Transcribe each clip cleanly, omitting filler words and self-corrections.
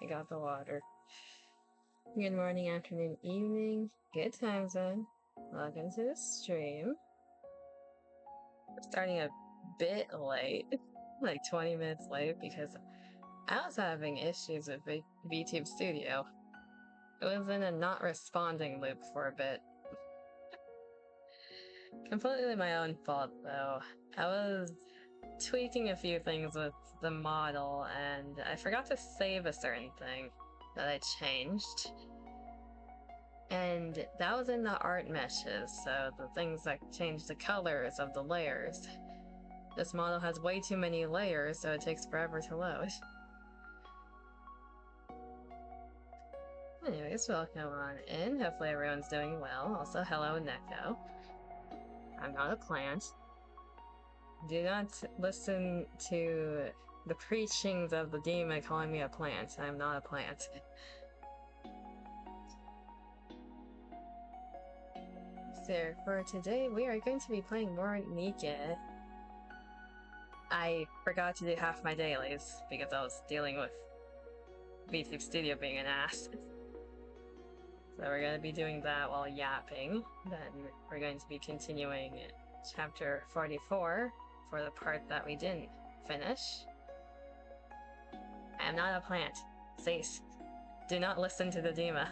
I got the water. Good morning, afternoon, evening. Good time zone. Welcome to the stream. We're starting a bit late, like 20 minutes late, because I was having issues with VTube Studio. It was in a not responding loop for a bit. Completely my own fault, though. I was tweaking a few things with the model, and I forgot to save a certain thing that I changed. And that was in the art meshes, so the things that change the colors of the layers. This model has way too many layers, so it takes forever to load. Anyways, welcome on in. Hopefully everyone's doing well. Also, hello, NIKKE. I'm not a plant. Do not listen to the preachings of the demon calling me a plant. I'm not a plant. So, for today, we are going to be playing more NIKKE. I forgot to do half my dailies because I was dealing with VTube Studio being an ass. So we're going to be doing that while yapping. Then we're going to be continuing chapter 44 for the part that we didn't finish. I am not a plant. Cease. Do not listen to the Dima.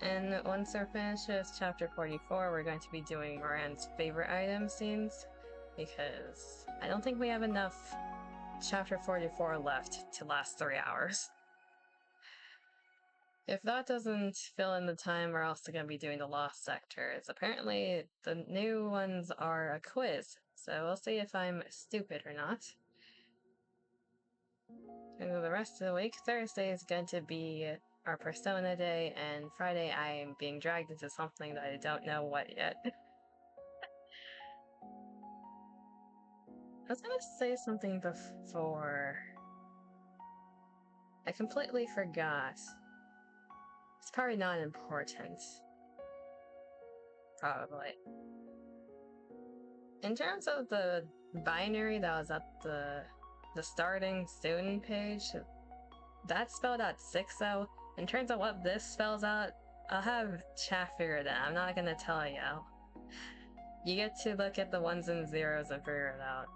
And once we're finished with chapter 44, we're going to be doing Moran's favorite item scenes, because I don't think we have enough chapter 44 left to last 3 hours. If that doesn't fill in the time, we're also going to be doing the lost sectors. Apparently, the new ones are a quiz, so we'll see if I'm stupid or not. And the rest of the week, Thursday is going to be our Persona Day, and Friday I'm being dragged into something that I don't know what yet. I was gonna say something before. I completely forgot. It's probably not important. Probably. In terms of the binary that was at the starting student page, that's spelled out 6 though. In terms of what this spells out, I'll have chat figure it out. I'm not gonna tell you. You get to look at the 1s and 0s and figure it out.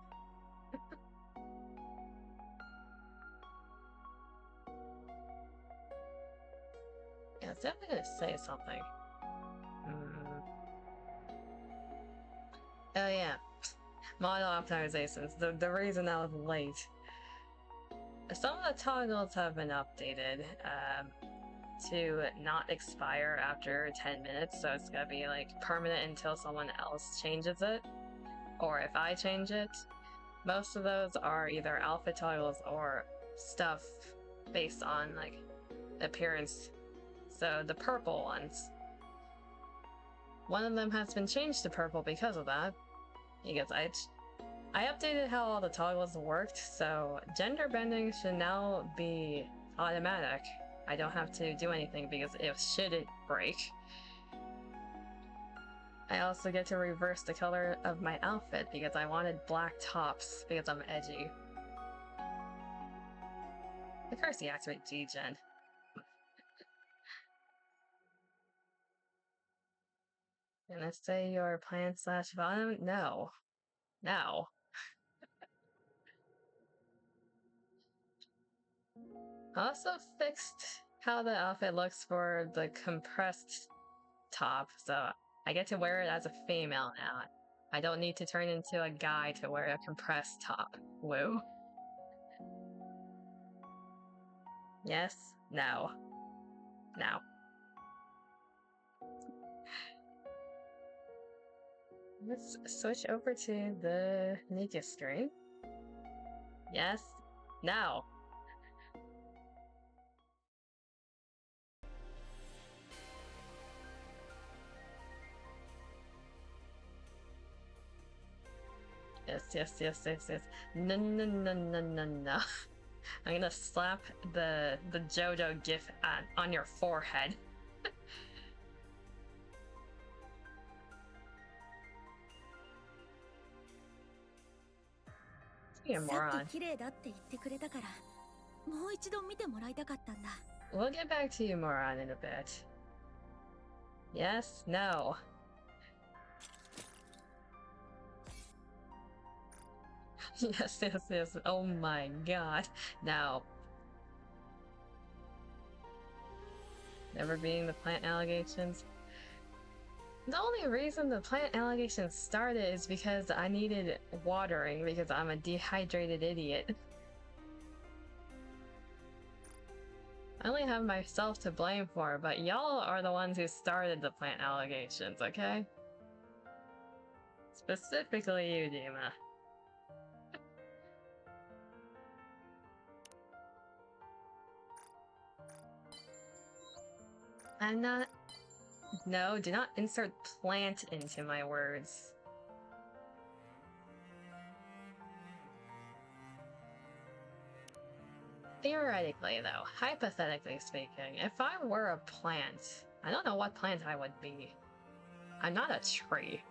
Yeah, it's definitely gonna say something. Oh yeah, model optimizations. The reason I was late. Some of the toggles have been updated to not expire after 10 minutes, so it's gonna be like permanent until someone else changes it, or if I change it. Most of those are either alpha toggles or stuff based on like appearance. So the purple ones. One of them has been changed to purple because of that. Because I updated how all the toggles worked, so gender bending should now be automatic. I don't have to do anything because it shouldn't break. I also get to reverse the color of my outfit because I wanted black tops because I'm edgy. Of course you activate G-Gen. Can I say your plan / bottom? No. No. I also fixed how the outfit looks for the compressed top, so I get to wear it as a female now. I don't need to turn into a guy to wear a compressed top. Woo. Yes? No. No. Let's switch over to the NIKKE screen. Yes? No. Yes. No. I'm gonna slap the JoJo gif on your forehead. Be a moron. We'll get back to you, moron, in a bit. Yes? No. Yes, yes, yes. Oh my god. Now. Never being the plant allegations. The only reason the plant allegations started is because I needed watering because I'm a dehydrated idiot. I only have myself to blame for, but y'all are the ones who started the plant allegations, okay? Specifically you, Dima. I'm not... No, do not insert plant into my words. Theoretically, though, hypothetically speaking, if I were a plant, I don't know what plant I would be. I'm not a tree.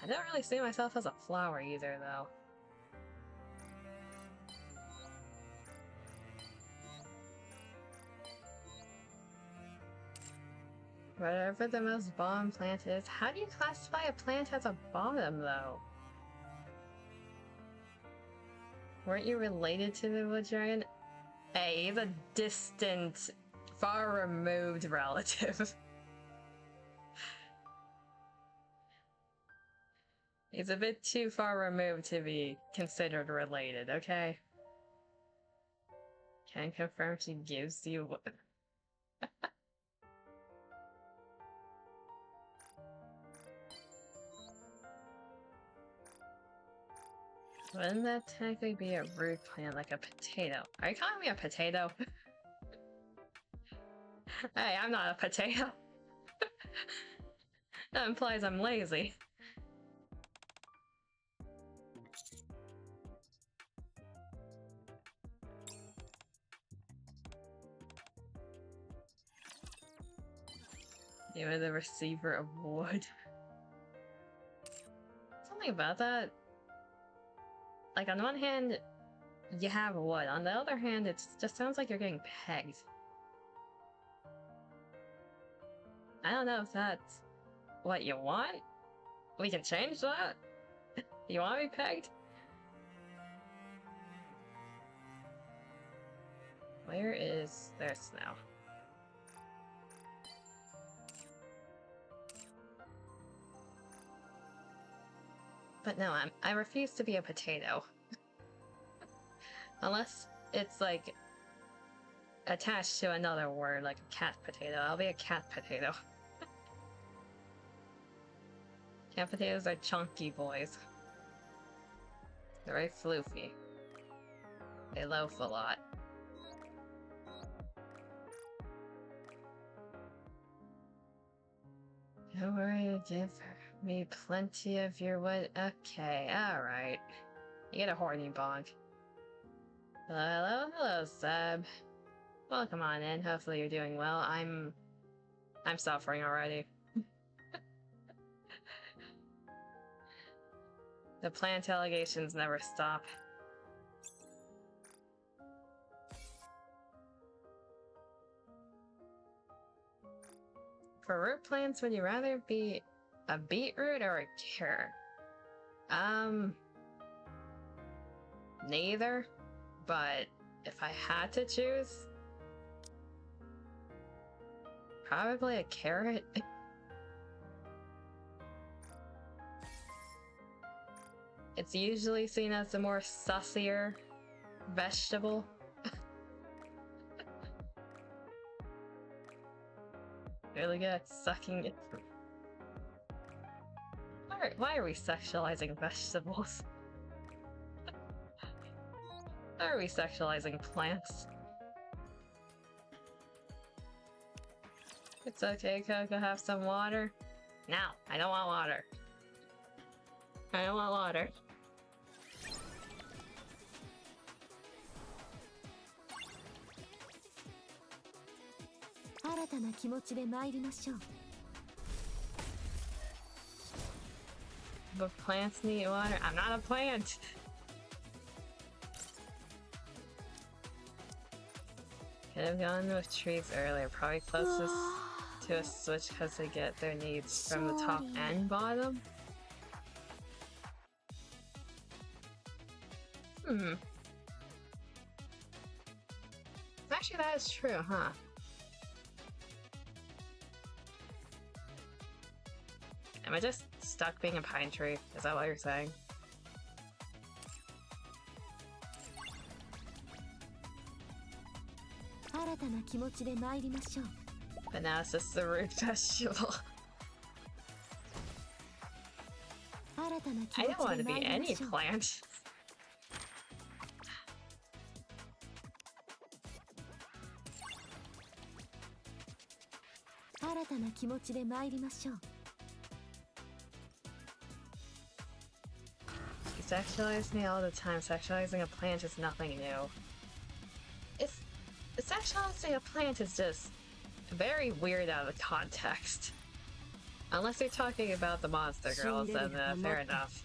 I don't really see myself as a flower either, though. Whatever the most bomb plant is, how do you classify a plant as a bottom, though? Weren't you related to the wood dragon? Hey, he's a distant, far-removed relative. He's a bit too far removed to be considered related, okay? Can confirm she gives you wood. Wouldn't that technically be a root plant like a potato? Are you calling me a potato? Hey, I'm not a potato. That implies I'm lazy. You are the receiver of wood. Something about that. Like, on one hand, you have wood. On the other hand, it just sounds like you're getting pegged. I don't know if that's what you want. We can change that. You want to be pegged? Where is their snow? But no, I refuse to be a potato. Unless it's like attached to another word, like a cat potato. I'll be a cat potato. Cat potatoes are chunky boys. They're very floofy. They loaf a lot. Don't worry, give me plenty of your wood. Okay, alright. You get a horny bog. Hello, hello, Seb. Welcome on in. Hopefully you're doing well. I'm suffering already. The plant allegations never stop. For root plants, would you rather be a beetroot or a carrot? Neither. But if I had to choose, probably a carrot. It's usually seen as the more sussier vegetable. Really good at sucking it. Why are we sexualizing vegetables? Why are we sexualizing plants? It's okay, Coco, have some water? No, I don't want water. I don't want water. But plants need water. I'm not a plant! Could have gone with trees earlier. Probably closest to a switch because they get their needs from the top and bottom. Actually, that is true, huh? Am I just stuck being a pine tree? Is that what you're saying? But now it's just the root vegetable. I don't want to be any plant. You sexualize me all the time. Sexualizing a plant is nothing new. Sexualizing a plant is just very weird out of context. Unless you're talking about the monster girls, then fair enough.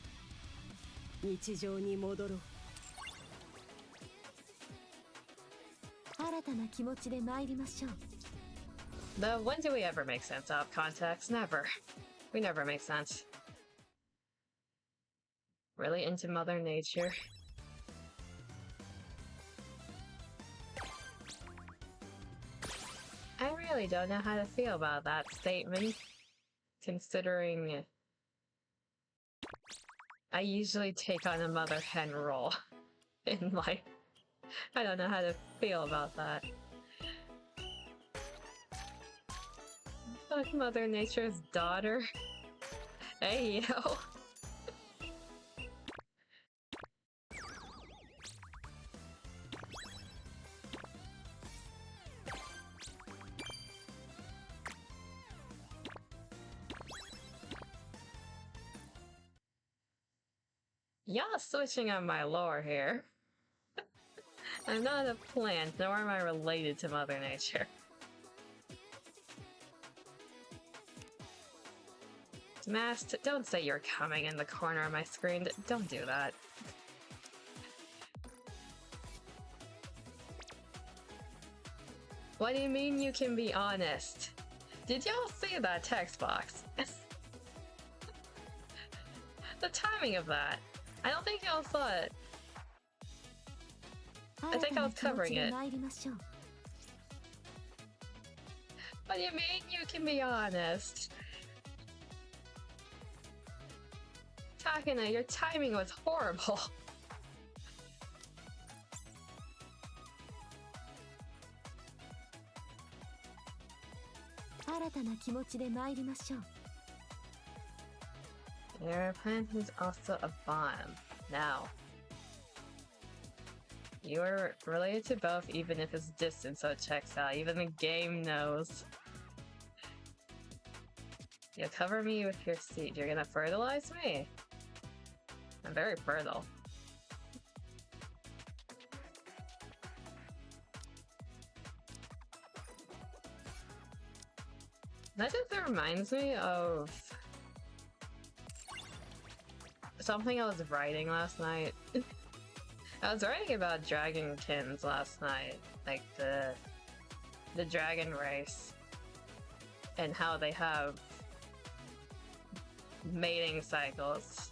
Though, when do we ever make sense out of context? Never. We never make sense. Really into Mother Nature. I really don't know how to feel about that statement, considering I usually take on a mother hen role in life. I don't know how to feel about that. Fuck Mother Nature's daughter. Hey, yo. Y'all switching on my lore here. I'm not a plant, nor am I related to Mother Nature. Masked, don't say you're coming in the corner of my screen. Don't do that. What do you mean you can be honest? Did y'all see that text box? The timing of that. I don't think y'all saw it. I think I was covering it. What do you mean you can be honest? Takina, your timing was horrible. Your plant is also a bomb. Now, you are related to both, even if it's distant, so it checks out. Even the game knows. You'll cover me with your seed. You're gonna fertilize me? I'm very fertile. That just reminds me of something I was writing last night. I was writing about dragonkins last night, like the dragon race, and how they have mating cycles.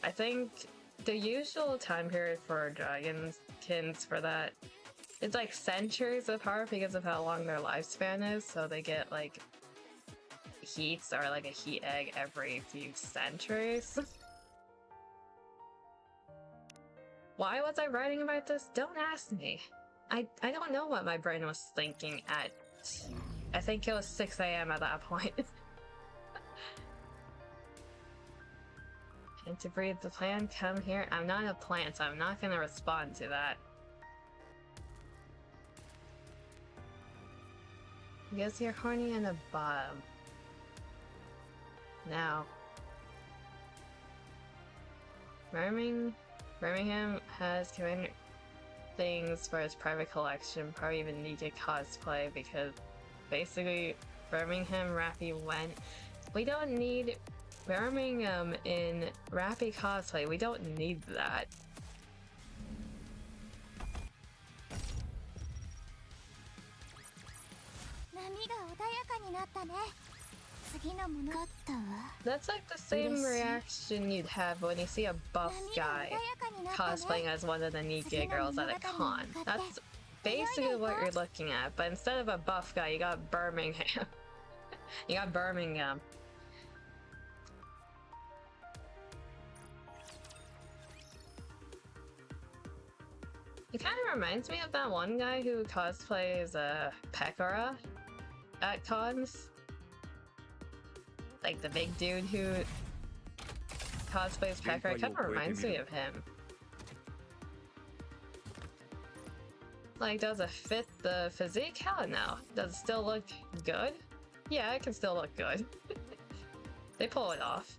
I think the usual time period for dragonkins for that, it's like centuries apart because of how long their lifespan is, so they get like heats or like a heat egg every few centuries. Why was I writing about this? Don't ask me. I don't know what my brain was thinking at, I think it was 6 AM at that point. And to breathe the plant, come here. I'm not a plant, so I'm not gonna respond to that. Because you're horny in the bottom. Now, Birmingham has committed things for his private collection, probably even NIKKE cosplay, because basically Birmingham Rappy went, we don't need Birmingham in Rappy cosplay. We don't need that. That's like the same reaction you'd have when you see a buff guy cosplaying as one of the NIKKE girls at a con. That's basically what you're looking at, but instead of a buff guy, you got Birmingham. You got Birmingham. It kind of reminds me of that one guy who cosplays Pekora at cons. Like the big dude who cosplays Pekora. It kind of reminds me of him. Like, does it fit the physique? Hell no. Does it still look good? Yeah, it can still look good. They pull it off.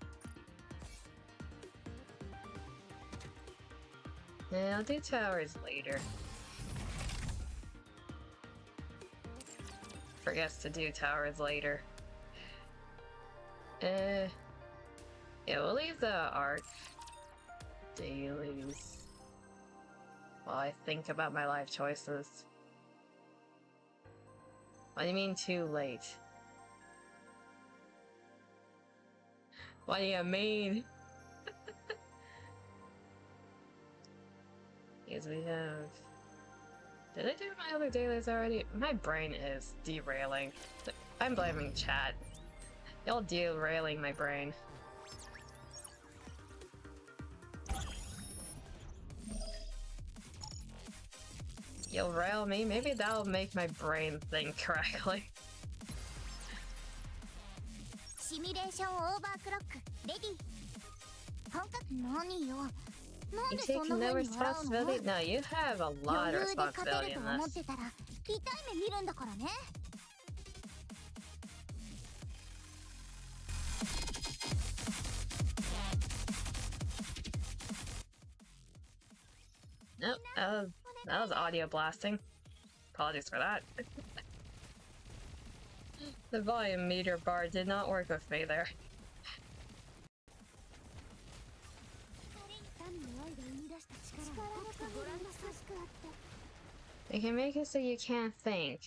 Yeah, I'll do towers later. Forgets to do towers later. Yeah, we'll leave the arc dailies while I think about my life choices. What do you mean too late? What do you mean? Yes, we have. Did I do my other dailies already? My brain is derailing. I'm blaming chat. Y'all derailing my brain. You'll rail me? Maybe that'll make my brain think correctly. You take no responsibility? No, you have a lot of responsibility in this. Nope, that was audio blasting. Apologies for that. The volume meter bar did not work with me there. They can make it so you can't think.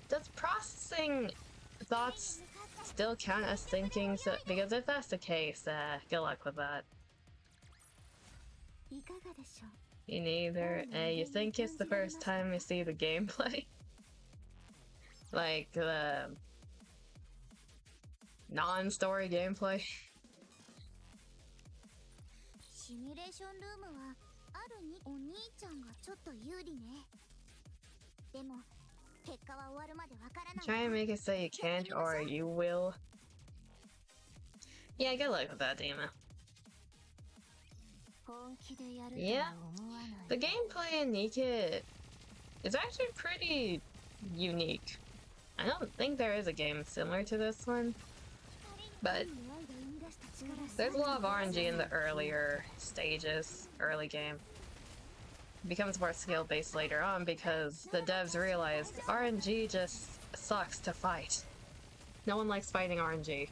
Does processing thoughts still count as thinking? So, because if that's the case, good luck with that. You neither. You think it's the first time you see the gameplay? Like the non-story gameplay? Try and make it so you can't, or you will. Yeah, good luck with that, Dima. Yeah, the gameplay in NIKKE is actually pretty unique. I don't think there is a game similar to this one, but there's a lot of RNG in the earlier stages, early game. It becomes more skill-based later on because the devs realized RNG just sucks to fight. No one likes fighting RNG.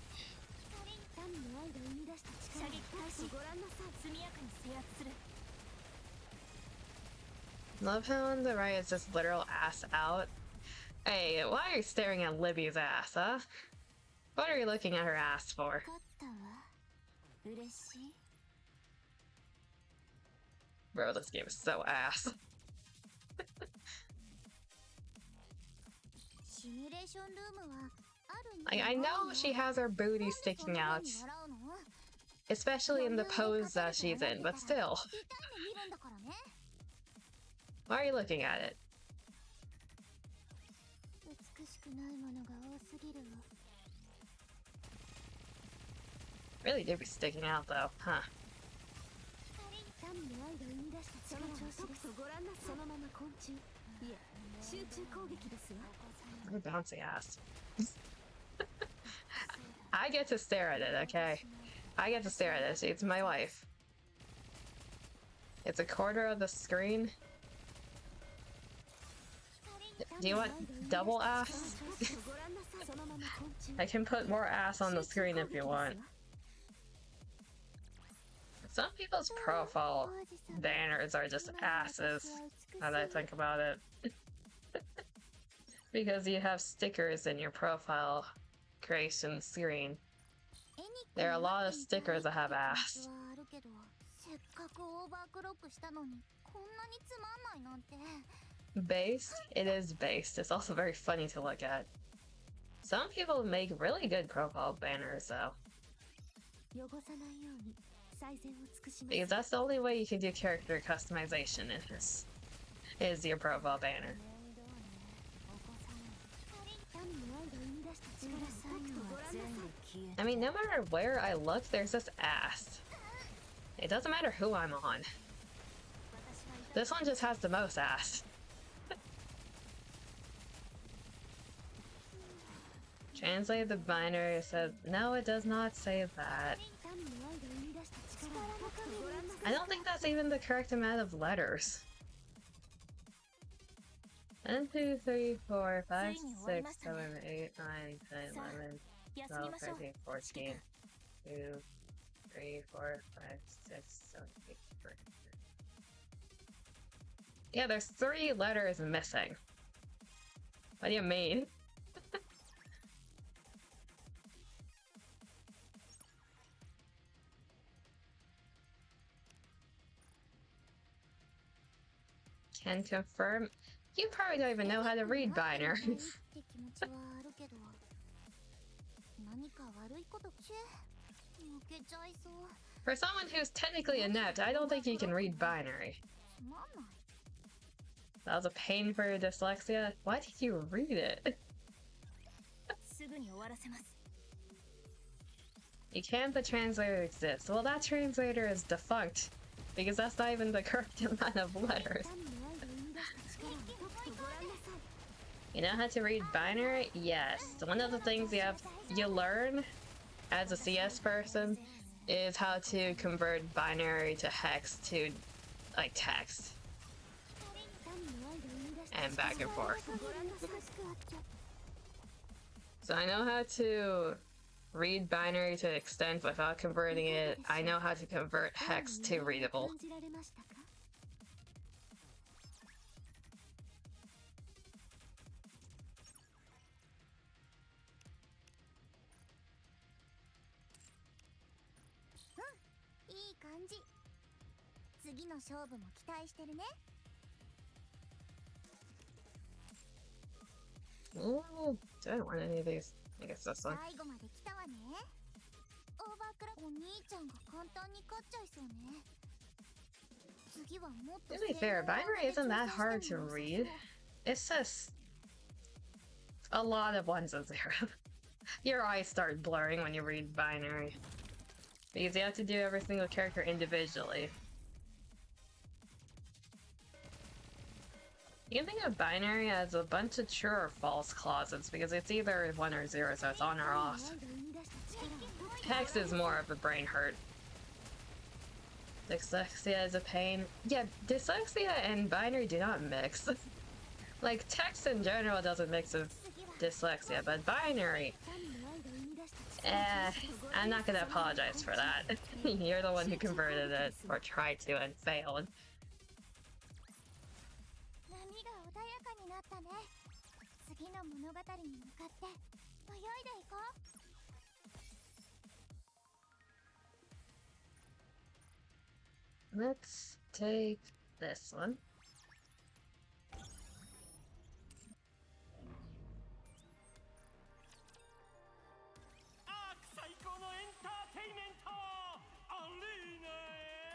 Love how on the right it's just literal ass out. Hey, why are you staring at Libby's ass, huh? What are you looking at her ass for? Bro, this game is so ass. I know she has her booty sticking out, especially in the pose that she's in, but still. Why are you looking at it? Really do be sticking out though, huh? What a bouncy ass. I get to stare at it, okay? I get to stare at it. It's my life. It's a quarter of the screen. Do you want double ass? I can put more ass on the screen if you want. Some people's profile banners are just asses, now that I think about it. Because you have stickers in your profile creation screen. There are a lot of stickers that have ass. Based? It is based. It's also very funny to look at. Some people make really good profile banners though. Because that's the only way you can do character customization in this, is your profile banner. I mean, no matter where I look, there's this ass. It doesn't matter who I'm on. This one just has the most ass. Translate the binary, says, no, it does not say that. I don't think that's even the correct amount of letters. 1, 2, 3, 4, 5, 6, 7, 8, 9, 10, 11, 12, 13, 14, 2, 3, 4, 5, 6, 7, 8, 9. Yeah, there's 3 letters missing. What do you mean? Can confirm. You probably don't even know how to read binaries. For someone who's technically inept, I don't think you can read binary. That was a pain for your dyslexia? Why did you read it? You can't, the translator exists. Well, that translator is defunct, because that's not even the correct amount of letters. You know how to read binary? Yes. One of the things you learn as a CS person is how to convert binary to hex to, like, text. And back and forth. So I know how to read binary to extent without converting it. I know how to convert hex to readable. Ooh, do I want any of these? I guess this one. To be fair, binary isn't that hard to read. It's just a lot of ones and zeros. Your eyes start blurring when you read binary. Because you have to do every single character individually. You can think of binary as a bunch of true or false clauses, because it's either 1 or 0, so it's on or off. Hex is more of a brain hurt. Dyslexia is a pain. Yeah, dyslexia and binary do not mix. Like, text in general doesn't mix with dyslexia, but binary... I'm not gonna apologize for that. You're the one who converted it, or tried to, and failed. Let's take this one.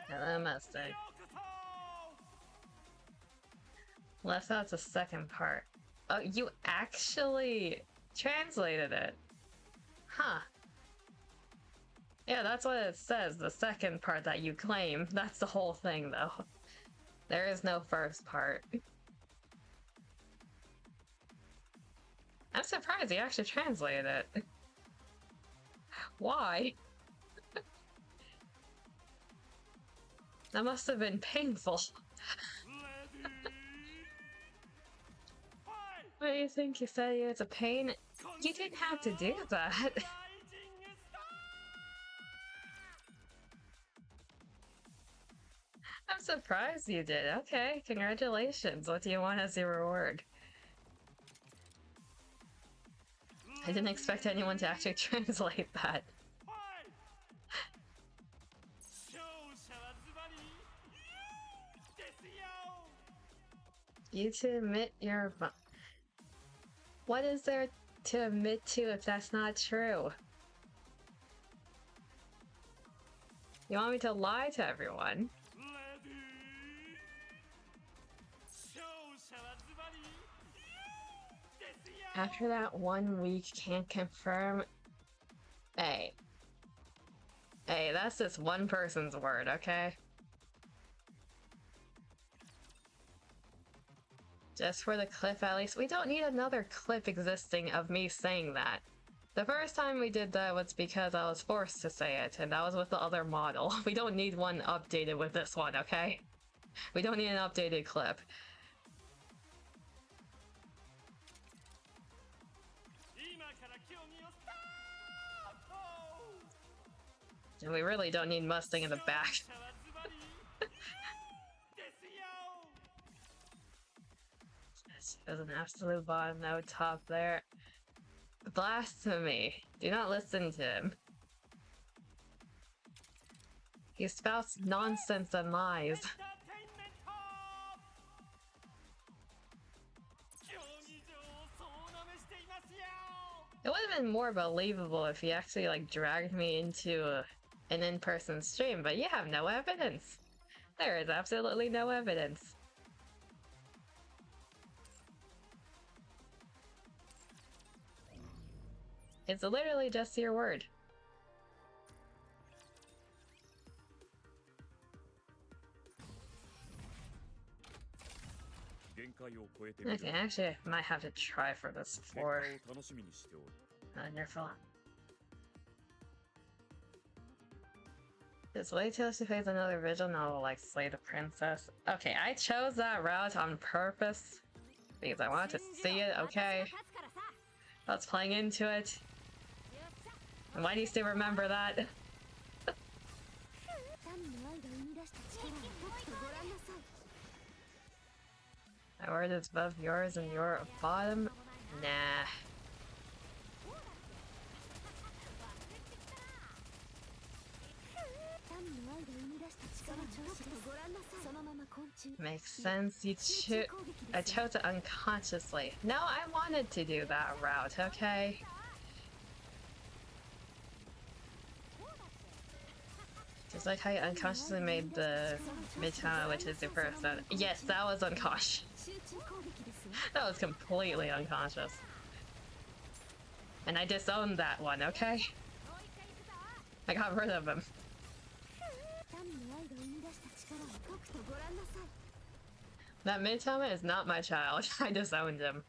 Namaste. Unless that's the second part. Oh, you actually translated it. Huh. Yeah, that's what it says, the second part that you claim. That's the whole thing, though. There is no first part. I'm surprised you actually translated it. Why? That must have been painful. What do you think? You said it's a pain? You didn't have to do that. I'm surprised you did. Okay, congratulations. What do you want as your reward? I didn't expect anyone to actually translate that. You to admit your... What is there to admit to if that's not true? You want me to lie to everyone? After that 1 week, can't confirm. Hey, that's just one person's word, okay? Just for the clip, at least. We don't need another clip existing of me saying that. The first time we did that was because I was forced to say it, and that was with the other model. We don't need one updated with this one, okay? We don't need an updated clip. And we really don't need Mustang in the back. There's an absolute bottom, no top there. Blasphemy. Do not listen to him. He spouts nonsense and lies. It would have been more believable if he actually like dragged me into an in-person stream, but you have no evidence. There is absolutely no evidence. It's literally just your word. Okay, actually, I might have to try for this floor. Wonderful. Just wait till she plays another visual novel like Slay the Princess. Okay, I chose that route on purpose because I wanted to see it, okay? I was playing into it. And why do you still remember that? My word is above yours and your bottom? Nah. Makes sense. I chose it unconsciously. No, I wanted to do that route, okay? Just like how you unconsciously made the mid-tower, which is the person. Yes, that was unconscious. That was completely unconscious. And I disowned that one, okay? I got rid of him. That mid-tower is not my child. I disowned him.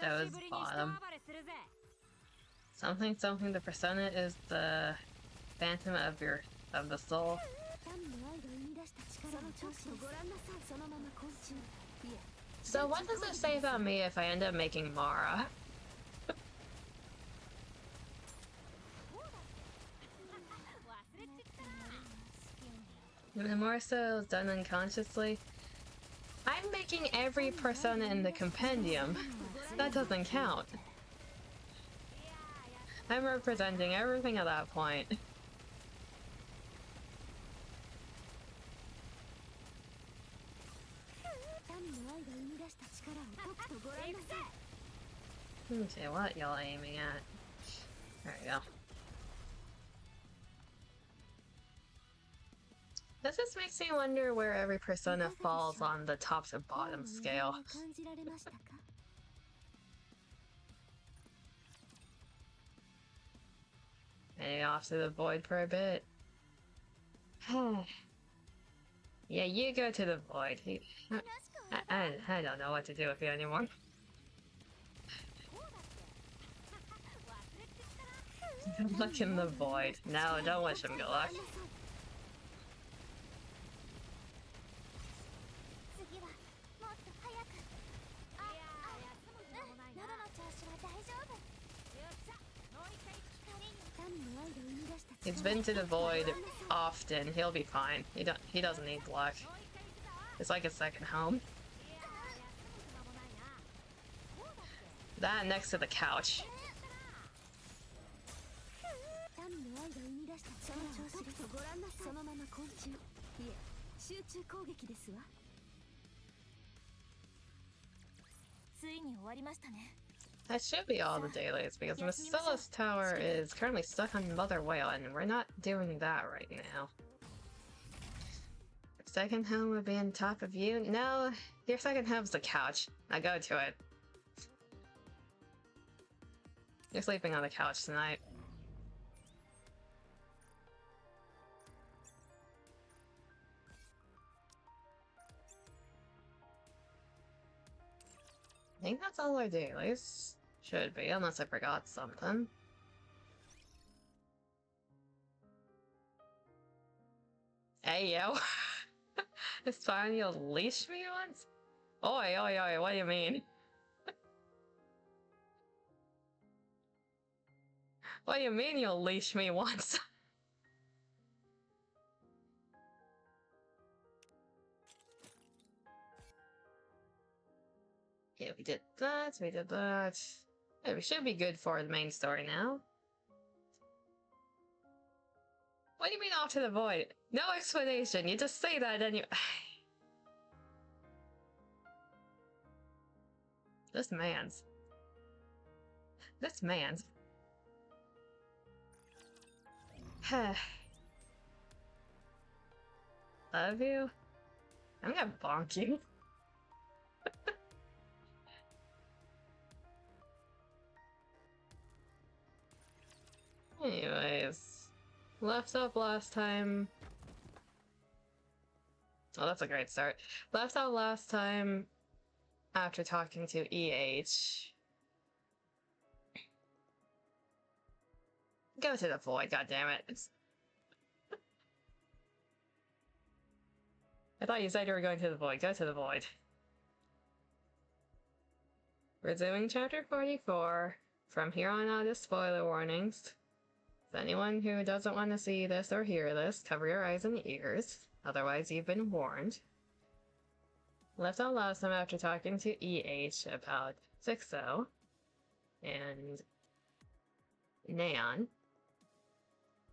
Shows bottom. Something the persona is the phantom of the soul. So what does it say about me if I end up making Mara? The more so is done unconsciously. I'm making every persona in the compendium. That doesn't count. I'm representing everything at that point. Okay, what y'all aiming at? There we go. This just makes me wonder where every persona falls on the top to bottom scale. Maybe off to the void for a bit. Yeah, you go to the void. I don't know what to do with you anymore. Good luck in the void. No, don't wish him good luck. He's been to the void often. He'll be fine. He doesn't need luck. It's like a second home. That next to the couch. That should be all the dailies, because Mystilla's tower is currently stuck on Mother Whale, and we're not doing that right now. Second home would be on top of you? No, your second home's the couch. Now go to it. You're sleeping on the couch tonight. I think that's all our dailies. Should be, unless I forgot something. Hey, yo. It's fine, you'll leash me once? Oi, oi, oi, what do you mean? What do you mean you'll leash me once? Yeah, we did that, we did that. Yeah, we should be good for the main story now. What do you mean off to the void? No explanation, you just say that and you... This man's. Love you? I'm gonna bonk you. Anyways, left off last time. Oh, that's a great start. Left out last time after talking to EH. Go to the void, goddammit. I thought you said you were going to the void. Go to the void. We're doing chapter 44. From here on out is spoiler warnings. If anyone who doesn't want to see this or hear this, cover your eyes and ears. Otherwise, you've been warned. Left out last time after talking to EH about 6-0 and Neon.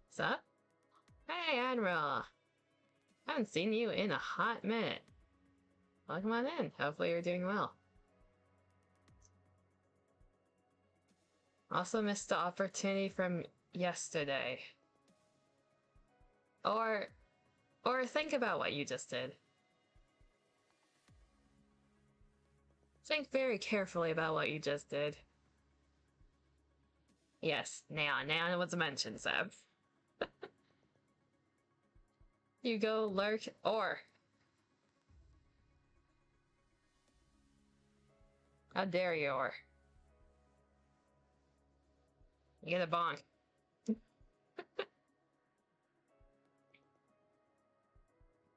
What's up? Hey, Admiral! Haven't seen you in a hot minute. Welcome on in. Hopefully you're doing well. Also missed the opportunity from yesterday. Or think about what you just did. Think very carefully about what you just did. Yes, Neon was mentioned, Seb. You go lurk, or... How dare you, or... You get a bonk.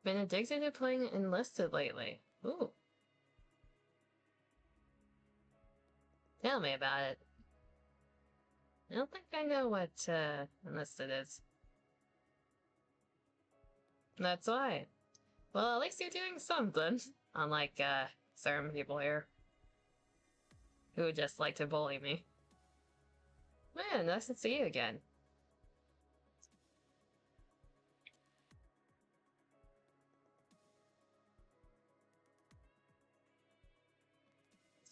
Been addicted to playing Enlisted lately. Ooh. Tell me about it. I don't think I know what Enlisted is. That's why. Well, at least you're doing something. Unlike certain people here. Who just like to bully me. Man, nice to see you again.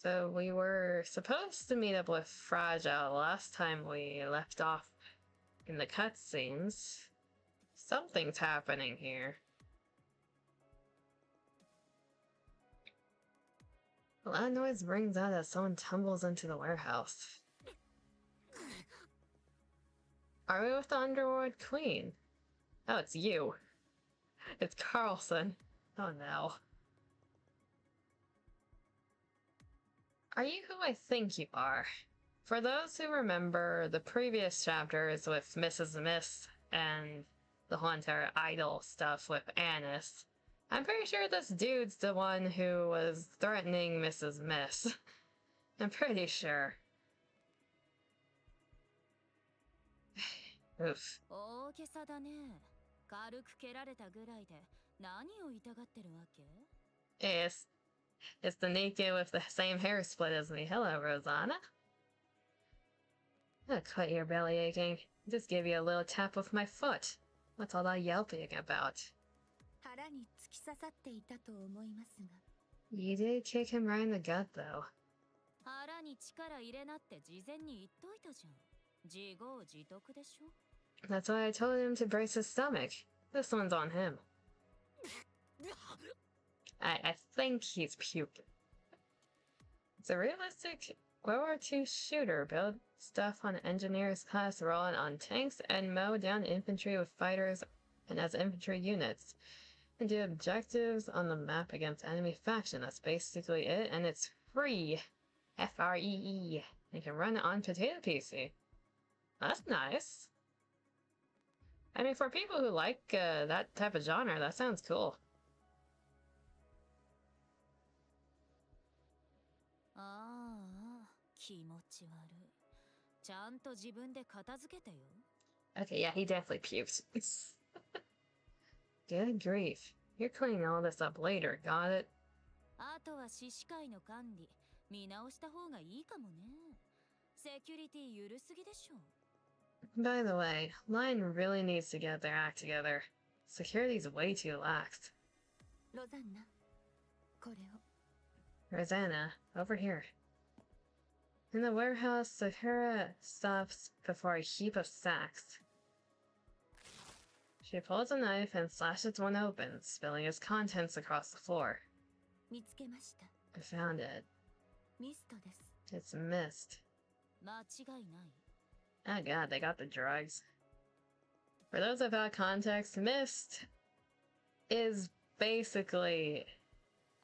So we were supposed to meet up with Fragile last time we left off in the cutscenes. Something's happening here. A loud noise rings out as someone tumbles into the warehouse. Are we with the Underworld Queen? Oh, it's you. It's Carlson. Oh no. Are you who I think you are? For those who remember the previous chapters with Mrs. Miss and the whole entire idol stuff with Annis, I'm pretty sure this dude's the one who was threatening Mrs. Miss. I'm pretty sure. Oof. It's the NIKKE with the same hair split as me. Hello, Rosanna. I'll quit your belly aching. Just give you a little tap with my foot. What's all that yelping about? You did kick him right in the gut, though. That's why I told him to brace his stomach. This one's on him. I think he's puking. It's a realistic World War II shooter. Build stuff on engineers class, roll on tanks, and mow down infantry with fighters and as infantry units. And do objectives on the map against enemy faction. That's basically it, and it's free. Free. You can run it on Potato PC. That's nice. I mean, for people who like that type of genre, that sounds cool. Okay, yeah, he definitely puked. Good grief. You're cleaning all this up later, got it? By the way, Lion really needs to get their act together. Security's way too lax. Rosanna, over here. In the warehouse, Sakura stops before a heap of sacks. She pulls a knife and slashes one open, spilling its contents across the floor. I found it. It's mist. Oh god, they got the drugs. For those without context, mist is basically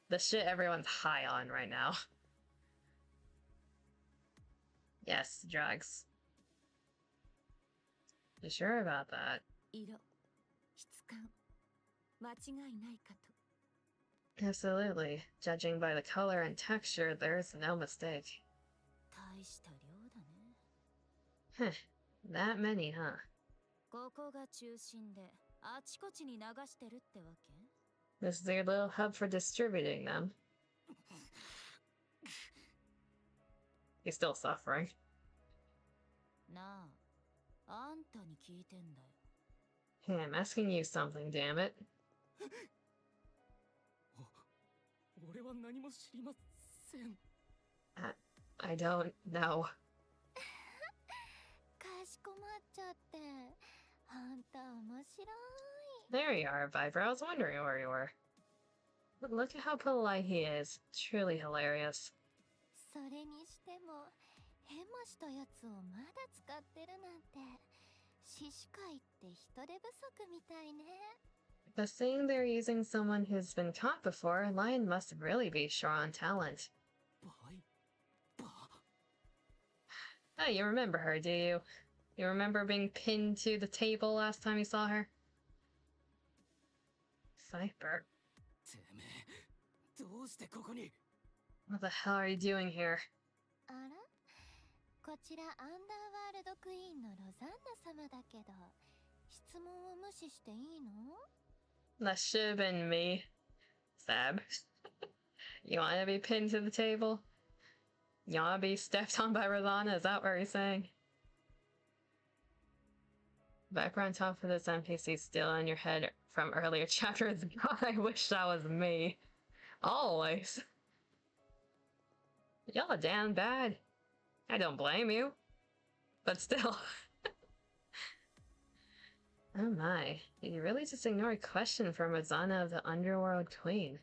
the shit everyone's high on right now. Yes, drugs. You sure about that? Absolutely. Judging by the color and texture, there's no mistake. Heh, that many, huh? This is their little hub for distributing them. He's still suffering. Hey, I'm asking you something, damn it. I don't know. There you are, Viper. I was wondering where you were. But look at how polite he is. Truly hilarious. But seeing they're using someone who's been caught before, Lion must really be short on talent. Oh, you remember her, do you? You remember being pinned to the table last time you saw her? Viper. What the hell are you doing here? That should have been me. Sab. You want to be pinned to the table? You want to be stepped on by Rosanna? Is that what you're saying? Viper on top of this NPC still in your head from earlier chapters. God, I wish that was me. Always. Y'all damn bad. I don't blame you. But still. Oh my. Did you really just ignore a question from Rosanna of the Underworld Queen?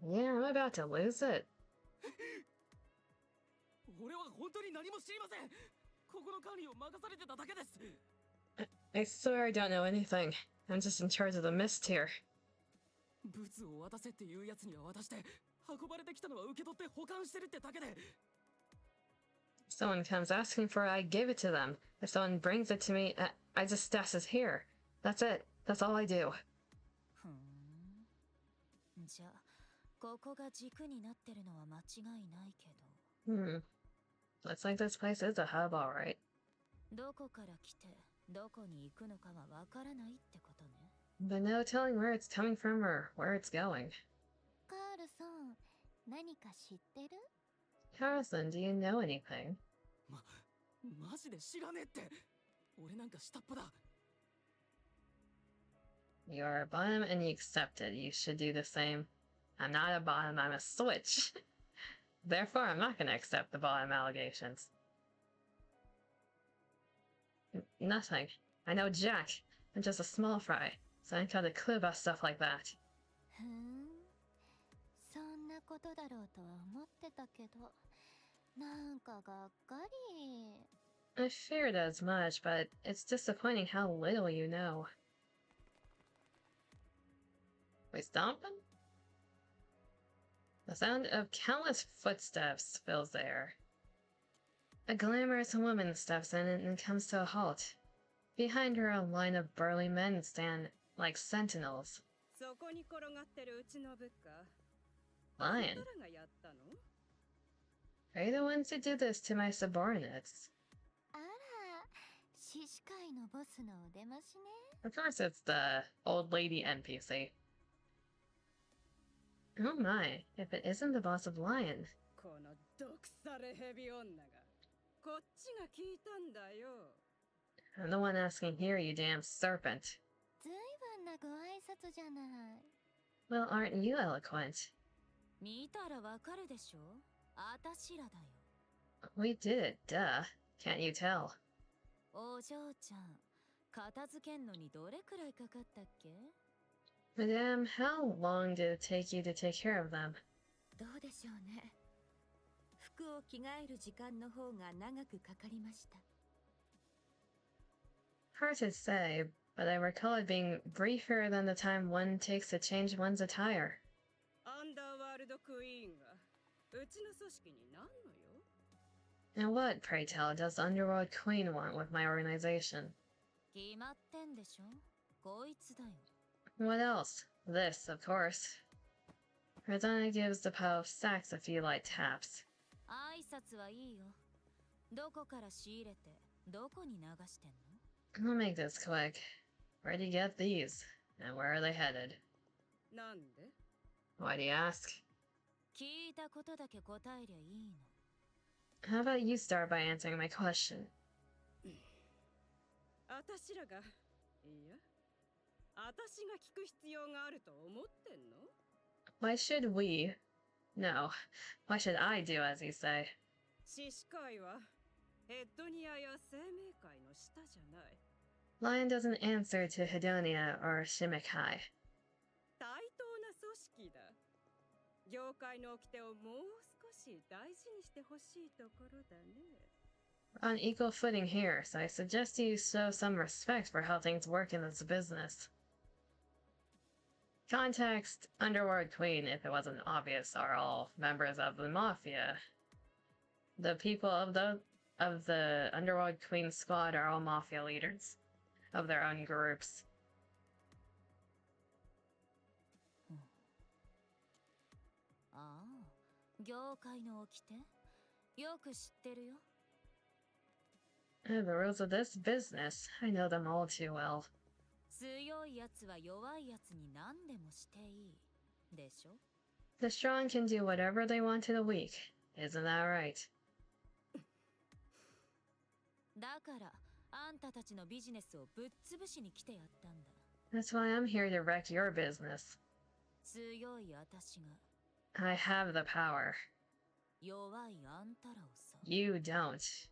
Yeah, I'm about to lose it. I swear I don't know anything. I'm just in charge of the mist here. Someone comes asking for it, I give it to them. If someone brings it to me, I just stash it here. That's it. That's all I do. Looks like this place is a hub, alright. But no telling where it's coming from or where it's going. Carlson, do you know anything? You're a bottom and you accept it. You should do the same. I'm not a bottom, I'm a switch. Therefore, I'm not gonna accept the bottom allegations. Nothing. I know Jack. I'm just a small fry, so I ain't got a clue about stuff like that. I feared as much, but it's disappointing how little you know. We stomping? The sound of countless footsteps fills the air. A glamorous woman steps in and comes to a halt. Behind her, a line of burly men stand like sentinels. Lion? Are you the ones who did this to my subordinates? Of course it's the old lady NPC. Oh my, if it isn't the boss of Lion. I'm the one asking here, you damn serpent. Well, aren't you eloquent? We did it, duh. Can't you tell? Madame, how long did it take you to take care of them? Hard to say, but I recall it being briefer than the time one takes to change one's attire. And what, pray tell, does the Underworld Queen want with my organization? What else? This, of course. Rosanna gives the pile of sacks a few light taps. I'll make this quick. Where do you get these? And where are they headed? Why do you ask? How about you start by answering my question? Why should we? No. Why should I do as you say? Lion doesn't answer to Hedonia or Shimikai. We're on equal footing here, so I suggest you show some respect for how things work in this business. Context, Underworld Queen, if it wasn't obvious, are all members of the Mafia. The people of the Underworld Queen squad are all Mafia leaders of their own groups. The rules of this business, I know them all too well. The strong can do whatever they want to the weak, isn't that right? That's why I'm here to wreck your business. I have the power. You don't.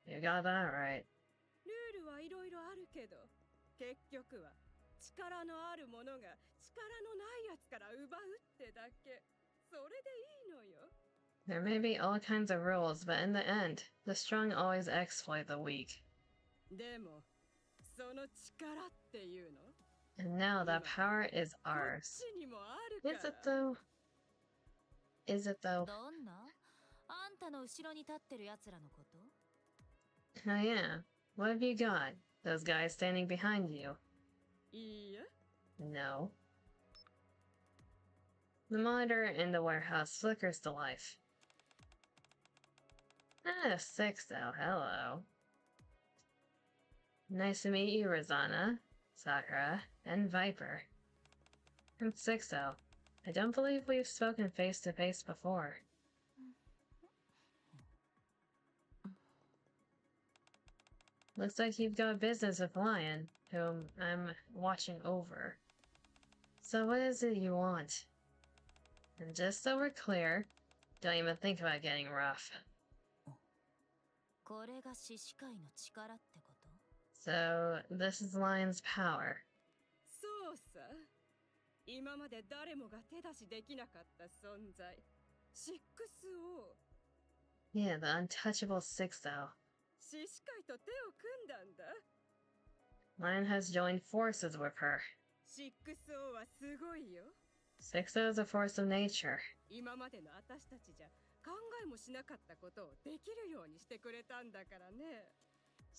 You got that right. There may be all kinds of rules, but in the end, the strong always exploit the weak. And now that power is ours. Is it though? Is it though? Oh yeah. What have you got? Those guys standing behind you? No. The monitor in the warehouse flickers to life. Ah, 6 though, hello. Nice to meet you, Rosanna, Sakura, and Viper. I'm 6-0. I don't believe we've spoken face to face before. Looks like you've got business with Lion, whom I'm watching over. So what is it you want? And just so we're clear, don't even think about getting rough. So, this is Lion's power. Yeah, the untouchable 6-0. Lion has joined forces with her. 6-0 is a force of nature.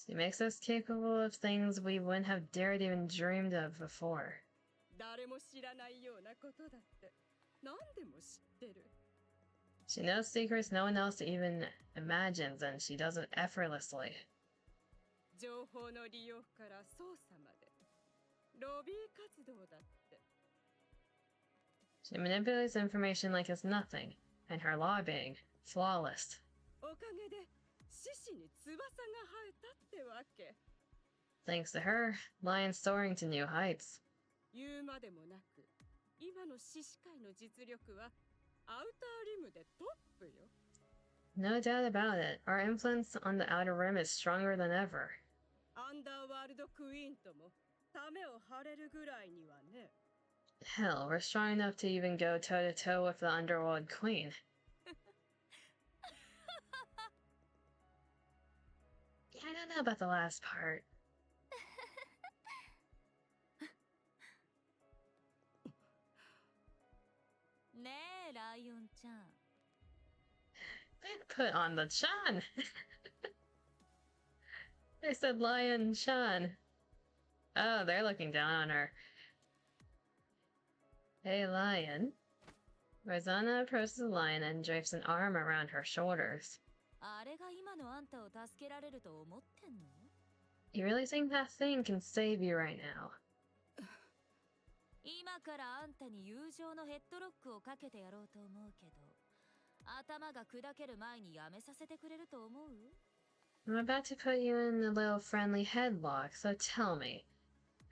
She makes us capable of things we wouldn't have dared even dreamed of before. She knows secrets no one else even imagines, and she does it effortlessly. She manipulates information like it's nothing, and her lobbying, flawless. Thanks to her, Lion's soaring to new heights. No doubt about it, our influence on the Outer Rim is stronger than ever. Hell, we're strong enough to even go toe-to-toe with the Underworld Queen. Yeah, I don't know about the last part. They put on the Chan! They said Lion Chan. Oh, they're looking down on her. Hey, Lion. Rosanna approaches the Lion and drapes an arm around her shoulders. You really think that thing can save you right now? I'm about to put you in a little friendly headlock, so tell me,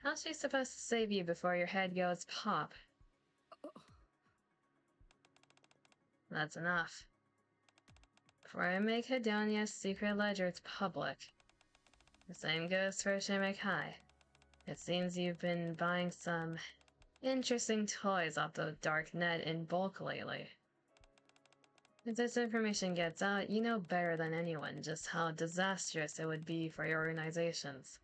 how's she supposed to save you before your head goes pop? That's enough. Before I make Hedonia's secret ledgers public. The same goes for Shimikai. It seems you've been buying some interesting toys off the dark net in bulk lately. If this information gets out, you know better than anyone just how disastrous it would be for your organizations.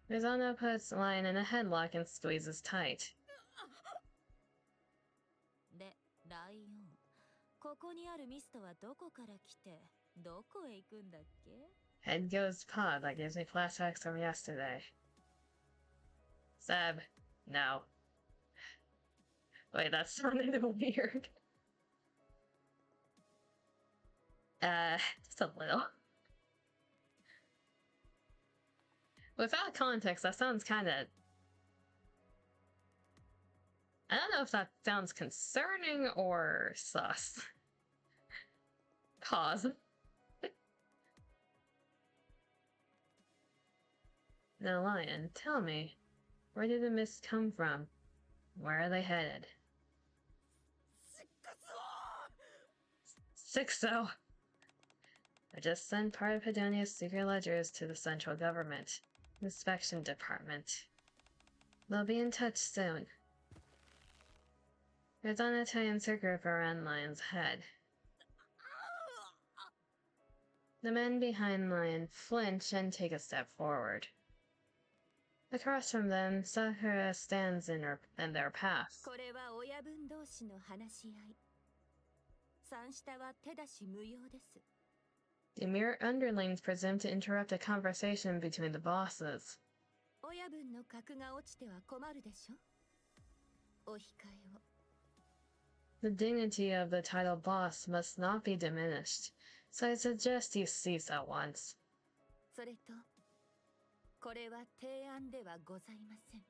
Rosanna puts Lion in a headlock and squeezes tight. Head goes pop. That gives me flashbacks from yesterday. Seb, no. Wait, that sounded weird. Just a little. Without context, that sounds kinda... I don't know if that sounds concerning or sus. Pause. Now, Lion, tell me, where did the mist come from? Where are they headed? 6-0! I just sent part of Hedonia's secret ledgers to the central government inspection department. They'll be in touch soon. Rosanna tightens her grip around Lion's head. The men behind Lion flinch and take a step forward. Across from them, Sakura stands in their path. これは親分同士の話し合い。三下は手出し無用です。 The mere underlings presume to interrupt a conversation between the bosses. 親分の格が落ちては困るでしょ。お控えを。 The dignity of the title boss must not be diminished, so I suggest you cease at once. それと、これは提案ではございません。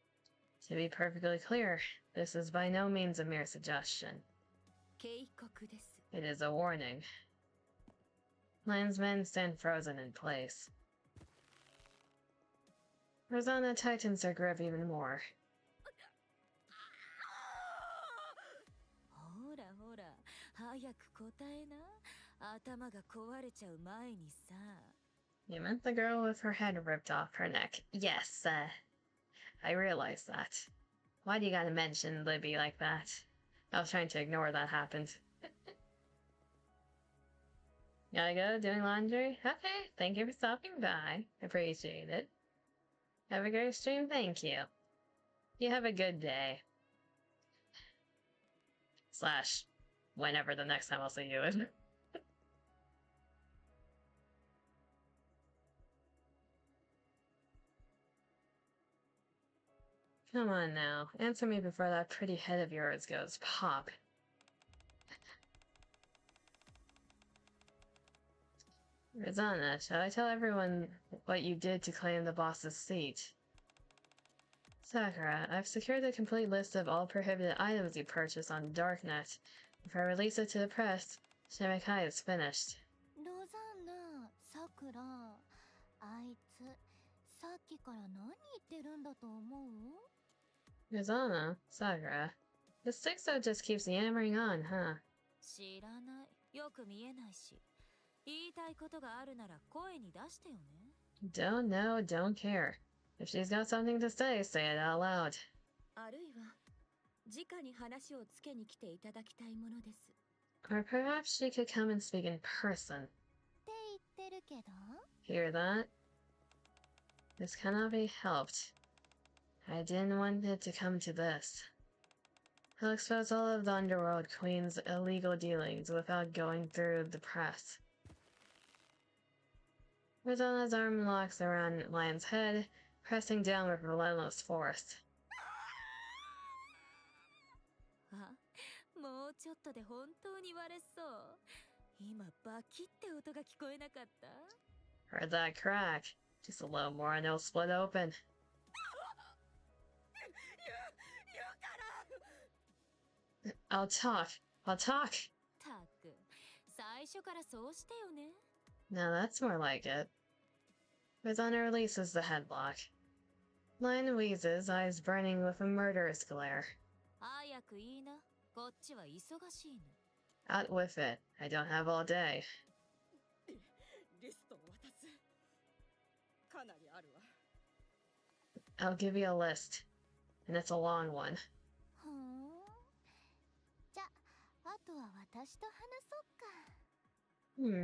To be perfectly clear, this is by no means a mere suggestion. 警告です。 It is a warning. Landsmen stand frozen in place. Rosanna tightens her grip even more. ほらほら、早く答えな。頭が壊れちゃう前にさ。 You meant the girl with her head ripped off her neck. Yes, I realize that. Why do you gotta mention Libby like that? I was trying to ignore that happened. Gotta go doing laundry? Okay, thank you for stopping by. Appreciate it. Have a great stream, thank you. You have a good day. Slash, whenever the next time I'll see you in. Come on now, answer me before that pretty head of yours goes pop. Rosanna, shall I tell everyone what you did to claim the boss's seat? Sakura, I've secured a complete list of all prohibited items you purchased on Darknet. If I release it to the press, Shimikai is finished. ロザンナ、さくら、あいつ、さっきから何言ってるんだと思う？ Rosanna, Sakura, the Sixo just keeps yammering on, huh? 知らない。よく見えないし。言いたいことがあるなら声に出してよね。 Don't know, don't care. If she's got something to say, say it out loud. あるいは、直に話をつけに来ていただきたいものです。 Or perhaps she could come and speak in person. って言ってるけど。 Hear that? This cannot be helped. I didn't want it to come to this. I'll expose all of the Underworld Queen's illegal dealings without going through the press. Rosanna's arm locks around Lion's head, pressing down with relentless force. あ、もうちょっとで本当に割れそう。今バキって音が聞こえなかった？ Heard that crack. Just a little more and it'll split open. I'll talk. I'll talk. たく、最初からそうしてよね。 Now that's more like it. Rosanna releases the headlock. Lion wheezes, eyes burning with a murderous glare. 早くいいな。こっちは忙しいの。 Out with it. I don't have all day. リストを渡す。かなりあるわ。 I'll give you a list. And it's a long one. ふん。じゃ、あとは私と話そう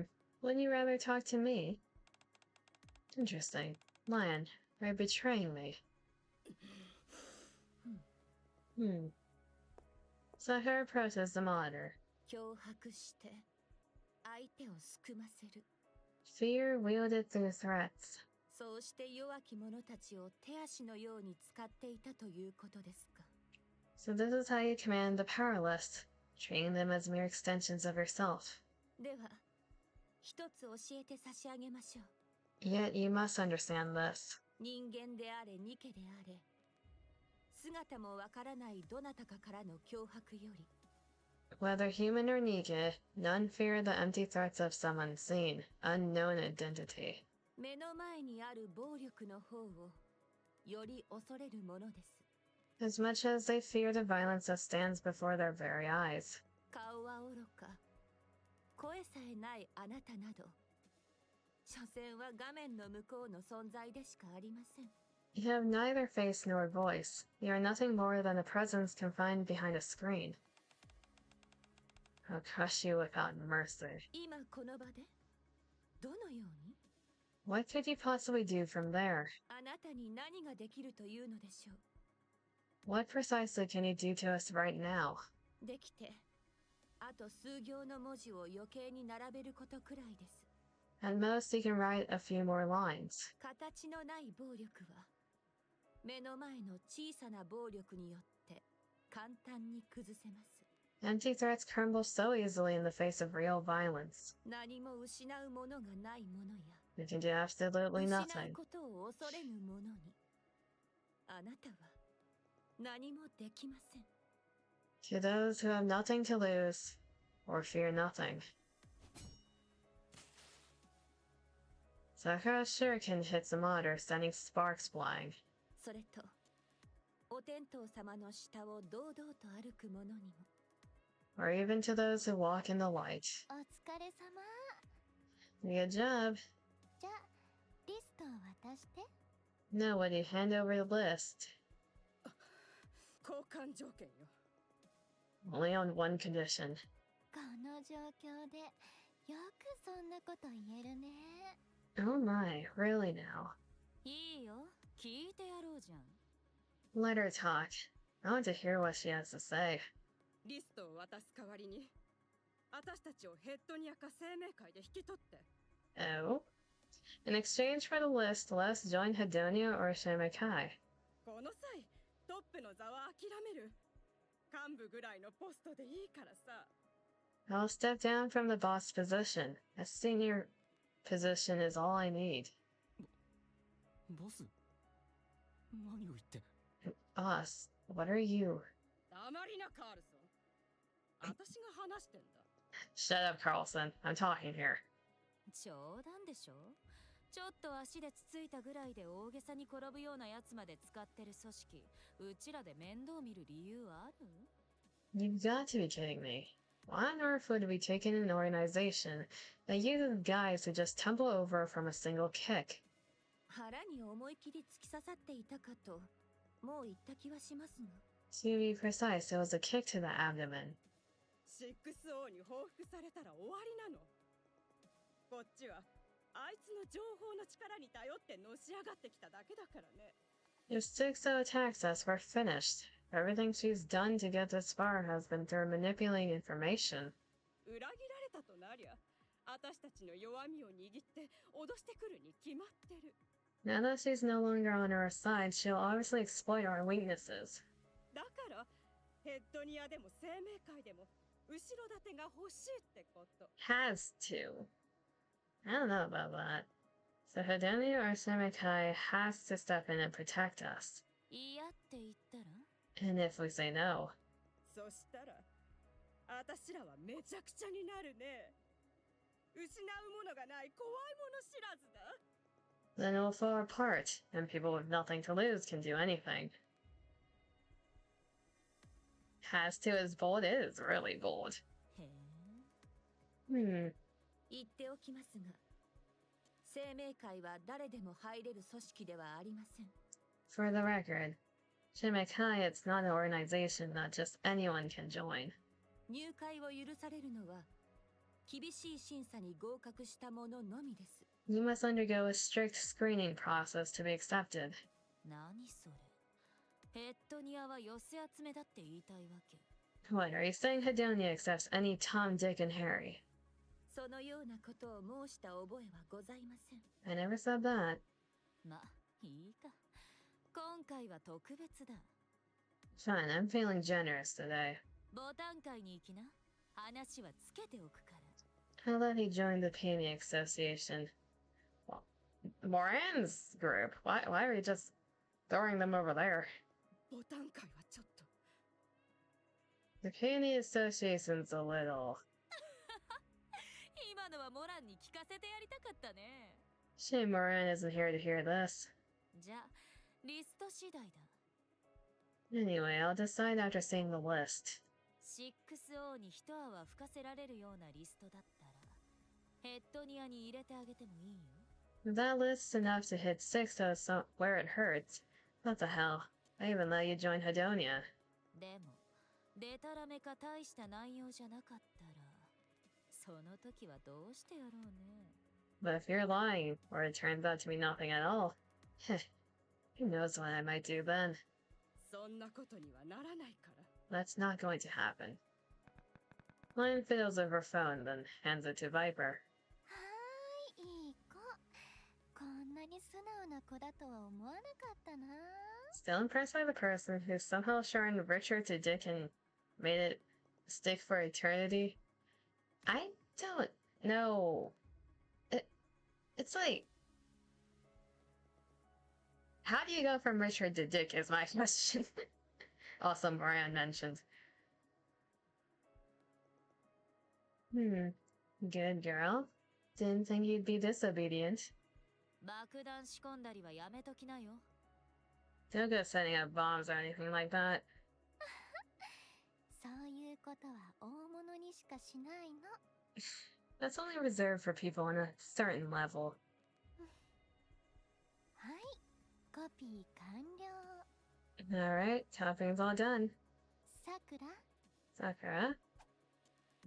か。 Wouldn't you rather talk to me? Interesting. Lion, are you betraying me? Sakura approaches the monitor. 脅迫して相手をすくませる。 Fear wielded through threats. そうして弱き者たちを手足のように使っていたということですか。 So this is how you command the powerless, treating them as mere extensions of yourself. では、一つ教えて差し上げましょう。 Yet you must understand this. 人間であれ、ニケであれ、姿もわからないどなたかからの脅迫より、 Whether human or NIKKE, none fear the empty threats of some unseen, unknown identity. 目の前にある暴力の方をより恐れるものです。 As much as they fear the violence that stands before their very eyes. 顔はおろか、声さえないあなたなど、所詮は画面の向こうの存在でしかありません。 You have neither face nor voice. You are nothing more than a presence confined behind a screen. I'll crush you without mercy. 今この場でどのように？ What could you possibly do from there? あなたに何ができるというのでしょう。 What precisely can you do to us right now? できて、あと数行の文字を余計に並べることくらいです。 At most, you can write a few more lines. 形のない暴力は、目の前の小さな暴力によって簡単に崩せます。 Empty threats crumble so easily in the face of real violence. 何も失うものがないものや、 You can do absolutely 失う nothing. ことを恐れぬ者に、あなたは何もできません。 To those who have nothing to lose, or fear nothing. Sakura's shuriken hits the monitor, sending sparks flying. それと、お天道様の下を堂々と歩く者にも。 Or even to those who walk in the light. お疲れ様。 Good job. じゃあリストを渡して。 Now, when you hand over the list, 交換条件よ。 only on one condition. この状況でよくそんなこと言えるね。 Oh my, really now? いいよ、聞いてやろうじゃん。 Let her talk. I want to hear what she has to say. リストを渡す代わりに、私たちをヘッドニアか生命会で引き取って。 Oh? In exchange for the list, let us join Hedonia or Shimikai. この際、トップの座は諦める。幹部ぐらいのポストでいいからさ。 I'll step down from the boss position. A senior position is all I need. ボス、何を言って。 Boss, what are you? 黙りな、カールソン。私が話してんだ。 Shut up, Carlson. I'm talking here. 冗談でしょ。ちょっと足でつついたぐらいで大げさに転ぶようなやつまで使ってる組織、うちらで面倒見る理由ある？ You've got to be kidding me. Why on earth would we take in an organization that uses guys who just tumble over from a single kick? 腹に思い切り突き刺さっていたかと、もう言った気はしますが。 To be precise, it was a kick to the abdomen. 6O に報復されたら終わりなの。こっちはあいつの情報の力に頼ってのし上がってきただけだからね。 If Sixo attacks us, we're finished. Everything she's done to get this far has been through manipulating information. 裏切られたとなりゃ、私たちの弱みを握って脅してくるに決まってる。 Now that she's no longer on our side, she'll obviously exploit our weaknesses. だからヘッドニアでも生命会でも後ろ盾が欲しいってこと。 Has to. I don't know about that. So Hedonia or Semikai has to step in and protect us. 嫌って言ったら？ And if we say no, そしたら私らはめちゃくちゃになるね。失うものがない怖いもの知らずだ。 then it'll fall apart, and people with nothing to lose can do anything. Has to is bold. It is really bold. へえ。 Hmm. 言っておきますが、生命会は誰でも入れる組織ではありません。 For the record, Shimikai, it's not an organization that just anyone can join. 入会を許されるのは、厳しい審査に合格した者のみです。 You must undergo a strict screening process to be accepted. 何それ。ヘッドニアは寄せ集めだって言いたいわけ。 What, are you saying Hedonia accepts any Tom, Dick, and Harry? そのようなことを申した覚えはございません。 I never said that. ま、いいか。今回は特別だ。 Fine, I'm feeling generous today. ボタン会に行きな。話はつけておくから。 I'll let he join the Payme Association. Well, Moran's group? Why are we just throwing them over there? ボタン会はちょっと。 The Payme Association's a little... 今のはモランに聞かせてやりたかったね。 Shame Moran isn't here to hear this. じゃあ、リスト次第だ。 Anyway, I'll decide after seeing the list. 6O に一泡吹かせられるようなリストだったら、ヘッドニアに入れてあげてもいいよ。 If that list's enough to hit 6 where it hurts, what the hell? I even let you join Hedonia. でも、デタラメか大した内容じゃなかったら、その時はどうしてやろうね。But if you're lying, or it turns out to be nothing at all, who knows what I might do then? そんなことにはならないから。 That's not going to happen. Lion fiddles with her phone, then hands it to Viper. はーい、いい子。こんなに素直な子だとは思わなかったな。 Still impressed by the person who somehow shortened Richard to Dick and made it stick for eternity? I don't know. It's like... How do you go from Richard to Dick is my question. Also, Moran mentioned. Good girl. Didn't think you'd be disobedient. 爆弾仕込んだりはやめときなよ。 Don't go setting up bombs or anything like that. そういうことは大物にしかしないの。 That's only reserved for people on a certain level. はい、コピー完了。 Alright, copying's all done. さくら、 Sakura.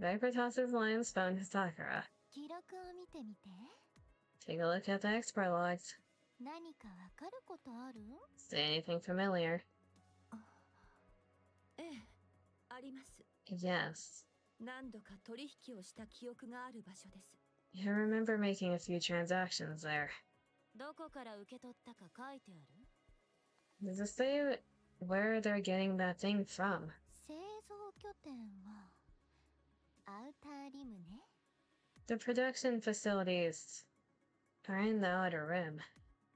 Viper tosses Lion's phone to Sakura. 記録を見てみて。 Take a look at the expert logs. 何かわかることある？ Say anything familiar? ええ、あります。 Yes. 何度か取引をした記憶がある場所です。 I remember making a few transactions there. どこから受け取ったか書いてある？ Does it say where they're getting that thing from? 製造拠点はアウターリムね。 The production facilities are in the outer rim.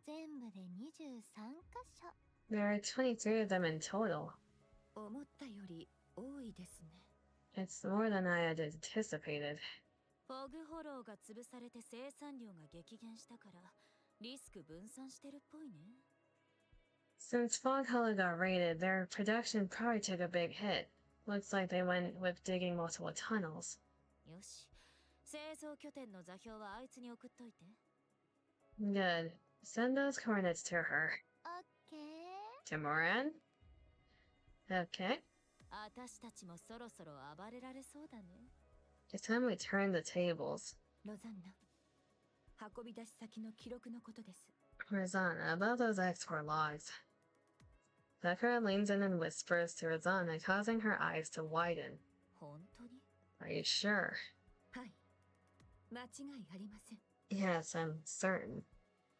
全部で23箇所。 There are 23 of them in total. 思ったより多いですね。 It's more than I had anticipated. フォグホローが潰されて生産量が激減したからリスク分散してるっぽいね。 Since Fog Hollow got raided, their production probably took a big hit. Looks like they went with digging multiple tunnels. よし、製造拠点の座標はあいつに送っといて。 Good. Send those coordinates to her. オッケー。 To Moran? Okay. 私たちもそろそろ暴れられそうだね。 It's time we turn the tables. ロザンナ、運び出し先の記録のことです。 Rosanna, about those export logs. Sakura leans in and whispers to Rosanna, causing her eyes to widen. 本当に？ Are you sure? はい。間違いありません。 Yes, I'm certain.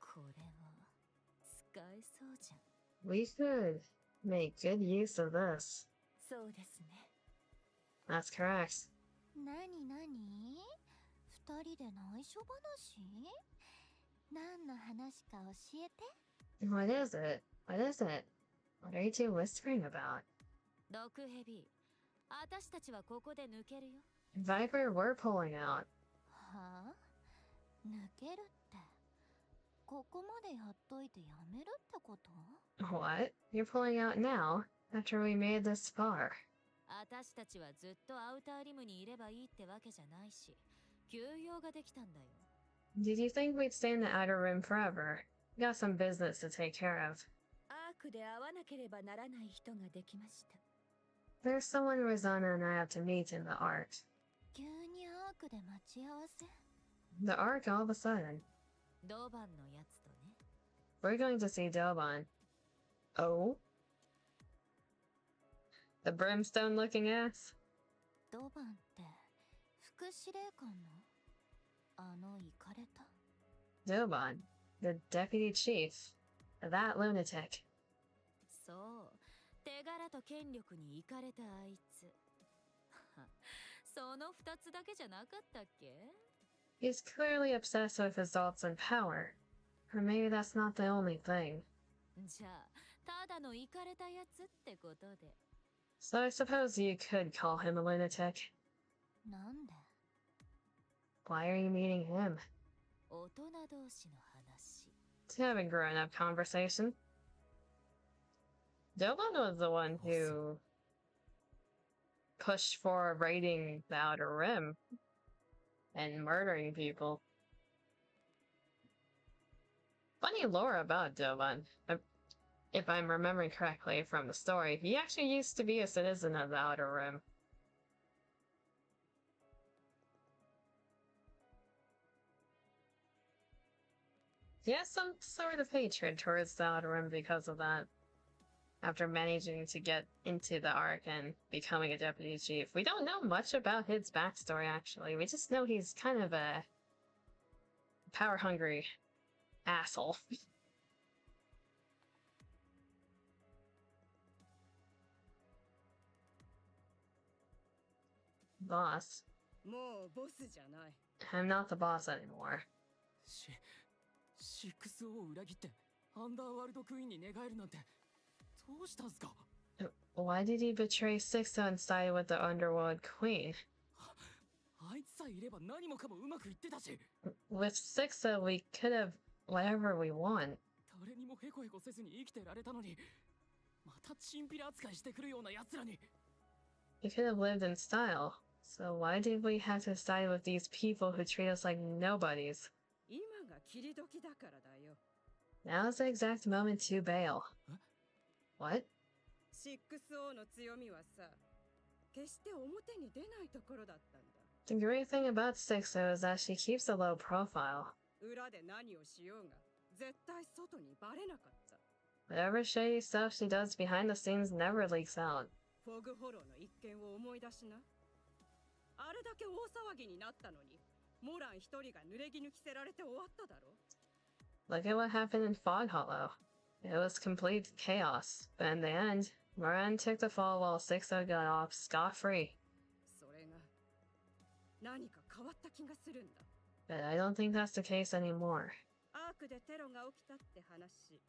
これは使えそうじゃん。 We could make good use of this. そうですね。 That's correct. なになに？二人で内緒話？何の話か教えて。 What is it? What is it? What are you two whispering about? 毒蛇、私たちはここで抜けるよ。 Viper, we're pulling out. はあ？抜けるって。ここまでやっといてやめるってこと？ What? You're pulling out now? After we made this far? 私たちはずっとアウターリムにいればいいってわけじゃないし、休養ができたんだよ。 Did you think we'd stay in the outer rim forever? We got some business to take care of. アークで会わなければならない人ができました。 There's someone Rosanna and I have to meet in the Ark. 急にアークで待ち合わせ？ The Ark all of a sudden. ドバンのやつとね。 We're going to see Doban. Oh? The brimstone looking ass? ドバンって副司令官の？イカれた？ Doban, the deputy chief. That lunatic. そう、手柄と権力にイかれたあいつ。その二つだけじゃなかったっけ？ He's clearly obsessed with results and power. Or maybe that's not the only thing. じゃあ、ただのイかれたやつってことで。 So I suppose you could call him a lunatic. なんで？ Why are you meeting him? 大人同士の話。 To have a grown-up conversation. Doban was the one who pushed for raiding the Outer Rim and murdering people. Funny lore about Doban. If I'm remembering correctly from the story, he actually used to be a citizen of the Outer Rim. he has some sort of hatred towards the Outer Rim because of that. After managing to get into the Ark and becoming a deputy chief. We don't know much about his backstory, actually. We just know he's kind of a power-hungry asshole. Boss. もうボスじゃない。 I'm not the boss anymore. 6を裏切ってアンダーワールドクイーンに寝返るなんてどうしたんすか？ Why did he betray Sixo and side with the Underworld Queen? あいつさえいれば何もかもうまくいってたし。 With Sixo, we could have whatever we want. 誰にもヘコヘコせずに生きてられたのに、またチンピラ扱いしてくるような奴らに。 We could have lived in style. So why did we have to side with these people who treat us like nobodies? 今が切り時だからだよ。 Now's the exact moment to bail. What? 6O の強みはさ、決して表に出ないところだったんだ。 The great thing about Sixo is that she keeps a low profile. 裏で何をしようが、絶対外にバレなかった。 Whatever shady stuff she does behind the scenes never leaks out. フォグホローの一件を思い出しな。あれだけ大騒ぎになったのに、モラン一人が濡れ衣着せられて終わっただろ。 Look at what happened in Fog Hollow. It was complete chaos, but in the end, Moran took the fall while Sixo got off scot-free. それが何か変わった気がするんだ。 But I don't think that's the case anymore. アークでテロが起きたって話。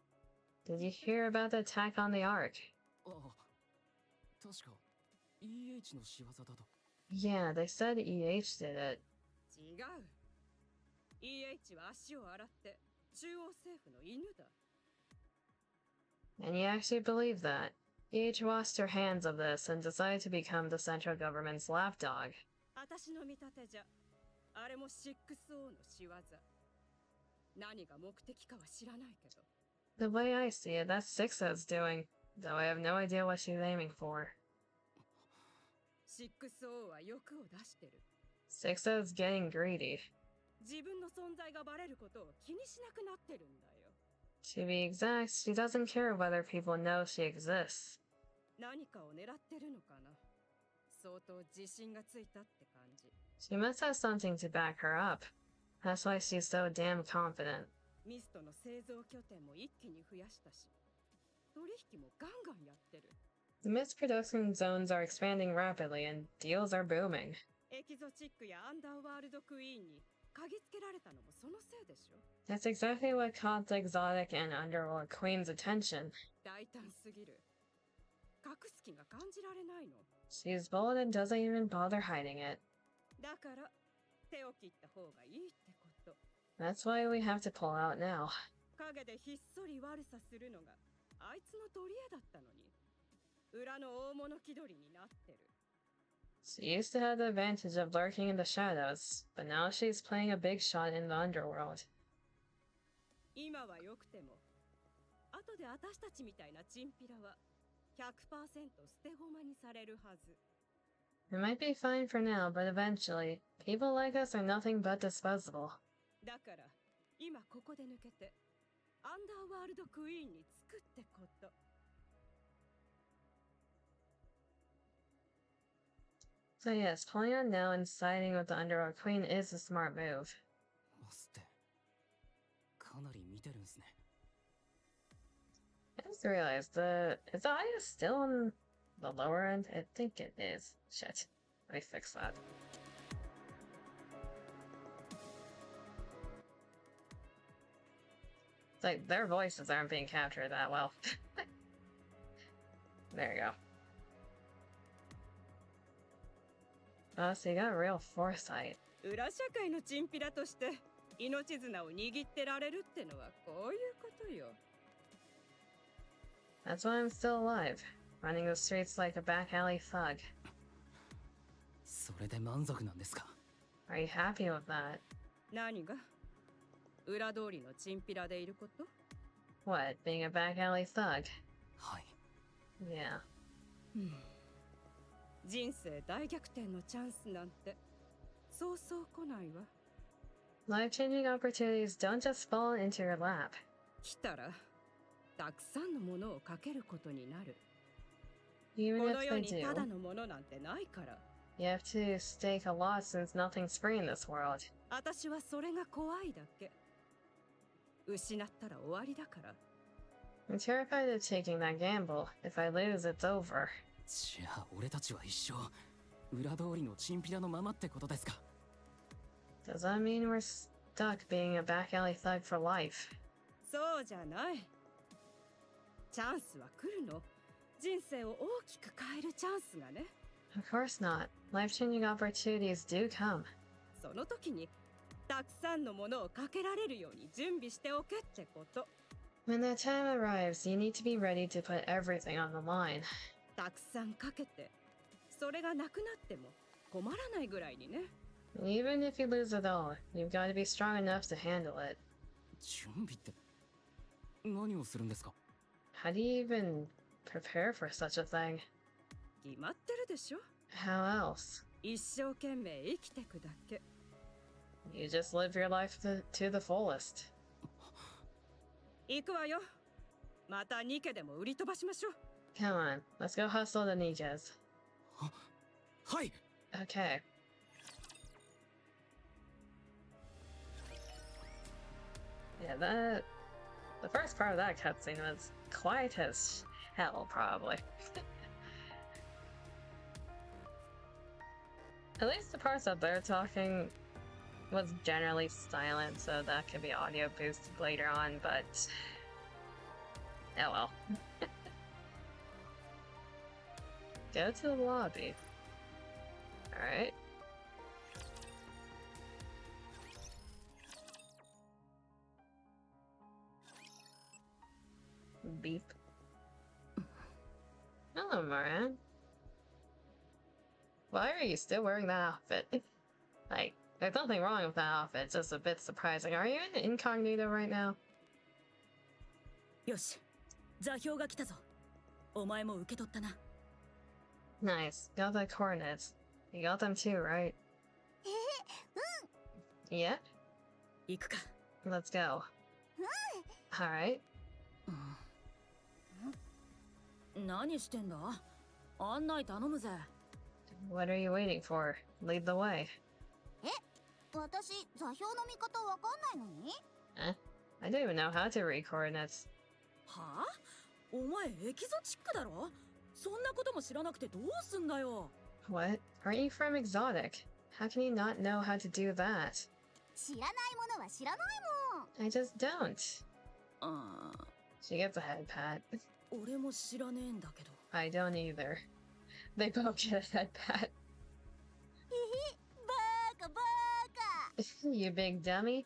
Did you hear about the attack on the Ark? ああ、確か EH の仕業だと。 Yeah, they said EH did it. 違う。EH は足を洗って中央政府の犬だ。 And you actually believe that? EH washed her hands of this and decided to become the central government's lapdog. 私の見立てじゃ、あれも 6O の仕業。何が目的かは知らないけど。 The way I see it, that's Sixo's doing, though I have no idea what she's aiming for. 6O は欲を出してる。 Sixo's getting greedy. 自分の存在がバレることを気にしなくなってるんだよ。 To be exact, she doesn't care whether people know she exists. 何かを狙ってるのかな。相当自信がついたって感じ。 She must have something to back her up. That's why she's so damn confident. ミストの製造拠点も一気に増やしたし、取引もガンガンやってる。 The mist production zones are expanding rapidly and deals are booming. エキゾチックやアンダーワールドクイーンに嗅ぎつけられたのもそのせいでしょ。 That's exactly what caught the exotic and underworld queen's attention. 大胆すぎる。隠す気が感じられないの。 She's bold and doesn't even bother hiding it. だから手を切った方がいいってこと。 That's why we have to pull out now. 影でひっそり悪さするのがあいつの取り柄だったのに、裏の大物気取りになってる。 She used to have the advantage of lurking in the shadows, but now she's playing a big shot in the underworld. 今は良くても、後で私たちみたいなチンピラは 100% 捨て駒にされるはず。 It might be fine for now, but eventually, people like us are nothing but disposable. だから今ここで抜けてアンダーワールドクイーンにつくってこと。 So yes, pulling out now and siding with the underworld queen is a smart move. ボスってかなり見てるんすね。 I just realized is Aya still on the lower end? I think it is. Shit. Let me fix that. It's like their voices aren't being captured that well. There you go. Oh, so you got real foresight. 裏社会のチンピラとして命綱を握ってられるってのはこういうことよ。 That's why I'm still alive, running the streets like a back alley thug. それで満足なんですか？ Are you happy with that? 何が裏通りのチンピラでいること？ What, being a back alley thug? はい。 Yeah. 人生大逆転のチャンスなんてそうそう来ないわ。Life-changing opportunities don't just fall into your lap. 来たらたくさんのものをかけることになる。 Even こ if の世 they にただ do, のものなんてないから。 you have to stake a lot since nothing's free in this world. 私はそれが怖いだけ。失ったら終わりだから。 I'm terrified of taking that gamble. If I lose, it's over. じゃあ俺たちは一生裏通りのチンピラのままってことですか。 Does that mean we're stuck being a back alley thug for life? そうじゃない。チャンスは来るの。人生を大きく変えるチャンスがね。 Of course not. Life-changing opportunities do come. その時にたくさんのものをかけられるように準備しておけってこと。 When that time arrives, you need to be ready to put everything on the line. たくさんかけて、それがなくなっても困らないぐらいにね。 Even if you lose it all, you've got to be strong enough to handle it. 準備って何をするんですか。 How do you even prepare for such a thing? 決まってるでしょ。 How else? 一生懸命生きてくだけ。 You just live your life to the fullest. 行くわよ。またニケでも売り飛ばしましょう。 Come on, let's go hustle the ninjas. はい。 Okay. Yeah, the first part of that cutscene was quiet as hell, probably. At least the parts that they're talking was generally silent, so that could be audio boosted later on, but oh well. Go to the lobby. Alright. Beep. Hello, Moran. Why are you still wearing that outfit? Like, there's nothing wrong with that outfit, it's just a bit surprising. Are you in incognito right now? よし、座標が来たぞ。お前も受け取ったな。 Nice. Got the coordinates. You got them too, right? Yeah? 行くか。 Let's go. Alright. 何してんだ？案内頼むぜ。 What are you waiting for? Lead the way. 私、座標の見方わかんないのに I don't even know how to read coordinates. はあ？お前エキゾチックだろ？そんなことも知らなくてどうすんだよ。 What? Aren't you from exotic? How can you not know how to do that? 知らないものは知らないもん I just don't. ああ、 She gets a head pat. 俺も知らねえんだけど。 I don't either. They both get a head pat. バーカバーカ You big dummy.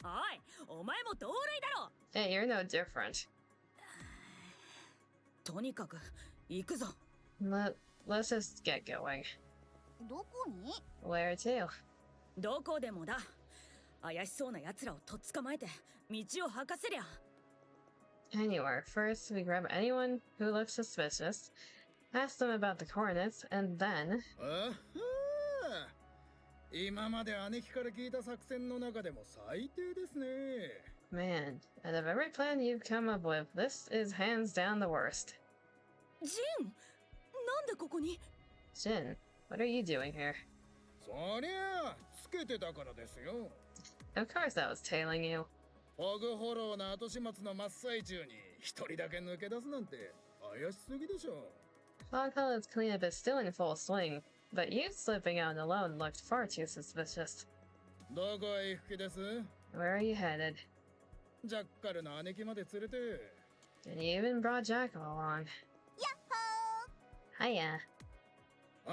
おい、お前も同類だろ。 Hey, you're no different. とにかく行くぞ。 Let's just get going. どこに Where to? どこでもだ。怪しそうな奴らをとっ捕まえて道を吐かせりゃ。 Anywhere. First, we grab anyone who looks suspicious, ask them about the coordinates, and then... 今まで姉貴から聞いた作戦の中でも最低ですね。 Man, out of every plan you've come up with, this is hands down the worst. ジン、なんでここに？ Jin, what are you doing here? そりゃあつけてたからですよ。 Of course I was tailing you. ホグフォローの後始末の真っ最中に一人だけ抜け出すなんて怪しすぎでしょ。 Fog Hollow's cleanup is still in full swing, but you slipping out alone looked far too suspicious. どこへ行く気です？ Where are you headed? ジャッカルの姉貴まで連れて。 And you even brought Jackal along. ヤッホ Hiya.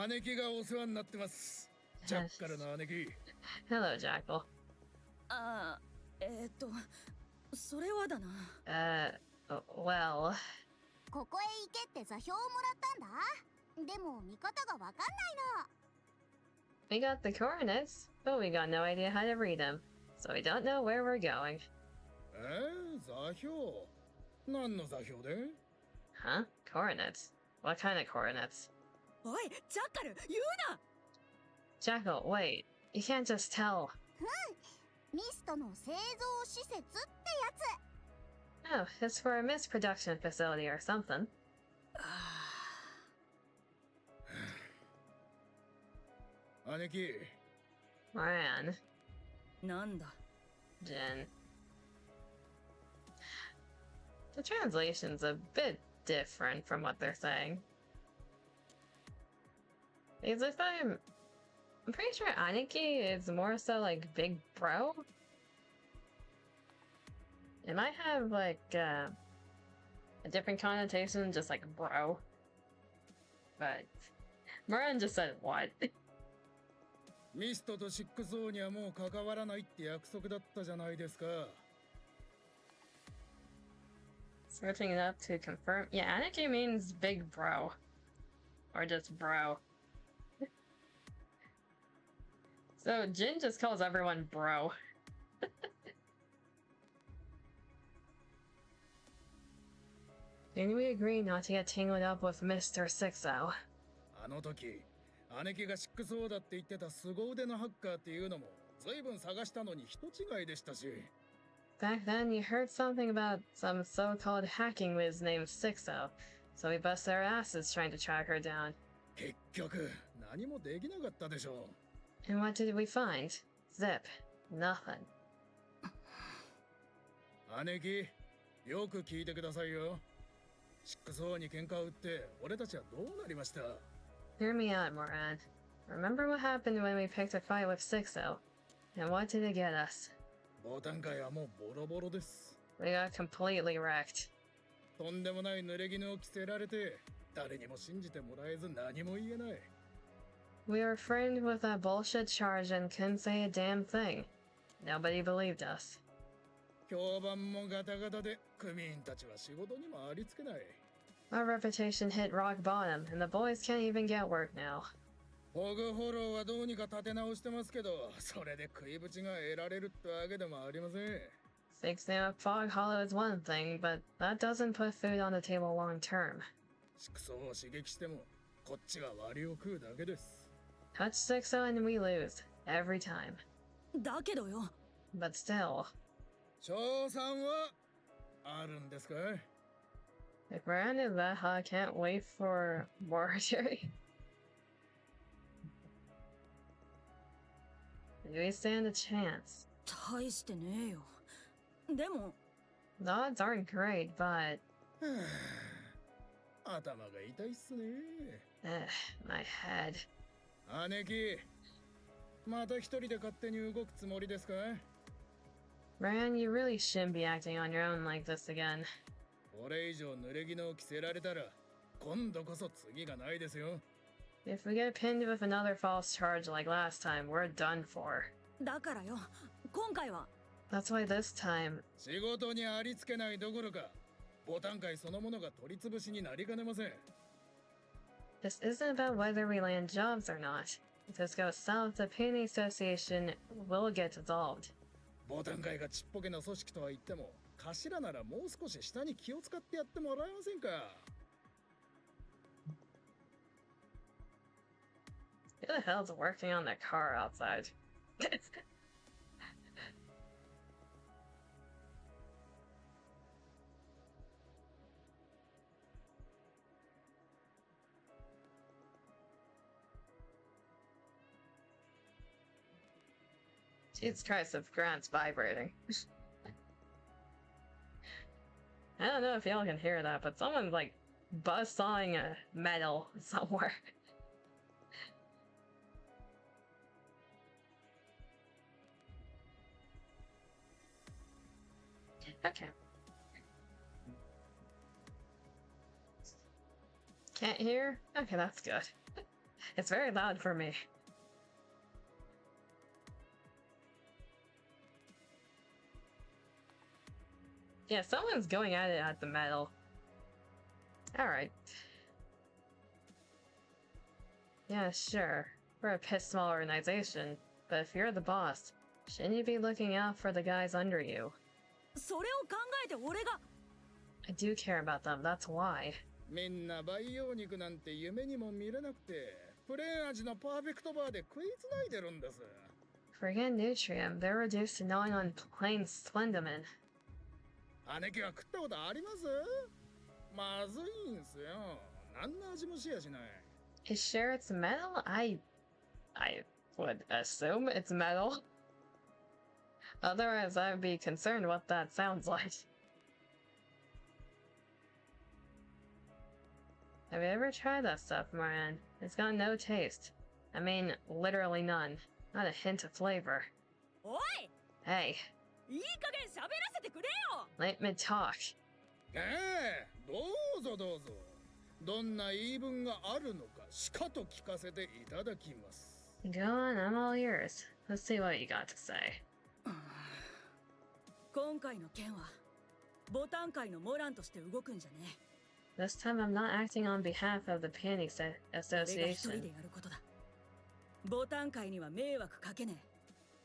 姉貴がお世話になってます。ジャッカルの姉貴。 Hello, Jackal. ああ、それはだな。Well... ーここへ行けって座標をもらったんだ。でも見方がわかんないの。 We got the coordinates, but we got no idea how to read them, so we don't know where we're going. 座標？何の座標で？ Huh? Coordinates? What kind of coordinates? おい、ジャッカル、言うな。 Jackal, wait. You can't just tell. ミストの製造施設ってや Oh, it's for a mist production facility or something. 姉貴、 Moran, なんだ。 Jin. The translation's a bit different from what they're saying. Because if I'm pretty sure Aniki is more so like big bro. It might have like a different connotation, just like bro. But Moran just said what? ミストとシックス王にはもう関わらないって約束だったじゃないですか。Searching it up to confirm. Yeah, Aniki means big bro. Or just bro. So Jin just calls everyone bro. Didn't we agree not to get tangled up with Mr. Sixo? あの時、姉貴がシックス王だって言ってた凄腕のハッカーっていうのも随分探したのに人違いでしたし。 Back then, you heard something about some so-called hacking whiz named Sixo, so we busted our asses trying to track her down. 結局、何もできなかったでしょう。 And what did we find? Zip. Nothing. 姉貴、よく聞いてくださいよ。シックス王に喧嘩を売って俺たちはどうなりました？ Hear me out, Moran. Remember what happened when we picked a fight with Sixo? And what did it get us? ボタン界はもうボロボロです。 We got completely wrecked. とんでもない濡れ衣を着せられて、誰にも信じてもらえず何も言えない。 We were framed with that bullshit charge and couldn't say a damn thing. Nobody believed us. 評判もガタガタで、組員たちは仕事にもありつけない。 Our reputation hit rock bottom, and the boys can't even get work now. フォグフォローはどうにか立て直してますけど、それで食いぶちが得られるってわけでもありません。 Fixing up Fog Hollow is one thing, but that doesn't put food on the table long term. シクソを刺激しても、こっちが割を食うだけです。 Touch Sixo and we lose. Every time. だけどよ。 But still, 賞賛はあるんですか？ if Moran is that hot, I can't wait for more artillery. Do we stand a chance? 大してねえよ。でも、 The odds aren't great, but 頭が痛いっすね。 my head. 姉貴、また一人で勝手に動くつもりですか？ Moran, you really shouldn't be acting on your own like this again. これ以上濡れ衣を着せられたら、今度こそ次がないですよ。 If we get pinned with another false charge like last time, we're done for. だからよ、今回は。 That's why this time, 仕事にありつけないどころか、ボタン界そのものが取り潰しになりかねません。 this isn't about whether we land jobs or not. If this goes south, the Peony Association will get dissolved. ボタン界がちっぽけな組織とは言っても、頭ならもう少し下に気を使ってやってもらえませんか？ Who the hell's working on that car outside? Jesus Christ, the ground's vibrating. I don't know if y'all can hear that, but someone's like buzzsawing a metal somewhere. Okay. Can't hear? Okay, that's good. It's very loud for me. Yeah, someone's going at it at the metal. Alright. Yeah, sure. We're a piss small organization, but if you're the boss, shouldn't you be looking out for the guys under you? それを考えて俺が。 I do care about them, that's why. みんな培養肉なんて夢にも見れなくて、プレーン味のパーフェクトバーで食いつないでるんです。Forget Nutrium. They're reduced to gnawing on plain Splendamin. 姉貴は食ったことあります？まずいんすよ。何の味もしやしない。Is sure it's metal? I would assume it's metal. Otherwise, I would be concerned what that sounds like. Have you ever tried that stuff, Moran? It's got no taste. I mean, literally none. Not a hint of flavor. おい Hey, いい加減喋らせてくれよ let me talk. どうぞどうぞ。どんな言い分があるのかしかと聞かせていただきます。Go on, I'm all yours. Let's see what you got to say. 今回の件はボタン界のモランとして動くんじゃね This time I'm not acting on behalf of the Peony え。俺が一人 Association. でやることだ。ボタン界には迷惑かけねえ。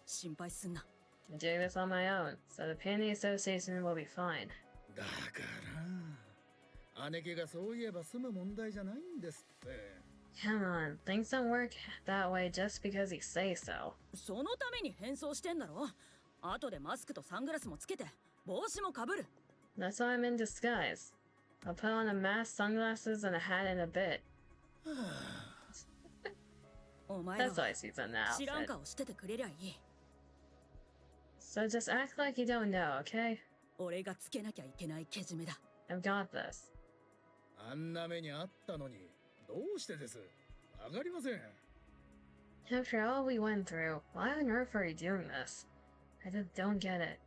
心配すんな。I'm doing this on my own, so the Peony Association will be fine. だから姉貴がそう言えば済む問題じゃないんですって。Come on, things don't work that way just because you say so. そのために変装してんだろ。後でマスクとサングラスもつけて帽子もかぶる。 That's why I'm in disguise. I'll put on a mask, sunglasses, and a hat in a bit. お前ら That's は why she's in the 知らん outfit. 顔しててくれりゃいい。 So just act like you don't know, okay? 俺がつけなきゃいけないけじめだ。 I've got this. あんな目にあったのにどうしてです？わかりません。 After all we went through, why on earth are you doing this? I just don't get it.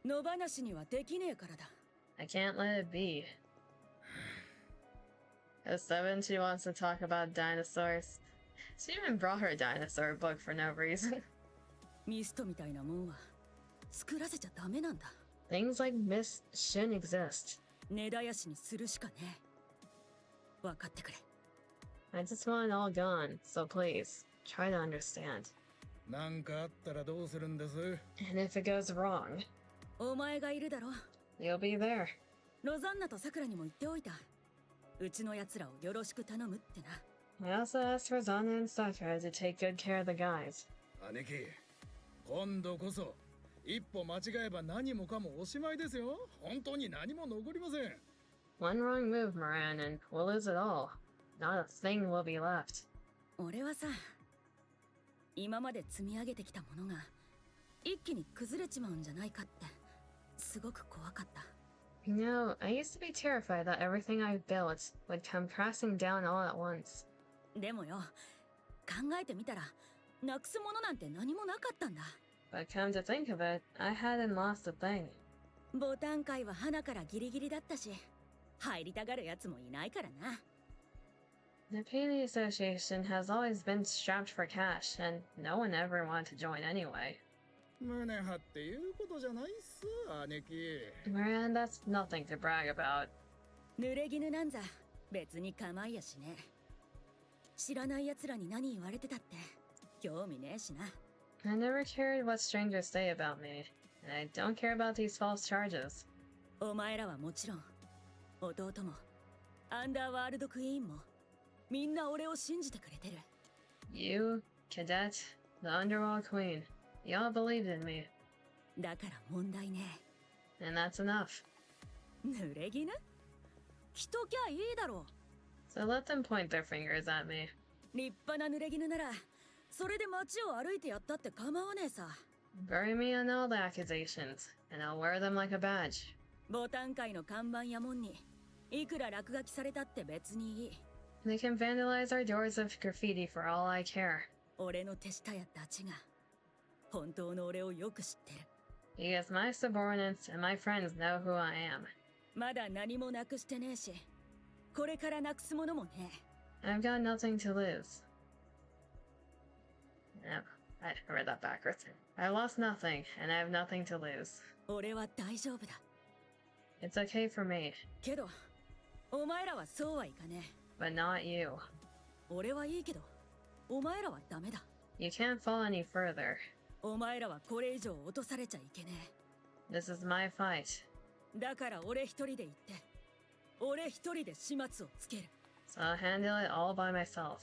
野放しにはできねえからだ。 I can't let it be. At 7, she wants to talk about dinosaurs. She even brought her dinosaur book for no reason. ミストみたいなもんは作らせちゃダメなんだ。 Things like mist shouldn't exist. 根絶やしにするしかねえ。分かってくれ。 I just want it all gone, so please, try to understand. なんかあったらどうするんです？ And if it goes wrong, お前がいるだろ。 you'll be there. ロザンナとサクラにも言っておいた。うちの奴らをよろしく頼むってな。 I also asked for Zana and Sakura to take good care of the guys. 姉貴、今度こそ一歩間違えば何もかもおしまいですよ。本当に何も残りません。 One wrong move, Moran, and we'll lose it all. Not a thing will be left. 俺はさ、今まで積み上げてきたものが一気に崩れちまうんじゃないかってすごく怖かった。 You know, I used to be terrified that everything I built would come crashing down all at once. でもよ、考えてみたらなくすものなんて何もなかったんだ。 But come to think of it, I hadn't lost a thing. ボタン界は花からギリギリだったし、入りたがるやつもいないからな。 The Peony Association has always been strapped for cash, and no one ever wanted to join anyway. 胸張って言うことじゃないっす、姉貴。 Moran, that's nothing to brag about. 濡れ衣なんざ別に構いやしねえ。知らない奴らに何言われてたって興味ねえしな。 I never cared what strangers say about me, and I don't care about these false charges. お前らはもちろん、弟も、アンダーワールドクイーンも、みんな俺を信じてくれてる。 You, Cadet, the Underworld Queen, you all believed in me, だから問題ね and that's enough. え。濡れ衣着ときゃいいだろ So let them point their fingers at me. う。立派な濡れ衣なら、それで街を歩いてやったって構わねえさ。 Bury me on all the accusations, and I'll wear them like a badge. ボタン界の看板や門に、いくら落書きされたって別にいい。 They can vandalize our doors of graffiti for all I care. 俺の手下やたちが、本当の俺をよく知ってる。 Because my subordinates and my friends know who I am. まだ何もなくしてねえし、これからなくすものもねえ。 I've got nothing to lose. No, I read that backwards. I lost nothing, and I have nothing to lose. 俺は大丈夫だ。 It's okay for me, けど、お前らはそうはいかね but not you. え。俺はいいけど、お前らはダメだ。 You can't fall any further. お前らはこれ以上落とされちゃいけね This is my fight. え。だから俺一人で行って、俺一人で始末をつける。 So I'll handle it all by myself.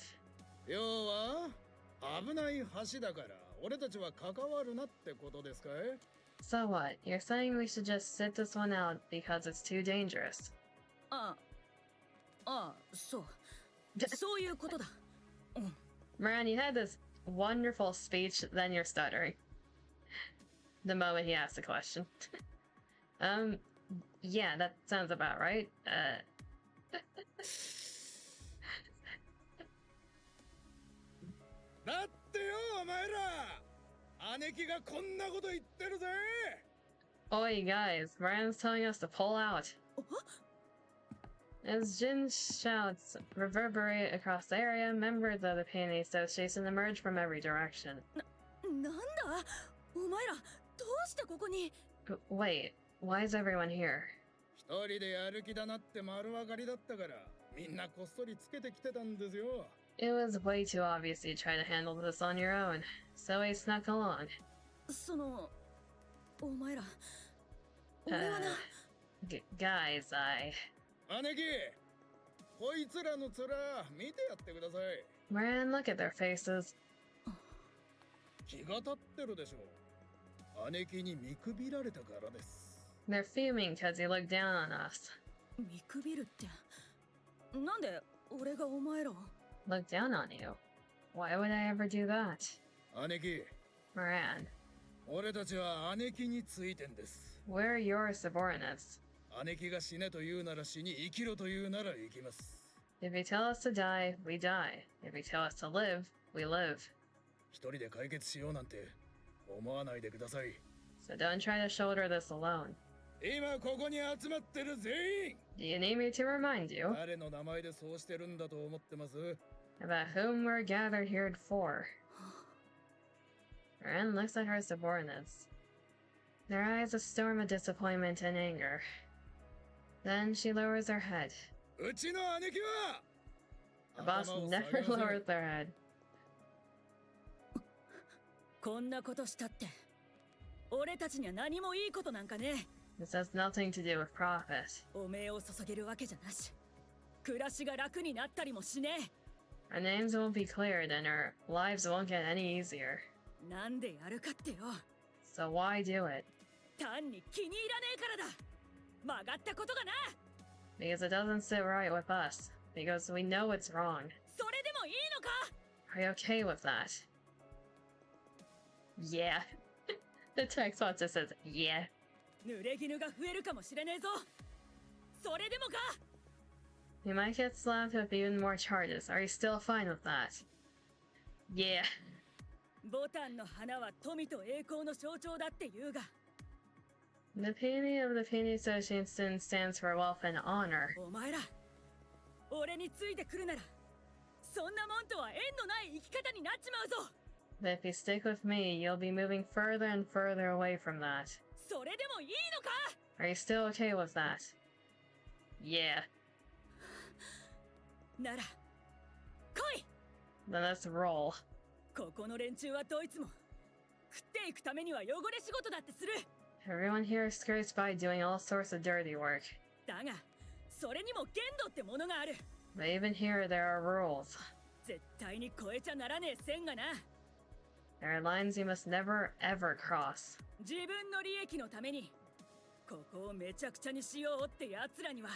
要は危ない橋だから俺たちは関わるなってことですかい？ So what? You're saying we should just sit this one out because it's too dangerous? ああ、そう。そういうことだ。Moran, you had this wonderful speech, then you're stuttering. The moment he asked the question. Yeah, that sounds about right. だってよ、お前ら姉貴がこんなこと言ってるぜ。 Oi, guys, Moran's telling us to pull out. As Jin's shouts reverberate across the area, members of the Peony Association emerge from every direction. なんだお前ら、どうしてここに Wait, why is everyone here? 一人でやる気だなって丸分かりだったから、みんなこっそりつけてきてたんですよ。It was way too obvious you'd try to handle this on your own, so we snuck along. その、お前ら、俺はな、Guys, 姉貴、こいつらの面見てやってください。 Moran, look at their faces. 気が立ってるでしょ。姉貴に見くびられたからです。 They're fuming because you look down on us. 見くびるって。なんで俺がお前らを Look down on you? Why would I ever do that? 姉貴、 Moran, 俺たちは姉貴についてんです。 we're your subordinates. 姉貴が死ねと言うなら死に、生きろと言うなら生きます。 If you tell us to die, we die. If you tell us to live, we live. 一人で解決しようなんて思わないでください。 So don't try to shoulder this alone. 今ここに集まってる全員、 Do you need me to remind you 誰の名前でそうしてるんだと思ってます？ about whom we're gathered here for? Moran looks at her subordinates. Their eyes a storm of disappointment and anger. Then she lowers her head. うちの姉貴は The boss 頭を never 下げません。 lowers their head. こんなことしたって俺たちには何もいいことなんかね This has nothing to do with profit. おめえを注げるわけじゃなし暮らしが楽になったりもしね Our names won't be cleared and our lives won't get any easier. えなんでやるかってよ So why do it? 単に気に入らねえからだ曲がったことがな Because it doesn't sit right with us. Because we know it's wrong. それでもいいのか Are you okay with that? Yeah. The text box just says, yeah. 濡れ衣が増えるかもしれねえぞそれでもか We might get slapped with even more charges. Are you still fine with that? Yeah. ボタンの花は富と栄光の象徴だって言うが The Peony of the Peony Association stands for wealth and honor. お前ら俺についてくるならそんなもんとは縁のない生き方になっちまうぞ But if you stick with me, you'll be moving further and further away from that. それでもいいのか Are you still okay with that? Yeah. なら来い Then let's roll. ここの連中はどいつも食っていくためには汚れ仕事だってする Everyone here scrapes by doing all sorts of dirty work. だがそれにも限度ってものがある But even here, there are rules. 絶対に越えちゃならねえ線がな There are lines you must never, ever cross. 自分の利益のためにここをめちゃくちゃにしようって奴らには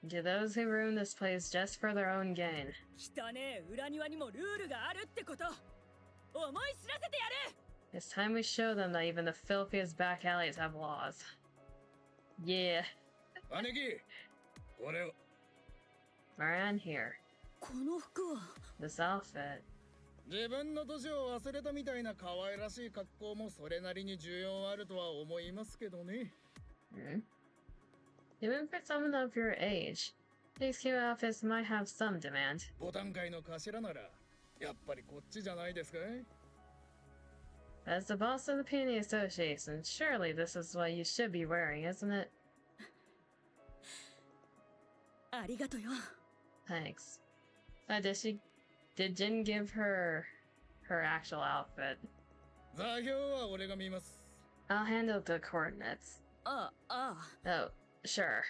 To those who ruin this place just for their own gain. 汚ねえ裏庭にもルールがあるってこと思い知らせてやる It's time we show them that even the filthiest back alleys have laws. Yeah. 姉貴、これを。 Moran here. この服は This outfit. 自分の年を忘れたみたいな可愛らしい格好もそれなりに需要あるとは思いますけどね。Hmm? Even for someone of your age, these cute outfits might have some demand. ボタン界の頭なら、やっぱりこっちじゃないですかい？ As the boss of the Peony Association, surely this is what you should be wearing, isn't it? ありがとよ Thanks. Did Jin give her actual outfit? 座標は俺が見ます。 I'll handle the coordinates. ああ Oh, sure.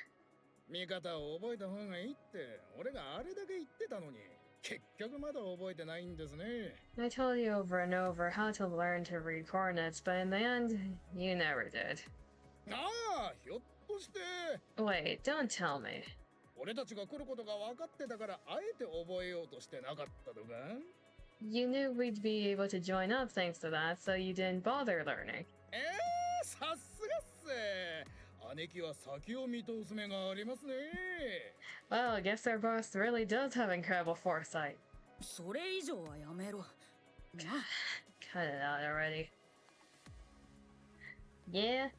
見方を覚えた方がいいって、俺があれだけ言ってたのに。結局まだ覚えてないんですね。 I told you over and over how to learn to read coordinates, but in the end, you never did. ああ、ひょっとして Wait, don't tell me. 俺たちが来ることが分かってたからあえて覚えようとしてなかったとか？ You knew we'd be able to join up thanks to that, so you didn't bother learning. さすがっす。姉貴は先を見通す目がありますね。 Well, I guess our boss really does have incredible foresight. それ以上はやめろな。 Cut it out already. Yeah.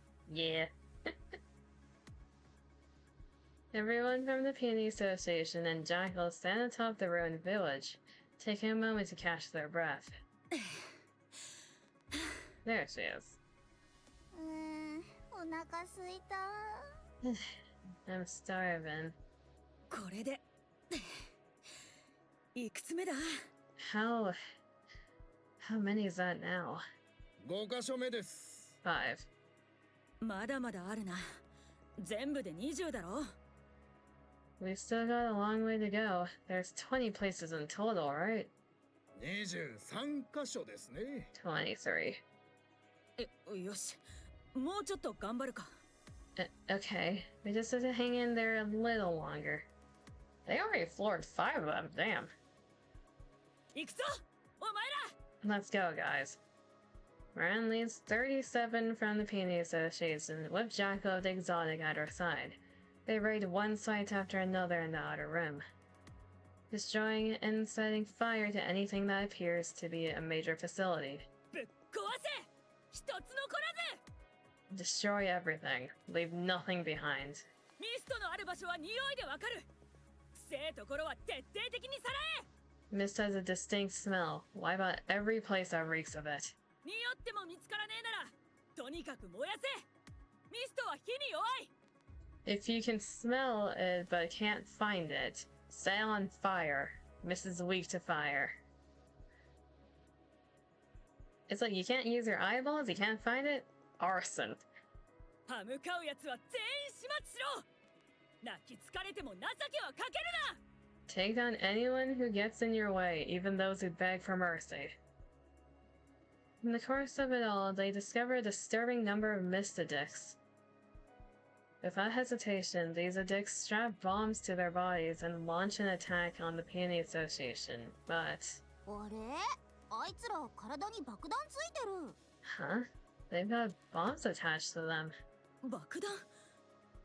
Everyone from the Peony Association and Jackal stand atop the ruined village, taking a moment to catch their breath. There she is. お腹すいた。 I'm starving. これでいくつ目だ？ How many is that now? 5箇所目です。 5. まだまだあるな。全部で20だろ。 We've still got a long way to go. There's 20 places in total, right? 23箇所ですね。 23. よし、もうちょっと頑張るか。 Okay, we just have to hang in there a little longer. They already floored 5 of them, damn. 行くぞお前ら。 Let's go, guys. Moran leads 37 from the Peony Association, with Jackal of the Exotic at her side. They raid one site after another in the outer rim, destroying and setting fire to anything that appears to be a major facility. ぶっ壊せ。一つ残らず。 Destroy everything. Leave nothing behind. ミストのある場所は匂いでわかる。せえところは徹底的にさらえ。 Mist has a distinct smell. Why about every place that reeks of it? 匂っても見つからねえなら、とにかく燃やせ。ミストは火に弱い。 If you can smell it but can't find it, set on fire. Mist is weak to fire. It's like you can't use your eyeballs, you can't find it? Arson. 歯向かうやつは全員始末しろ。泣き疲れても情けはかけるな。 Take down anyone who gets in your way, even those who beg for mercy. In the course of it all, they discover a disturbing number of mist addicts. Without hesitation, these addicts strap bombs to their bodies and launch an attack on the Peony Association, but... あれ？あいつら体に爆弾ついてる。 Huh? They've got bombs attached to them. 爆弾？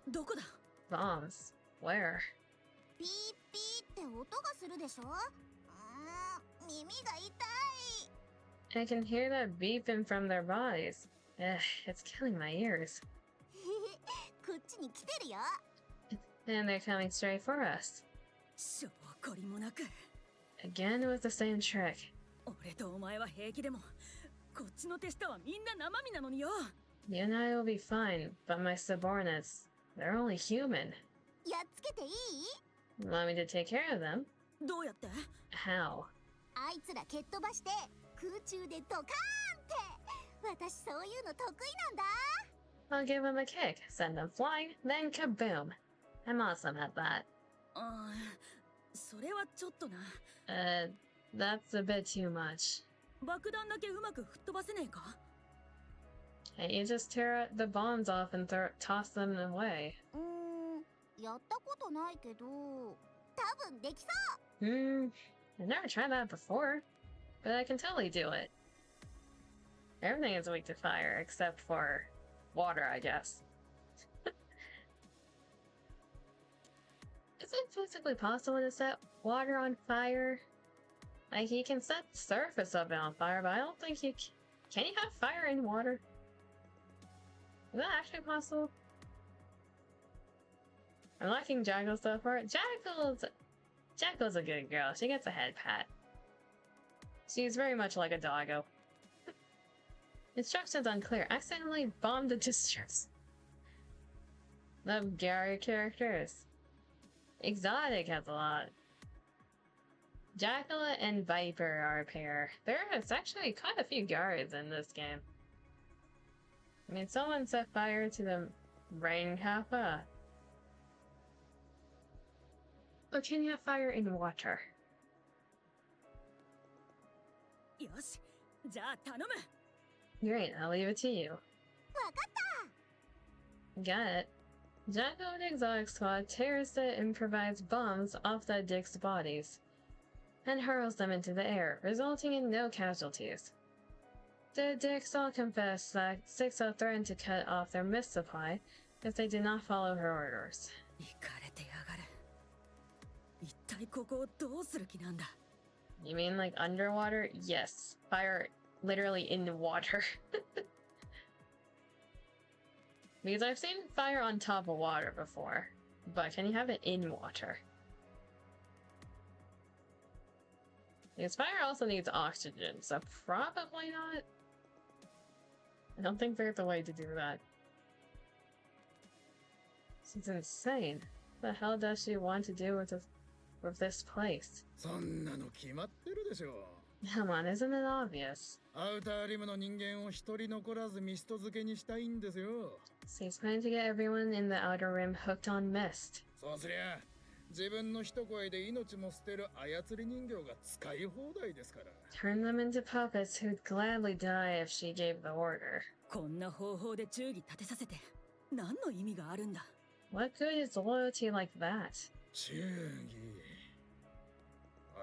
どこだ？ Bombs? Where? ピーピーって音がするでしょ？耳が痛い。 I can hear that beeping from their bodies. It's killing my ears. こっちに来てるよ。 And they're coming straight for us. しょぼこりもなく。 Again with the same trick. 俺とお前は平気でも、こっちの手下はみんな生身なのによ。 You and I will be fine, but my subordinates, they're only human. やっつけていい？ Want me to take care of them? どうやって？ How? あいつら蹴っ飛ばして空中でドカーンって。私そういうの得意なんだ。 I'll give them a kick, send them flying, then kaboom. I'm awesome at that. ああ、それはちょっとな。That's a bit too much. 爆弾だけうまく吹っ飛ばせねえか？ Can't you just tear the bombs off and toss them away? やったことないけど、多分できそ I've never tried that before, but I can totally do it. Everything is weak to fire, except for water, I guess. Is it physically possible to set water on fire? Like, you can set the surface of it on fire, but I don't think you can. You have fire in water? Is that actually possible? I'm liking Jackal so far. Jackal's a good girl. She gets a head pat. She's very much like a doggo. Instructions unclear. Accidentally bombed the districts. Love Gary characters. Exotic has a lot. Jackal and Viper are a pair. There's actually quite a few guards in this game. I mean, someone set fire to the rain kappa. Or can you have fire in water? よし、じゃあ頼む。 Great, I'll leave it to you. わかっ Got it. Jacko and Exotic Squad tears the improvised bombs off the Dick's bodies and hurls them into the air, resulting in no casualties. The Dicks all confess that 60 threatened to cut off their mist supply if they did not follow her orders. 行かれてやがる。一体ここをどうする気なんだ。 You mean like underwater? Yes. Fire literally in the water. Because I've seen fire on top of water before, but can you have it in water? Because fire also needs oxygen, so probably not. I don't think there's a way to do that. This is insane. What the hell does she want to do with this place? そんなの決まってるでしょ。 Come on, isn't it obvious? アウターリムの人間を一人残らずミスト漬けにしたいんですよ。 She's planning to get everyone in the outer rim hooked on mist. そうすりゃ、自分の一声で命も捨てる操り人形が使い放題ですから。 Turn them into puppets who'd gladly die if she gave the order. こんな方法で忠義立てさせて何の意味があるんだ。 What good is loyalty like that? 忠義。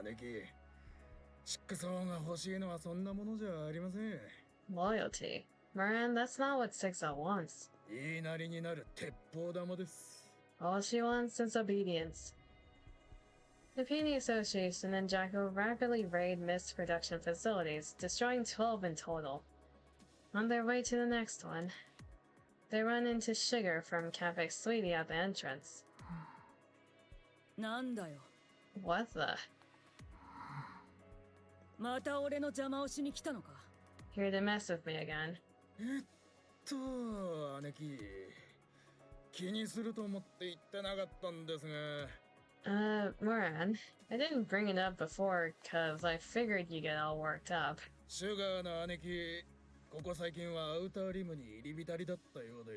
姉貴、チックソーが欲しいのはそんなものじゃありません。 Loyalty? Moran, that's not what 60 wants. 言いなりになる鉄砲玉です。 All she wants is obedience. The Peony Association and Jacko rapidly raid mist production facilities, destroying 12 in total. On their way to the next one, they run into Sugar from Cafe Sweetie at the entrance. なんだよ。 What the? また俺の邪魔をしに来たのか。 Here to mess with me again. 姉貴、気にすると思って言ってなかったんですが。Moran, I didn't bring it up before cause I figured you get all worked up. シュガーの姉貴、ここ最近はアウターリムに入り浸りだったようで。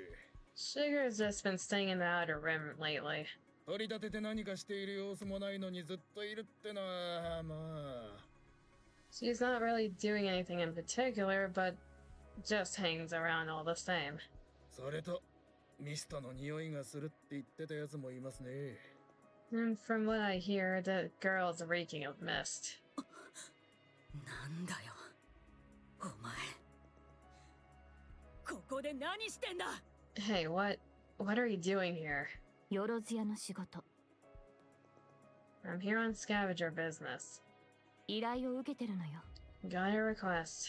Sugar's just been staying in the outer rim lately. 取り立てて何かしている様子もないのにずっといるってのは、まあ。 She's not really doing anything in particular, but just hangs around all the same. それと、ミストの匂いがするって言ってたやつもいますね。 And from what I hear, the girl's reeking of mist. なんだよ。お前。ここで何してんだ。 Hey, what are you doing here? よろずやの仕事。 I'm here on scavenger business. 依頼を受けてるのよ。 Got a request.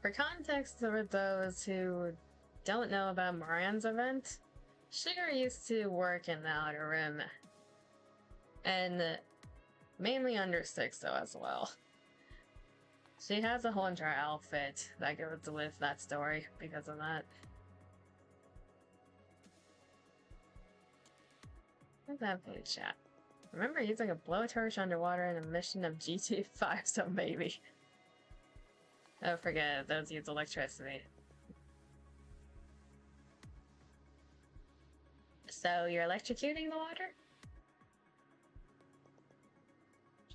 For context for those who don't know about Moran's event, Sugar used to work in the Outer Rim. And mainly under 60 as well. She has a whole entire outfit that goes with that story because of that. What's that page chat? Remember using a blowtorch underwater in a mission of GT5, so maybe. Oh, forget it, those use electricity. So, you're electrocuting the water?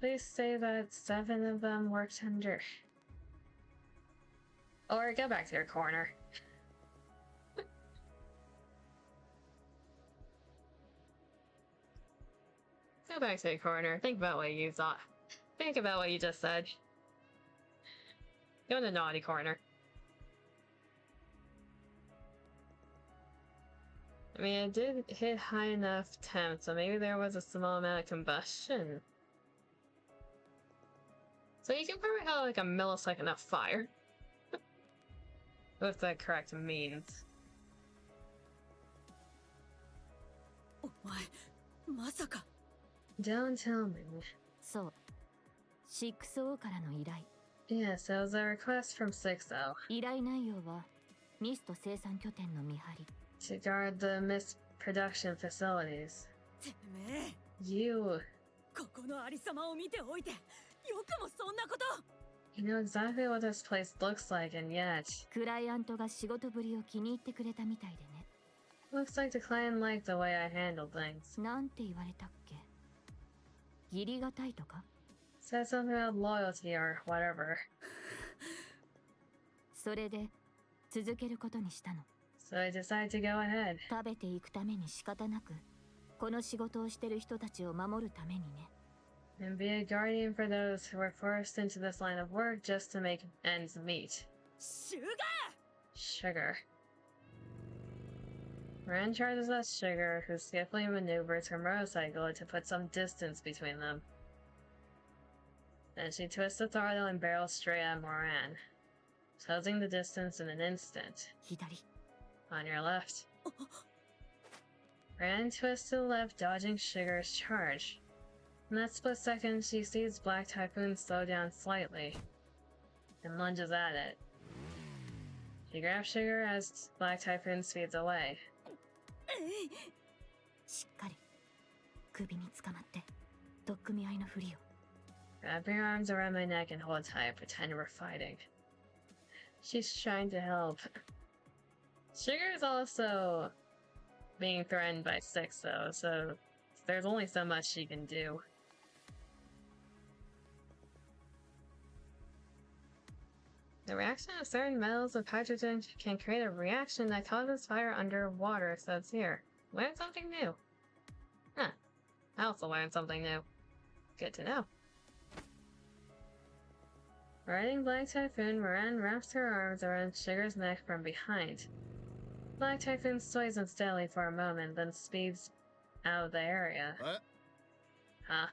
Please say that 7 of them worked under... Or go back to your corner. Go back to your corner. Think about what you thought. Think about what you just said. Go in the naughty corner. I mean, it did hit high enough temp, so maybe there was a small amount of combustion. So you can probably have like a millisecond of fire. With the correct means. お前、まさか。 Don't tell me. そう。6O からの依頼。 Yes, it was a request from 6O. 依頼内容はミスト生産拠点の見張り。 To guard the mist production facilities. てめえ。 You... ここのありさまを見ておいて、よくもそんなこと。 You know exactly what this place looks like, and yet... クライアントが仕事ぶりを気に入ってくれたみたいでね。 Looks like the client liked the way I handled things. なんて言われたっけ？義理がたいとか？ Said something about loyalty or whatever. それで続けることにしたの。 So I decided to go ahead. 食べていくために仕方なく、この仕事をしてる人たちを守るためにね。 And be a guardian for those who were forced into this line of work just to make ends meet. シュガー Sugar. Ran charges at Sugar, who skillfully maneuvers her motorcycle to put some distance between them. Then she twists the throttle and barrels straight at Moran, closing the distance in an instant. 左。 On your left. Ran twists to the left, dodging Sugar's charge. In that split second, she sees Black Typhoon slow down slightly and lunges at it. She grabs Sugar as Black Typhoon speeds away. しっかり首に捕まって取っ組み合いのふりを。 Wrap your arms around my neck and hold tight, pretend we're fighting. She's trying to help. Sugar is also being threatened by Six, though, so there's only so much she can do. The reaction of certain metals of hydrogen can create a reaction that causes fire underwater, says here. Learn something new. Huh. I also learned something new. Good to know. Riding Black Typhoon, Moran wraps her arms around Sugar's neck from behind. Black Typhoon sways unsteadily for a moment, then speeds out of the area. Huh?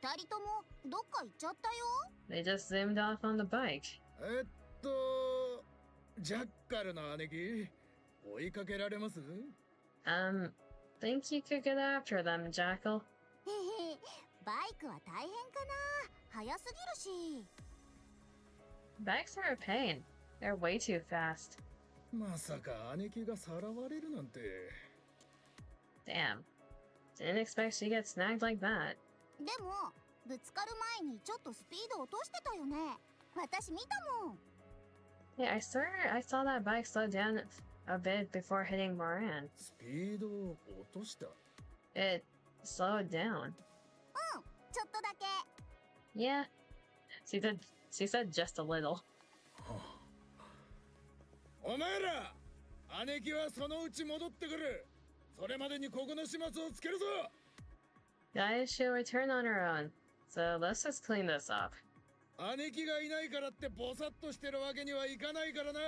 二人ともどっか行っちゃったよ。 They just zoomed off on the bike. ジャッカルの姉貴、追いかけられます？ Think you could get after them, Jackal? へへ、バイクは大変かな。速すぎるし。 Bikes are a pain. They're way too fast. まさか姉貴がさらわれるなんて。 Damn. Didn't expect she get snagged like that. でも、ぶつかる前にちょっとスピード落としてたよね。私見たもん。 Yeah, I saw that bike slow down a bit before hitting Moran. スピードを落とした。 It slowed down. うん、ちょっとだけ。 Yeah. She said just a little. お前ら、姉貴はそのうち戻ってくる。それまでにここの始末をつけるぞ。 Guys, she'll return on her own. So let's just clean this up. 姉貴がいないからってボサッとしてるわけにはいかないからな。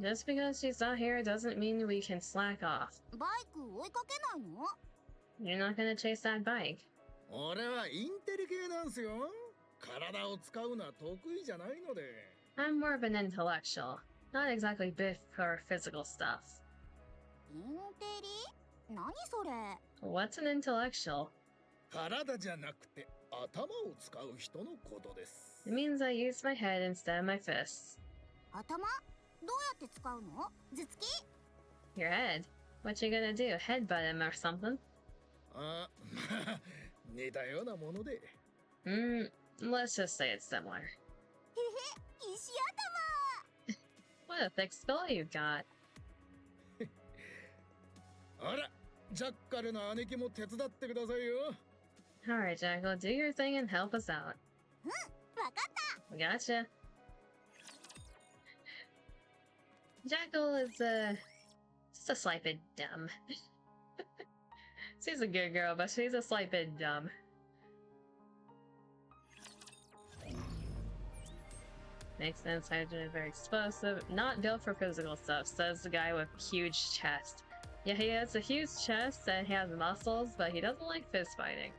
Just because she's not here doesn't mean we can slack off. バイク追いかけないの？ You're not gonna chase that bike. 俺はインテリ系なんすよ。体を使うのは得意じゃないので。 I'm more of an intellectual. Not exactly biff for physical stuff. インテリ？何それ？ What's an intellectual? 体じゃなくて頭を使う人のことです。 It means I use my head instead of my fists. 頭？どうやって使うの？頭突き？ Your head? What you gonna do? Headbutt him or something? あ、まあ、似たようなもので。Let's just say it's similar. へへ、石頭。 What a thick skull you got. あら、ジャッカルの姉貴も手伝ってくださいよ。Alright, Jackal, do your thing and help us out. うん、わかった。 We gotcha. Jackal is, just a slight bit dumb. She's a good girl, but she's a slight bit dumb. Makes sense, hydrogen is very explosive. Not built for physical stuff, says the guy with huge chest. Yeah, he has a huge chest and he has muscles, but he doesn't like fist fighting.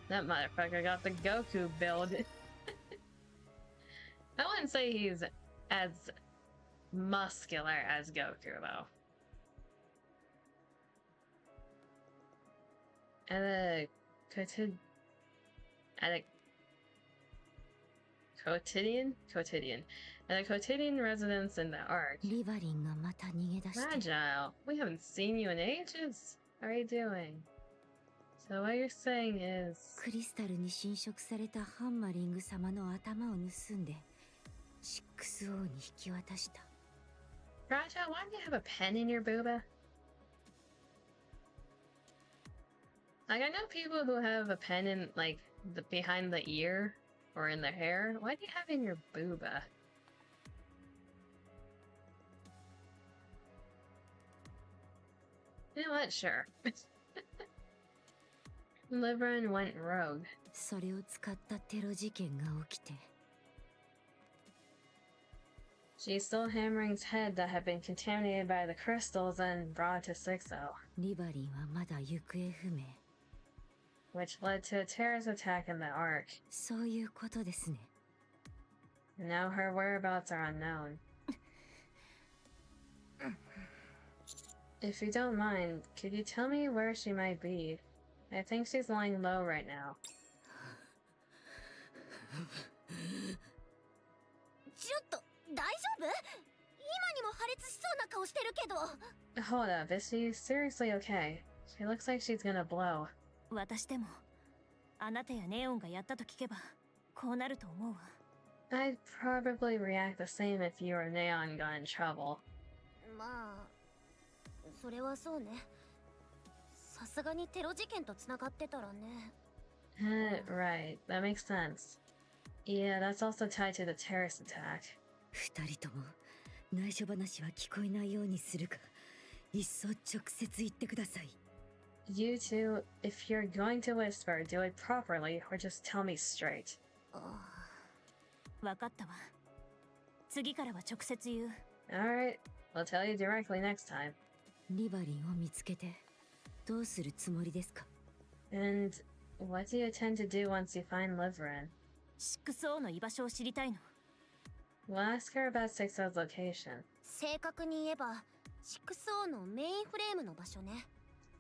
That motherfucker got the Goku build. I wouldn't say he's as muscular as Goku, though. And Quotidian. At a quotidian residence in the Ark. リバリンがまた逃げ出して。 Fragile, we haven't seen you in ages. How are you doing? So what you're saying is... クリスタルに侵食されたハンマリング様の頭を盗んで 6O に引き渡した。 Fragile, why do you have a pen in your booba? Like, I know people who have a pen in, like, behind the ear or in their hair. Why do you have it in your booba? You know what? Sure. Liverin went rogue. それを使ったテロ事件が起きて She stole Hammering's head that had been contaminated by the crystals and brought to 6-0, リバリンはまだ行方不明 which led to a terrorist attack in the Ark. そういうことですね And now her whereabouts are unknown. If you don't mind, could you tell me where she might be? I think she's lying low right now. ちょっと大丈夫？今にも破裂しそうな顔してるけど。 Hold up, is she seriously okay? She looks like she's gonna blow. 私でもあなたやネオンがやったと聞けばこうなると思うわ I'd probably react the same if you or Neon got in trouble. まあ、それはそうね。さすがにテロ事件とつながってたらね。Right, that makes sense. Yeah, that's also tied to the terrorist attack. 二人とも内緒話は聞こえないようにするかいっそ直接言ってください You two, if you're going to whisper, do it properly or just tell me straight. 分かったわ次からは直接言う Alright, I'll tell you directly next time. リバリンを見つけてどうするつもりですか And what do you intend to do once you find Liverin? 6O の居場所を知りたいの We'll ask her about 6-0's location. 正確に言えば、6O のメインフレームの場所ね。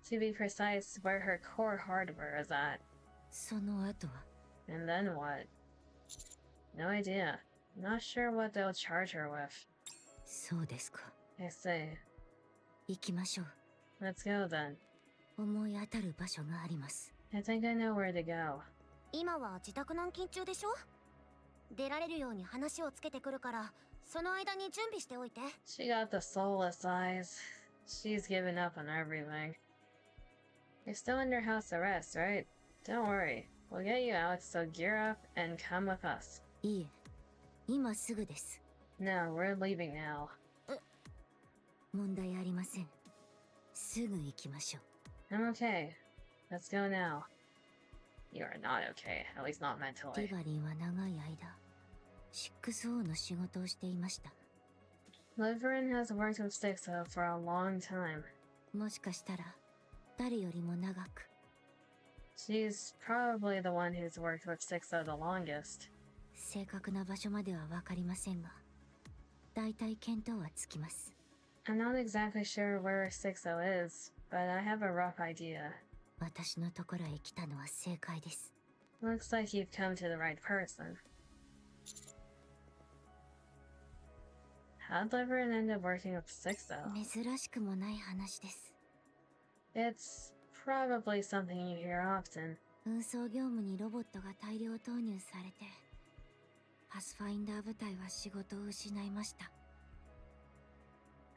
To be precise, where her core hardware is at. その後は And then what? No idea. Not sure what they'll charge her with. そうですか I say, 行きましょう let's go then. 思い当たる場所があります I think I know where to go. 今は自宅軟禁中でしょ？出られるように話をつけてくるから、その間に準備しておいて。 She got the soulless eyes. She's given up on everything. You're still under house arrest, right? Don't worry. We'll get you out, so gear up and come with us. いいえ今すぐです No, we're leaving now. 問題ありませんすぐ行きましょう I'm okay. Let's go now. You are not okay, at least not リ mentally. バリンは長い間 6O の仕事をしていました Liverin has worked with 6-0 for a long time. もしかしたら誰よりも長く She's probably the one who's worked with 6-0 the longest. 正確な場所までは分かりませんがだいたい見当はつきます I'm not exactly sure where 6-0 is, but I have a rough idea. 私のところへ来たのは正解です Looks like you've come to the right person. How'd Liverin end up working with 6-0? 珍しくもない話です It's probably something you hear often. 運送業務にロボットが大量投入されてパスファインダー部隊は仕事を失いました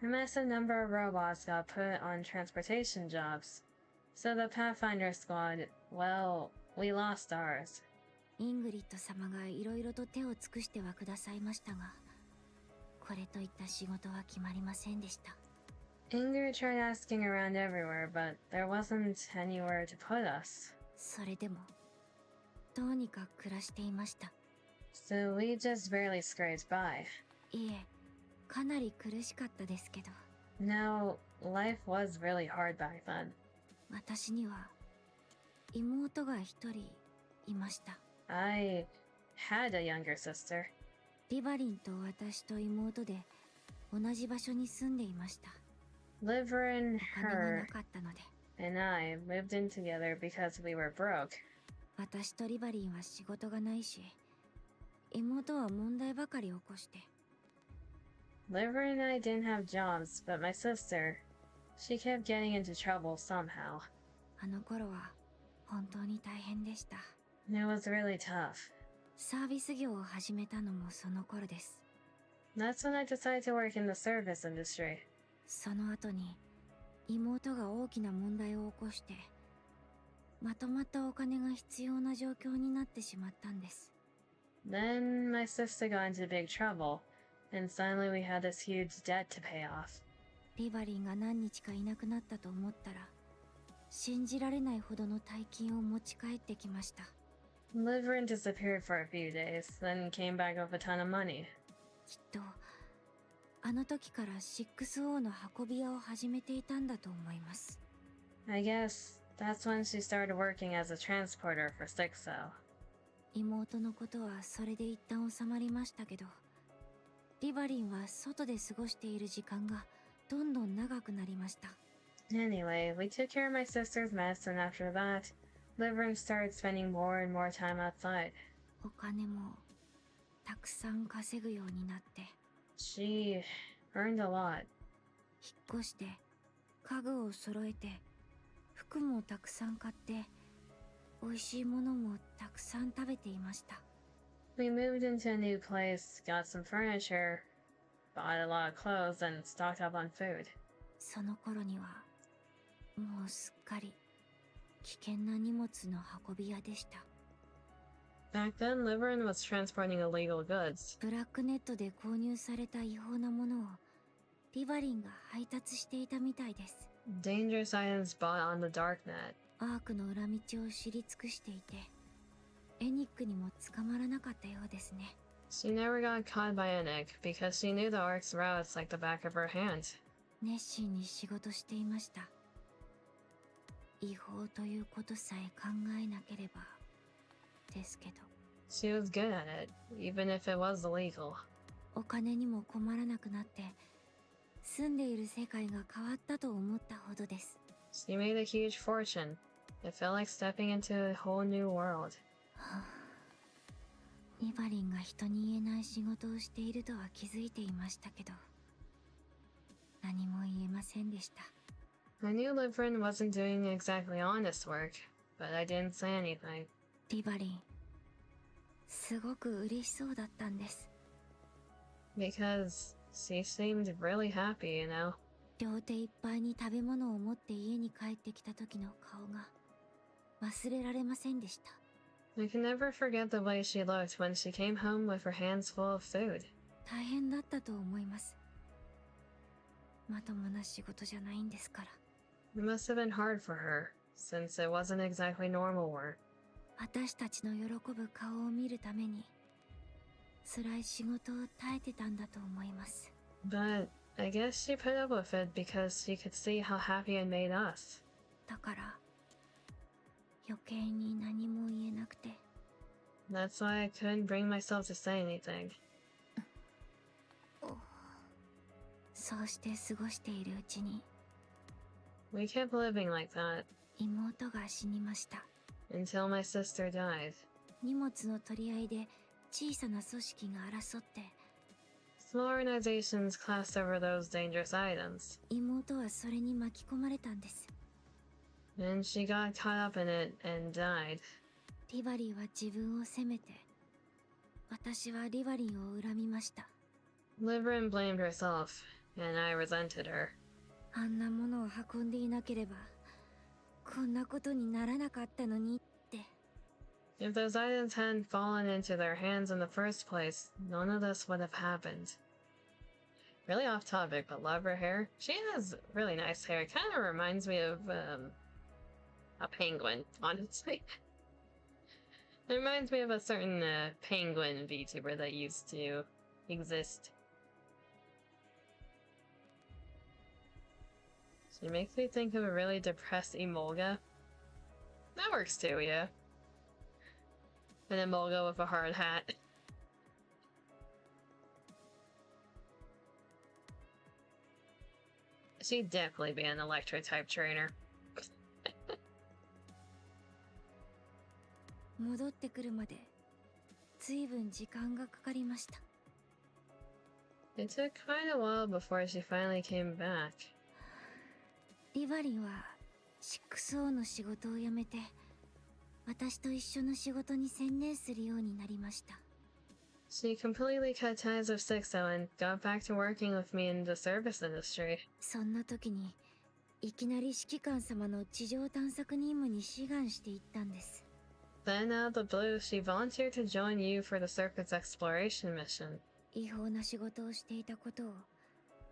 A massive number of robots got put on transportation jobs. So the Pathfinder squad, well, we lost ours. イングリッド様がいろいろと手を尽くしてはくださいましたがこれといった仕事は決まりませんでした Ingrid tried asking around everywhere, but there wasn't anywhere to put us. それでもどうにか暮らしていました So we just barely scraped by. いえかなり苦しかったですけど No, life was really hard back then. 私には妹が一人いました I had a younger sister. リバリンと私と妹で同じ場所に住んでいました Liverin, お金が her, なかったので and I moved in together because we were broke. 私とリバリンは仕事がないし妹は問題ばかり起こして Liverin and I didn't have jobs, but my sister, she kept getting into trouble somehow. あの頃は本当に大変でした It was really tough. サービス業を始めたのもその頃です That's when I decided to work in the service industry. その後に妹が大きな問題を起こしてまとまったお金が必要な状況になってしまったんです。 Then my sister got into big trouble, and suddenly we had this huge debt to pay off. リバリンが何日かいなくなったと思ったら、信じられないほどの大金を持ち帰ってきました。 Liverin disappeared for a few days, then came back with a ton of money. きっとあの時から 6O の運び屋を始めていたんだと思います。 I guess that's when she started working as a transporter for 6O. 妹のことはそれで一旦収まりましたけど、リバリンは外で過ごしている時間がどんどん長くなりました。 Anyway, we took care of my sister's mess, and after that, Liverin started spending more and more time outside. お金もたくさん稼ぐようになって、 She earned a lot. 引っ越して家具を揃えて服もたくさん買って、美味しいものもたくさん食べていました。 We moved into a new place, got some furniture, bought a lot of clothes, and stocked up on food. その頃にはもうすっかり危険な荷物の運び屋でした。 Back then, Liverin was transporting illegal goods. ブラックネットで購入された違法なものをリバリンが配達していたみたいです。 Dangerous items bought on the darknet. アークの裏道を知り尽くしていて、エニックにも捕まらなかったようですね。 She never got caught by NIKKE because she knew the Ark's routes like the back of her hand. 熱心に仕事していました。違法ということさえ考えなければですけど。 She was good at it, even if it was illegal. お金にも困らなくなって、住んでいる世界が変わったと思ったほどです。 She made a huge fortune. It felt like stepping into a whole new world. リバリンが人に言えない仕事をしているとは気づいていましたけど、何も言えませんでした。 I knew Liverin wasn't doing exactly honest work, but I didn't say anything. リバリン、すごく嬉しそうだったんです。 Because she seemed really happy, you know? 両手いっぱいに食べ物を持って家に帰ってきた時の顔が忘れられませんでした。 I can never forget the way she looked when she came home with her hands full of food. 大変だったと思います。まともな仕事じゃないんですから。 It must have been hard for her, since it wasn't exactly normal work. 私たちの喜ぶ顔を見るために辛い仕事を耐えてたんだと思います。 But I guess she put up with it because she could see how happy it made us. だから余計に何も言えなくて。 That's why I couldn't bring myself to say anything. そうして過ごしているうちに We kept living like that 妹が死にました。 until my sister died. 荷物の取り合いで小さな組織が争って、 Small organizations classed over those dangerous items, 妹はそれに巻き込まれたんです。 and she got caught up in it and died. リバリーは自分を責めて、私はリバリンを恨みました。 Liverin blamed herself, and I resented her. あんなものを運んでいなければこんなことにならなかったのにって。 If those items hadn't fallen into their hands in the first place, none of this would have happened. Really off topic, but love her hair. She has really nice hair. It kind of reminds me of a penguin, honestly. It reminds me of a certain penguin VTuber that used to exist. She makes me think of a really depressed Emolga. That works too, yeah. An Emolga with a hard hat. She'd definitely be an electric type trainer. 戻ってくるまで随分時間がかかりました。 It took quite a while before she finally came back. リバリンは 6O の仕事を辞めて、私と一緒の仕事に専念するようになりました。 She completely cut ties with 6O and got back to working with me in the service industry. そんな時にいきなり指揮官様の地上探索任務に志願していったんです。Then out of the blue, she volunteered to join you for the circuit's exploration mission. 違法な仕事をしていたことを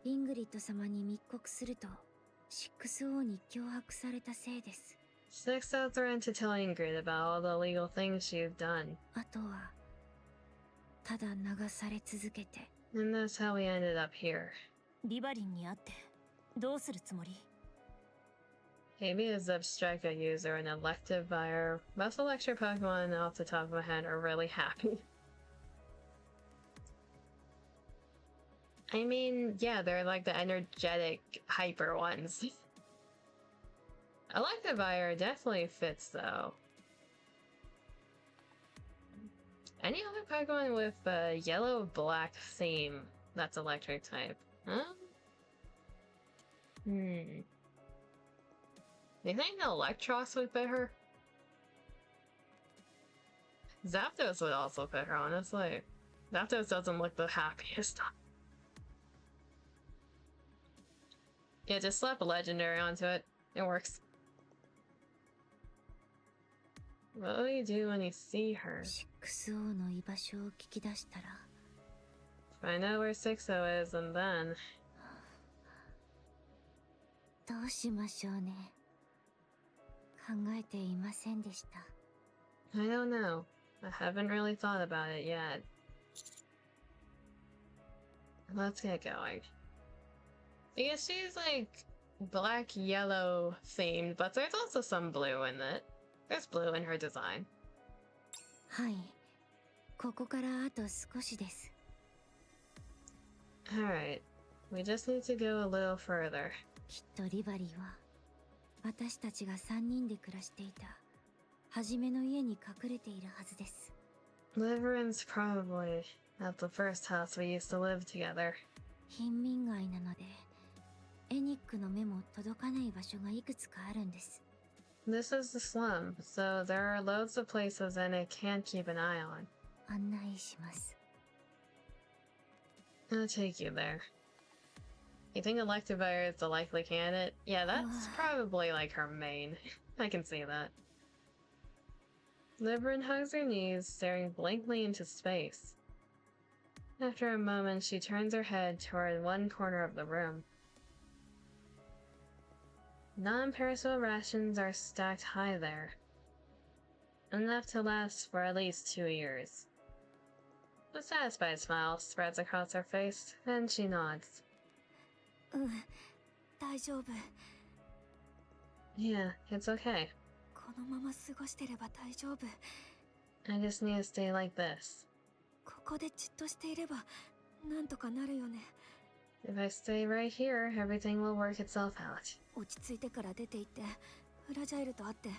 イングリッド様に密告すると 6O に脅迫されたせいです。 6O threatened to tell Ingrid about all the illegal things she'd done. あとはただ流され続けて。 And that's how we ended up here. リバリンに会ってどうするつもり？ Maybe a Zebstrika user and elective buyer. Most electric Pokemon off the top of my head are really happy. I mean, yeah, they're like the energetic, hyper ones. Elective buyer definitely fits though. Any other Pokemon with a yellow-black theme that's electric type? Huh? Do you think Electros would fit her? Zapdos would also fit her, honestly. Zapdos doesn't look the happiest. Yeah, just slap a legendary onto it. It works. What will you do when you see her? 6O の居場所を聞き出したら Find out where 6O is and then... どうしましょうね。考えていませんでした。 I don't know. I haven't really thought about it yet. Let's get going. Because she's like black yellow themed, but there's also some blue in it. There's blue in her design. はい。ここからあと少しです。 Alright. We just need to go a little further. きっとリバリーは私たちが3人で暮らしていた初めの家に隠れているはずです。 Liverance probably at the first house we used to live together. 貧民街なのでエニックの目も届かない場所がいくつかあるんです。 This is the slum, so there are loads of places that it can't keep an eye on. 案内します。 I'll take you there. You think Electivire is the likely candidate? Yeah, that's probably like her main. I can see that. Liberin hugs her knees, staring blankly into space. After a moment, she turns her head toward one corner of the room. Non-perishable rations are stacked high there, enough to last for at least 2 years. A satisfied smile spreads across her face, and she nods. 大丈夫。 Yeah, it's okay. このまま過ごしてれば大丈夫。 I just need to stay like this. ここでじっとしていればなんとかなるよね。 If I stay right here, everything will work itself out. 落ち着いてから出て行ってフラジャイルと会って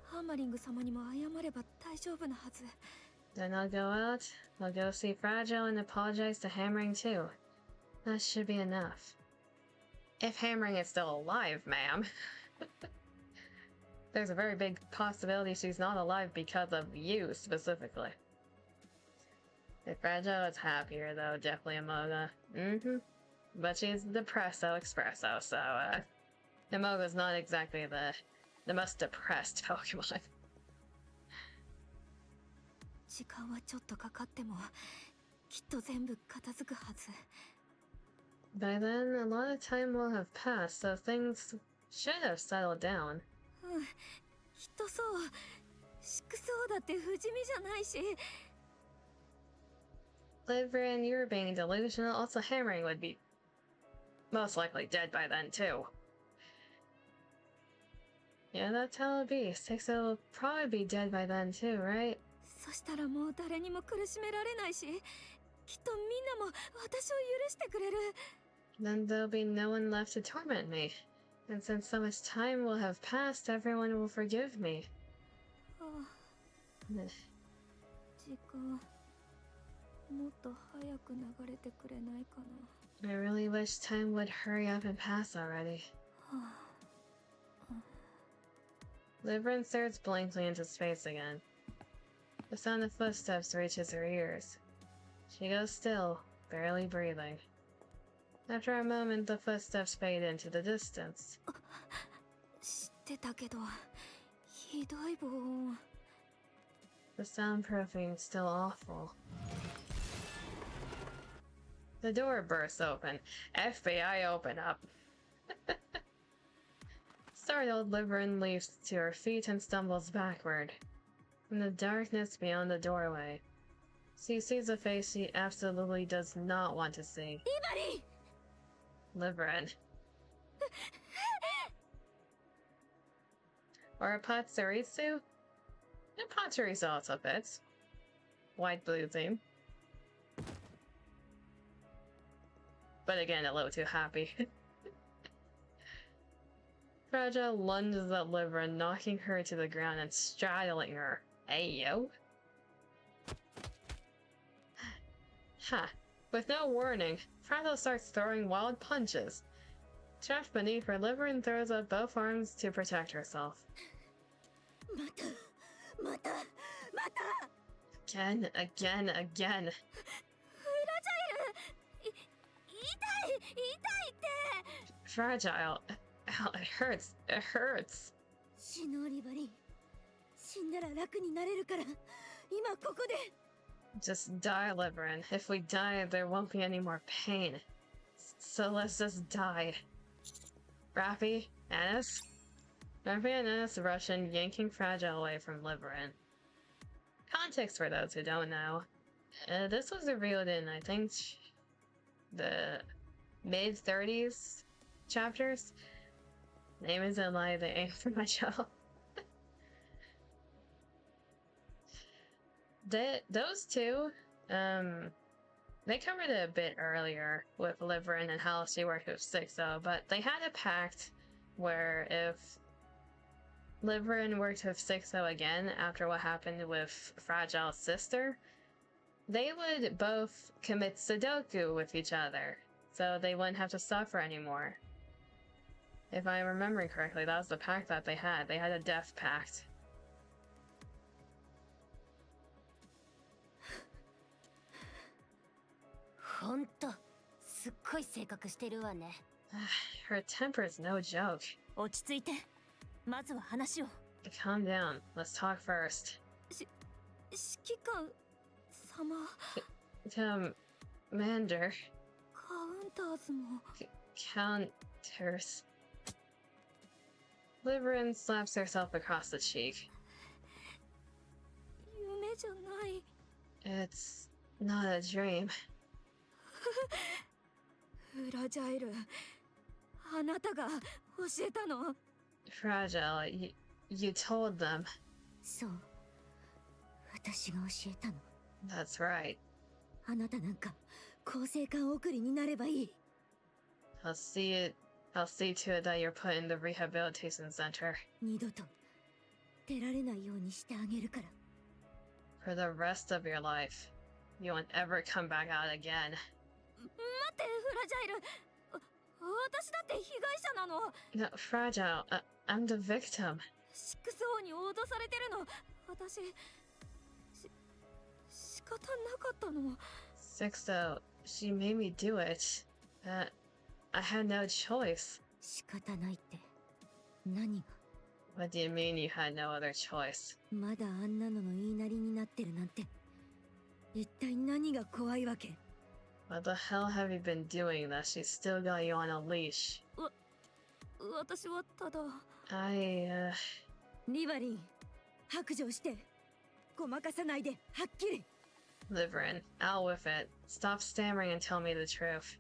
ハンマリング様にも謝れば大丈夫なはず。 Then I'll go out, I'll go see Fragile and apologize to Hammering too. That should be enough. If Hammering is still alive, ma'am. There's a very big possibility she's not alive because of you, specifically. If Fragile is happier, though, definitely Emoga. But she's depresso espresso, so, Emoga's not exactly the most depressed Pokemon. 時間はちょっとかかってもきっと全部片付くはず。 By then, a lot of time will have passed, so things should have settled down. きっとそう。6Oだって不死身じゃないし。 Liverin, you were being delusional. Also, Hammering would be most likely dead by then, too. Yeah, that's how it'll be. 6O will probably be dead by then, too, right? そしたらもう誰にも苦しめられないし、きっとみんなも私を許してくれる。 Then there'll be no one left to torment me. And since so much time will have passed, everyone will forgive me. 時間もっと早く流れてくれないかな。 I really wish time would hurry up and pass already. Liverin stares blankly into space again. The sound of footsteps reaches her ears. She goes still, barely breathing. After a moment, the footsteps fade into the distance. 知ってたけど、ひどい防音。The soundproofing still awful. The door bursts open. FBI, open up. Startled, Liverin leaps to her feet and stumbles backward. In the darkness beyond the doorway, she sees a face she absolutely does not want to see. Liverin. Or a Patsuritsu? A Patsuritsu also fits. White blue theme. But again, a little too happy. Fragile lunges at Liverin, knocking her to the ground and straddling her. Hey, yo. Ha! With no warning, Fragile starts throwing wild punches. Trapped beneath her, Liverin throws up both arms to protect herself. Again, again, again. Fragile. Ow, it hurts. It hurts. Just die, Liverin. If we die, there won't be any more pain. So let's just die. Rappy, Annis? Rappy and Annis rush in, yanking Fragile away from Liverin. Context for those who don't know. This was revealed in, I think, the mid-30s chapters. Name isn't lie, they aim for my show. Those two, they covered it a bit earlier with Liverin and how she worked with 6-0, but they had a pact where if Liverin worked with 6-0 again after what happened with Fragile's sister, they would both commit Sudoku with each other, so they wouldn't have to suffer anymore. If I'm remembering correctly, that was the pact that they had. They had a death pact. Her temper is no joke. Calm down. Let's talk first. Commander. Counters. Liverin slaps herself across the cheek. It's not a dream. Fragile, you told them. That's right. I'll see to it that you're put in the rehabilitation center. For the rest of your life. You won't ever come back out again. No, Fragile, I'm the victim. 6-0, she made me do it. I had no choice. What do you mean you had no other choice? What the hell have you been doing that she still got you on a leash? Liverin, out with it. Stop stammering and tell me the truth.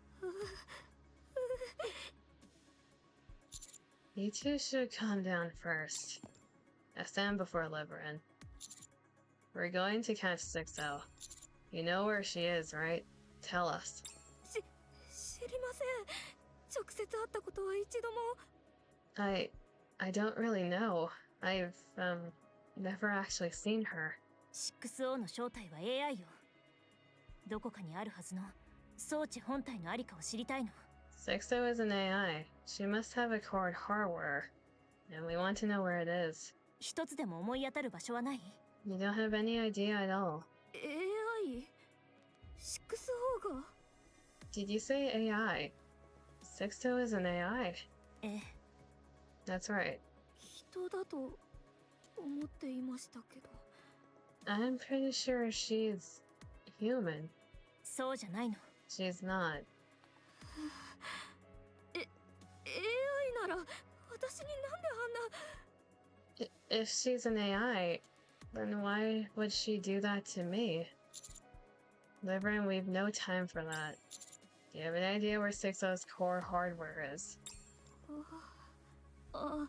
You two should calm down first. I stand before Liverin. We're going to catch 6-0. You know where she is, right? Tell us. I don't really know. I've, never actually seen her. 6O の正体は AI よ。どこかにあるはずの装置本体のありかを知りたいの。6-0 is an AI. She must have a core hardware. And we want to know where it is. 一つでも思い当たる場所はない？ You don't have any idea at all. AI? 6O が Did you say AI? Sixto is an AI. ええ、 That's right. 人だと思っていましたけど。 I'm pretty sure she's human. そうじゃないの。 She's not. AI なら私になんであんな。 If she's an AI, then why would she do that to me? Liberin, we've no time for that. Do you have an idea where Sixto's core hardware is? あ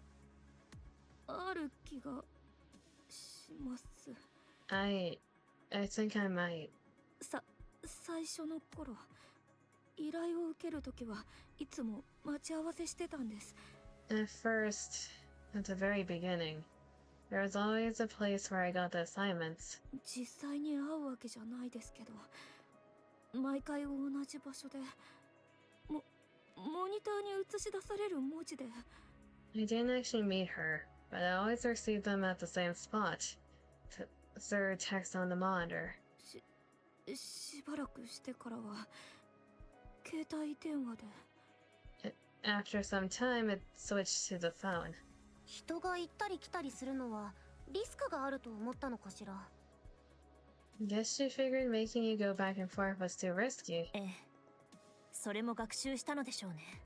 る気がします。 I think I might. 最初の頃、依頼を受けるときはいつも待ち合わせしてたんです。 At first, at the very beginning, there was always a place where I got the assignments. 実際に会うわけじゃないですけど、毎回同じ場所で、モニターに映し出される文字で。 I didn't actually meet her, but I always received them at the same spot. Through text on the monitor. しばらくしてからは携帯電話で。 After some time, it switched to the phone. 人が行ったり来たりするのはリスクがあると思ったのかしら。 Guess she figured making you go back and forth was too risky. ええ、それも学習したのでしょうね。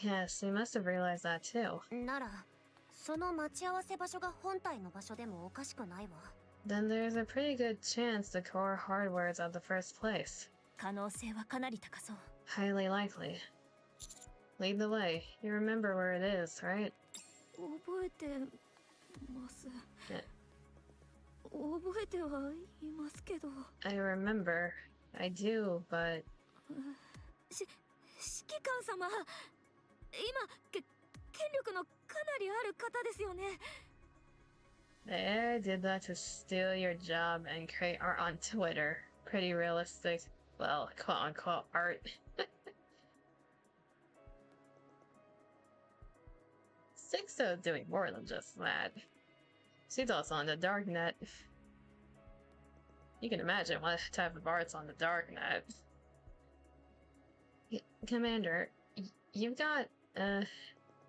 Yes, you must have realized that too. ならその待ち合わせ場所が本体の場所でもおかしくないわ。 Then there's a pretty good chance the core hardware is at the first place. 可能性はかなり高そう。 Highly likely. Lead the way. You remember where it is, right? 覚えてます。 Yeah. 覚えてはいますけど。 I remember. I do, but... 指揮官様、今権力のかなりある方ですよね。 The AI did that to steal your job and create art on Twitter. Pretty realistic, well, quote-unquote art. Sixto's doing more than just that. She's also on the darknet. You can imagine what type of art's on the darknet. Commander, you've got, a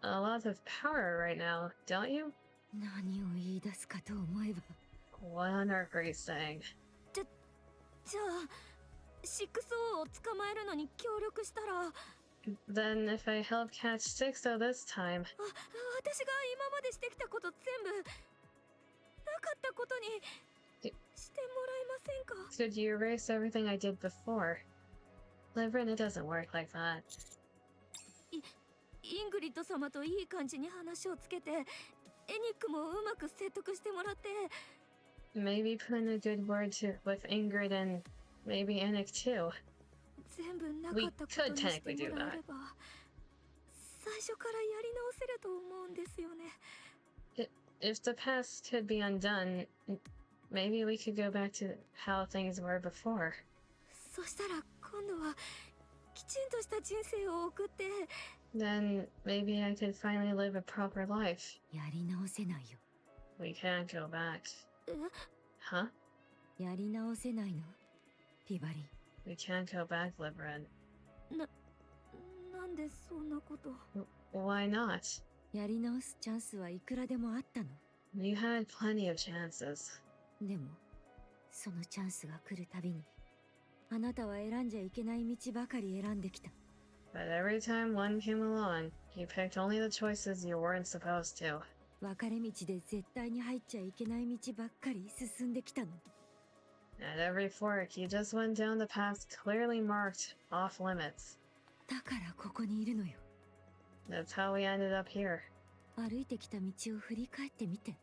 lot of power right now, don't you? 何を言い出すかと思えば。 What on earth are you saying? じゃあ、6O を捕まえるのに協力したら。 Then if I help catch Sixto this time... 私が今までしてきたこと全部なかったことにしてもらえませんか？ Could you erase everything I did before? Liberin, it doesn't work like that. イングリッド様といい感じに話をつけて、エニックもうまく説得してもらって。 Maybe put in a good word with Ingrid and maybe Anik too. 全部なかったことにしてもらえれば、最初からやり直せると思うんですよね。 If the past could be undone, maybe we could go back to how things were before. そしたら今度はきちんとした人生を送って。 Then maybe I could finally live a proper life. やり直せないよ。 We can't go back. え？ Huh? やり直せないの？リバリン。 We can't go back, Liberin. なんでそんなこと。 Why not? やり直すチャンスはいくらでもあったの。 You had plenty of chances. でも、そのチャンスが来るたびに、あなたは選んじゃいけない道ばかり選んできた。 But every time one came along, you picked only the choices you weren't supposed to. 分かれ道で絶対に入っちゃいけない道ばっかり進んできたの。 At every fork, you just went down the path clearly marked off limits. だからここにいるのよ。 That's how we ended up here. 歩いてきた道を振り返ってみて。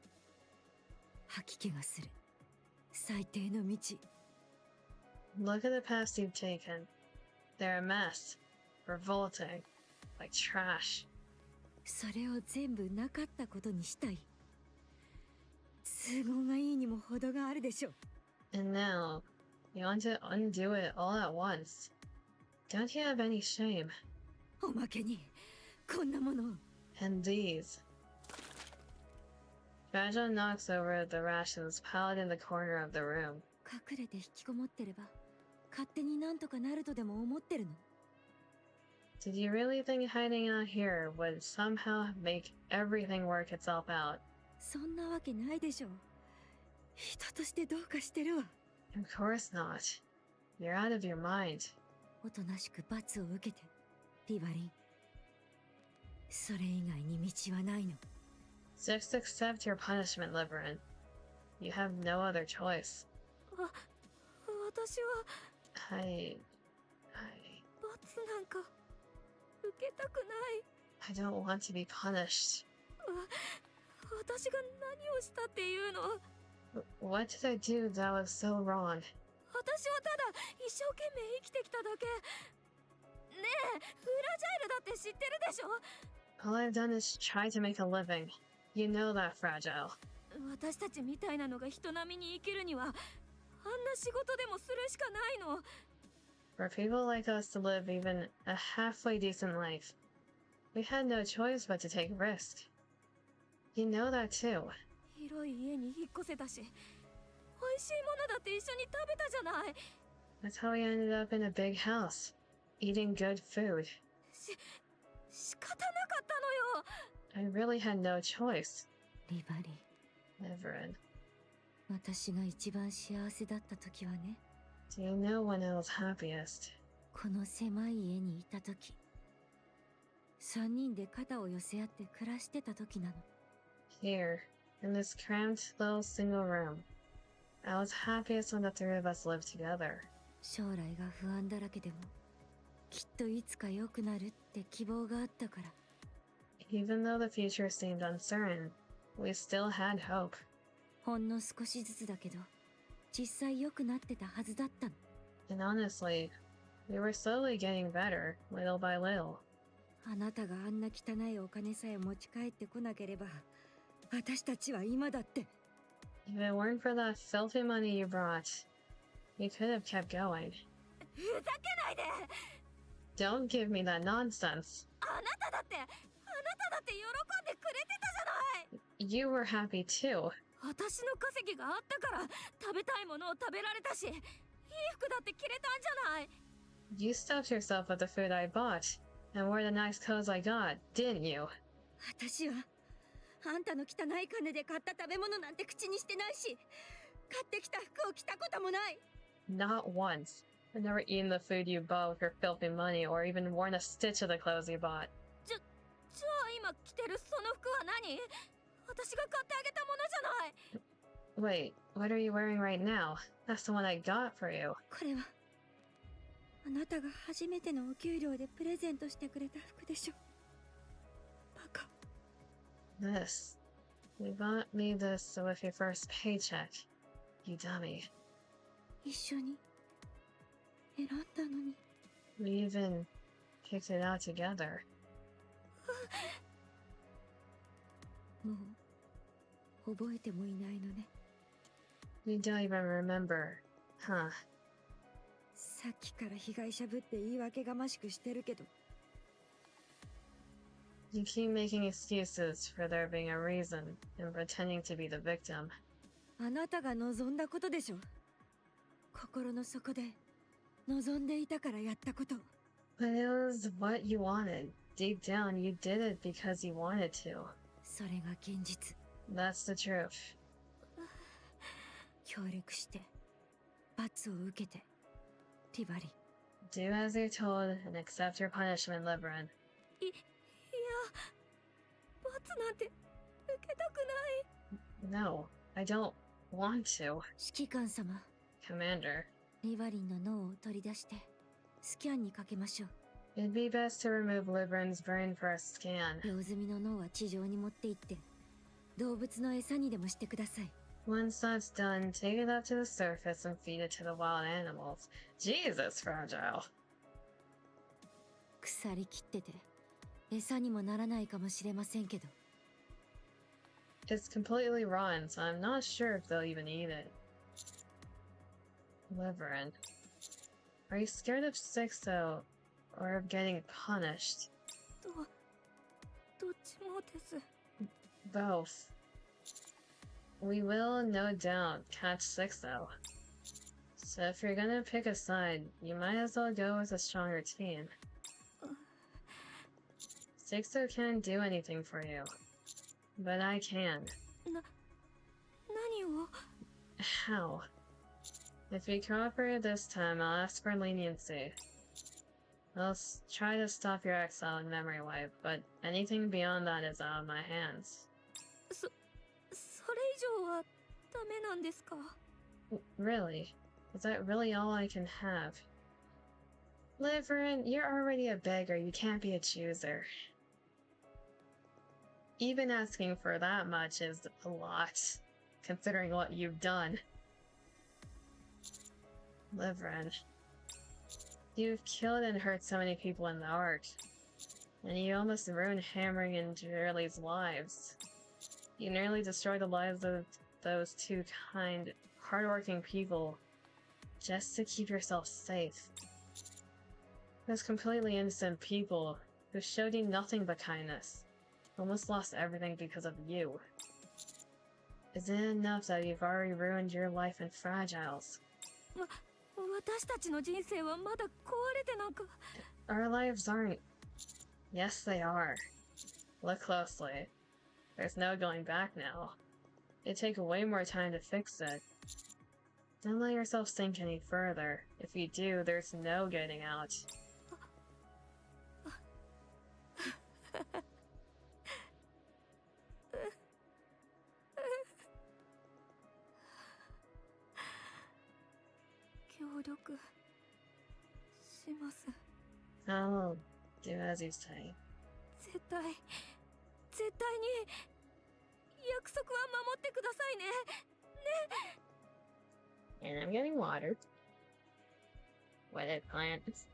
吐き気がする。最低の道。 Look at the paths you've taken. They're a mess. Revolting. Like trash. それを全部なかったことにしたい。都合がいいにも程があるでしょ。 And now, you want to undo it all at once. Don't you have any shame? おまけに、こんなものを。 And these. Bajon knocks over the rations piled in the corner of the room. 隠れて引きこもってれば、勝手になんとかなるとでも思ってるの。Did you really think hiding out here would somehow make everything work itself out? そんなわけないでしょ。人としてどうかしてるわ。Of course not. You're out of your mind. おとなしく罰を受けて、リバリン。それ以外に道はないの。Just accept your punishment, Liverin. You have no other choice. 私はI 罰なんか受けたくない。 don't want to be punished. 私が何をしたっていうの。 What did I do that was so wrong? 私はただ一生懸命生きてきただけ。ねえ、フラジャイルだって知ってるでしょ。 All I've done is try to make a living. You know that, Fragile. 私たちみたいなのが人並みに生きるには、あんな仕事でもするしかないの。 For people like us to live even a halfway decent life, we had no choice but to take risk. You know that too. 広い家に引っ越せたし、美味しいものだって一緒に食べたじゃない。 That's how we ended up in a big house, eating good food. 仕方なかったのよ。 I really had no choice. リバリン、 Liverin. 私が一番幸せだった時はね、 Do you know when I was happiest? この狭い家にいた時、3人で肩を寄せ合って暮らしてた時なの。 Here, in this cramped little single room. I was happiest when the three of us lived together. 将来が不安だらけでも、きっといつか良くなるって希望があったから。 Even though the future seemed uncertain, we still had hope. ほんの少しずつだけど、実際良くなってたはずだったの。 And honestly, we were slowly getting better, little by little. あなたがあんな汚いお金さえ持ち帰ってこなければ、私たちは今だって。 If it weren't for that filthy money you brought, we could have kept going. ふざけないで。 Don't give me that nonsense. あなただって喜んでくれてたじゃない。 You were happy too. 私の稼ぎがあったから食べたいものを食べられたし、いい服だって着れたんじゃない。 You stuffed yourself with the food I bought, and wore the nice clothes I got, didn't you? 私はあんたの汚い金で買った食べ物なんて口にしてないし、買ってきた服を着たこともない。 Not once. I've never eaten the food you bought with your filthy money, or even worn a stitch of the clothes you bought. じゃあ今着てるその服は何？私が買ってあげたものじゃない。 Wait, what are you wearing right now? That's the one I got for you. これはあなたが初めてのお給料でプレゼントしてくれた服でしょ。バカ。 This. You bought me this with your first paycheck. You dummy. 一緒に選んだのに。 We even picked it out together. もう覚えてもいないのね。 You don't even remember, huh? さっきから被害者ぶって言い訳がましくしてるけど、 You keep making excuses for there being a reason and pretending to be the victim. あなたが望んだことでしょ。心の底で望んでいたからやったこと。 But it was what you wanted. Deep down, you did it because you wanted to. それが現実。 That's the truth. 協力して罰を受けて、リバリン。 Do as you're told and accept your punishment, Liverin. いや、罰なんて受けたくない。 No, I don't want to. 指揮官様、 Commander, リバリンの脳を取り出してスキャンにかけましょう。 it'd be best to remove Liverin's brain for a scan. 用済みの脳は地上に持って行って動物の餌にでもしてください。 Once that's done, take it up to the surface and feed it to the wild animals. Jesus, Fragile. 腐りきってて餌にもならないかもしれませんけど。 It's completely rotten, so I'm not sure if they'll even eat it. Liverin. Are you scared of Sixto, or of getting punished? どっちもです。 Both. We will, no doubt, catch Sixto. So if you're gonna pick a side, you might as well go with a stronger team. Sixto can't do anything for you. But I can. 何を How? If you cooperate this time, I'll ask for leniency. I'll try to stop your exile and memory wipe, but anything beyond that is out of my hands. それ以上はダメなんですか Really? Is that really all I can have? Liverin, you're already a beggar, you can't be a chooser. Even asking for that much is a lot, considering what you've done. Liverin, you've killed and hurt so many people in the Ark, and you almost ruined Hammering and Jerry's lives. You nearly destroyed the lives of those two kind, hardworking people just to keep yourself safe. Those completely innocent people who showed you nothing but kindness almost lost everything because of you. Is it enough that you've already ruined your life in Fragiles? 私たちの人生はまだ壊れてなんか Our lives aren't. Yes, they are. Look closely. There's no going back now. It'd take way more time to fix it. Don't let yourself sink any further. If you do, there's no getting out. I'll do as you say. 絶対に約束は守ってくださいね And I'm getting water. Wedded plants.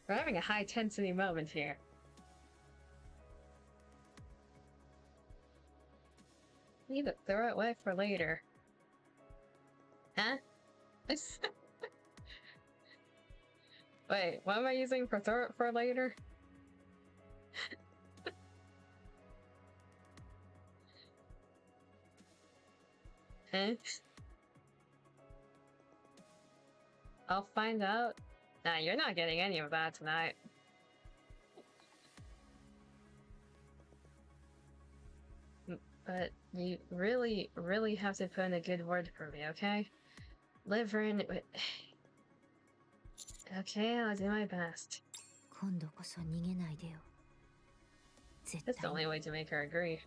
We're having a high intensity moment here. Need to throw it away for later. Huh? Wait, what am I using for throw it for later? Huh? I'll find out. Nah, you're not getting any of that tonight. But you really, really have to put in a good word for me, okay? Liverin... Okay, I'll do my best. 今度こそ逃げないでよ That's the only way to make her agree.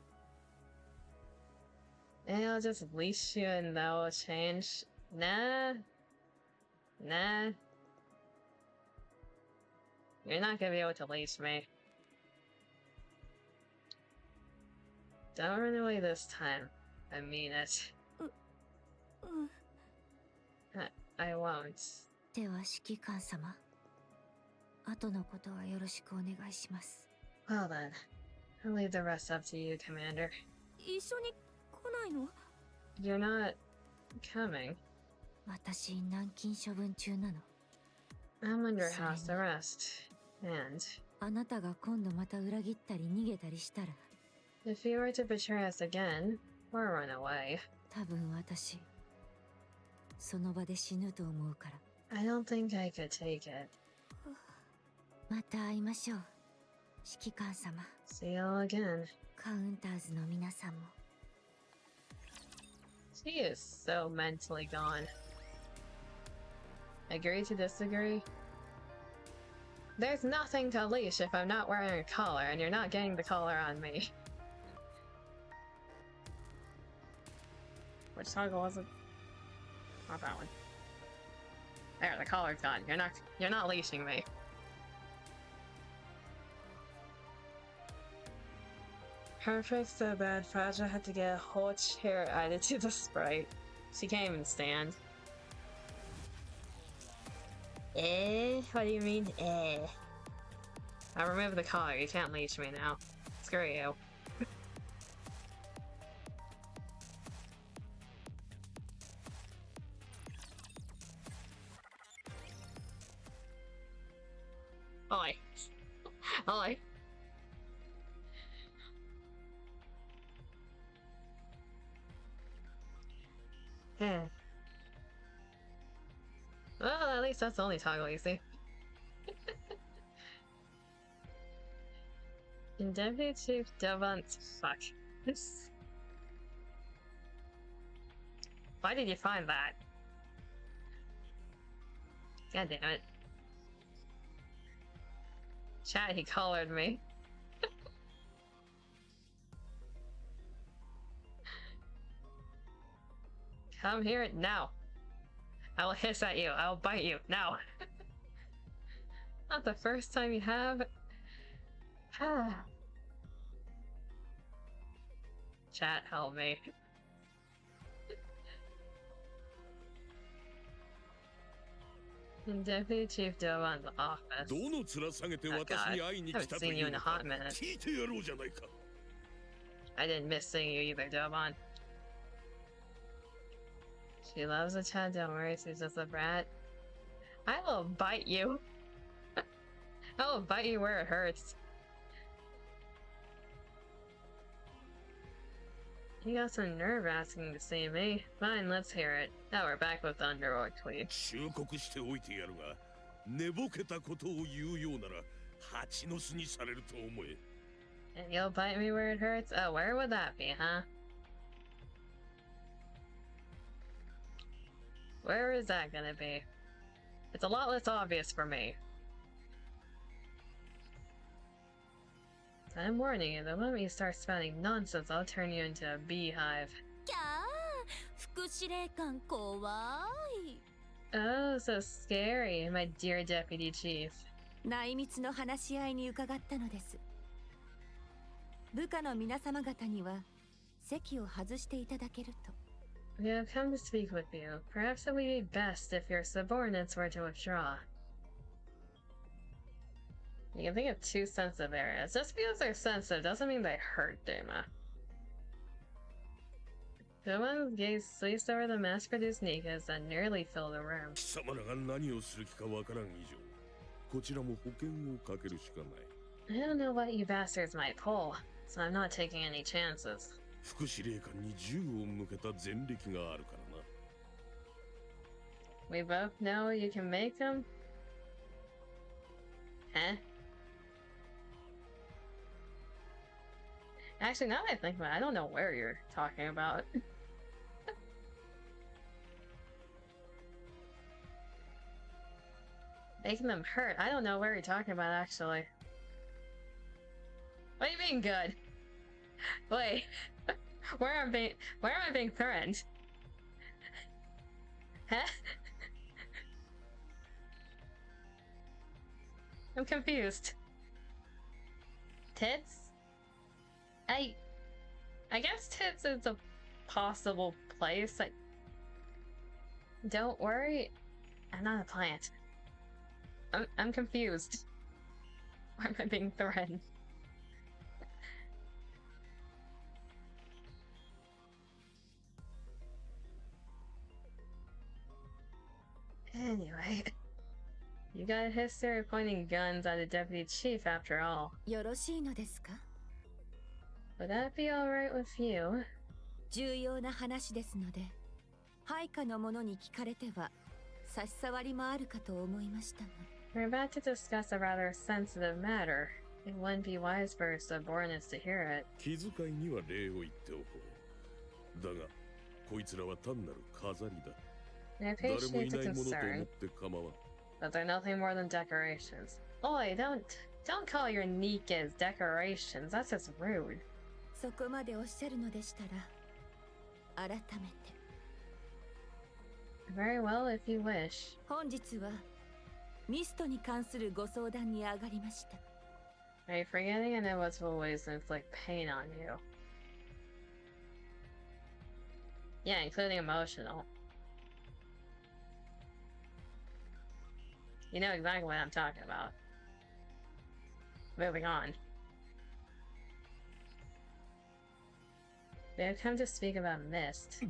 And I'll just leash you and that will change. Nah. You're not gonna be able to leash me. Don't run away this time. I mean it. I won't. では指揮官様後のことはよろしくお願いします Well then, I'll leave the rest up to you, Commander. 一緒に来ないの You're not coming. 私軟禁処分中なの I'm under house arrest. And あなたが今度また裏切ったり逃げたりしたら if you were to betray us again, or run away, 多分私その場で死ぬと思うから I don't think I could take it. また会いましょう指揮官様 See you all again. カウンターズの皆さんも She is so mentally gone. Agree to disagree? There's nothing to leash if I'm not wearing a collar, and you're not getting the collar on me. Which toggle was it? Not that one. There, the collar's gone. You're not leashing me. Perfect so bad, Faja had to get a whole chair added to the sprite. She can't even stand. What do you mean, I'll remove the collar, you can't leash me now. Screw you. Oi. Oi. Well, at least that's the only toggle you see. Deputy Chief Devon's fuck. Why did you find that? God damn it. Chat, he collared me. Come here now. I will hiss at you. I will bite you now. Not the first time you have. Chat, help me. Deputy Chief Devon's office. どの面下げて Oh 私 god. に会いに I 来た haven't と seen い you う in a のか hot minute. 聞いてやろうじゃないか I didn't miss seeing you either, Devon. She loves a Chad, don't worry, she's just a brat. I will bite you. I will bite you where it hurts. You got some nerve asking to see me. Fine, let's hear it. Now we're back with the Underworld tweet. 忠告しておいてやるが寝ぼけたことを言うようなら蜂の巣にされると思え And you'll bite me where it hurts? Oh, where would that be, huh? Where is that gonna be? It's a lot less obvious for me. I'm warning you, the moment you start spouting nonsense, I'll turn you into a beehive. キャー副司令官怖い Oh, so scary, my dear Deputy Chief. 内密の話し合いに伺ったのです。部下の皆様方には席を外していただけると。 We have come to speak with you. Perhaps it would be best if your subordinates were to withdraw. You can think of two sensitive areas. Just because they're sensitive doesn't mean they hurt, Duma. Duma's gaze sweeps over the mass-produced Nikkas that nearly fill the room. 貴様らが何をする気かわからん以上こちらも保険をかけるしかない I don't know what you bastards might pull, so I'm not taking any chances. 副司令官に銃を向けた前歴があるからな We both know you can make them? Huh? Actually, now that I think about it, I don't know where you're talking about. Making them hurt. I don't know where you're talking about, actually. What do you mean good? Wait. Where am I being threatened? Huh? I'm confused. Tits? I guess tits is a possible place. Don't worry, I'm not a plant. I'm confused. Why am I being threatened? Anyway, you got a history of pointing guns at a deputy chief after all. よろしいのですか？ Would that be alright with you? 重要な話ですので、配下の者に聞かれては差し障りもあるかと思いましたが。We're about to discuss a rather sensitive matter. It wouldn't be wise for subordinates to hear it. 気遣いには礼を言っておこうだがこいつらは単なる飾りだ I 誰も appreciate い the ないものと思っ concern, て構わん but they're nothing more than decorations. Oi, don't call your NIKKEs decorations. That's just rude. そこまでおっしゃるのでしたら、改めて。 Very well, if you wish. 本日はミストに関するご相談に上がりました。 Are you forgetting inevitable ways to inflict pain on you? Yeah, including emotional. You know exactly what I'm talking about. Moving on. We have come to speak about mist.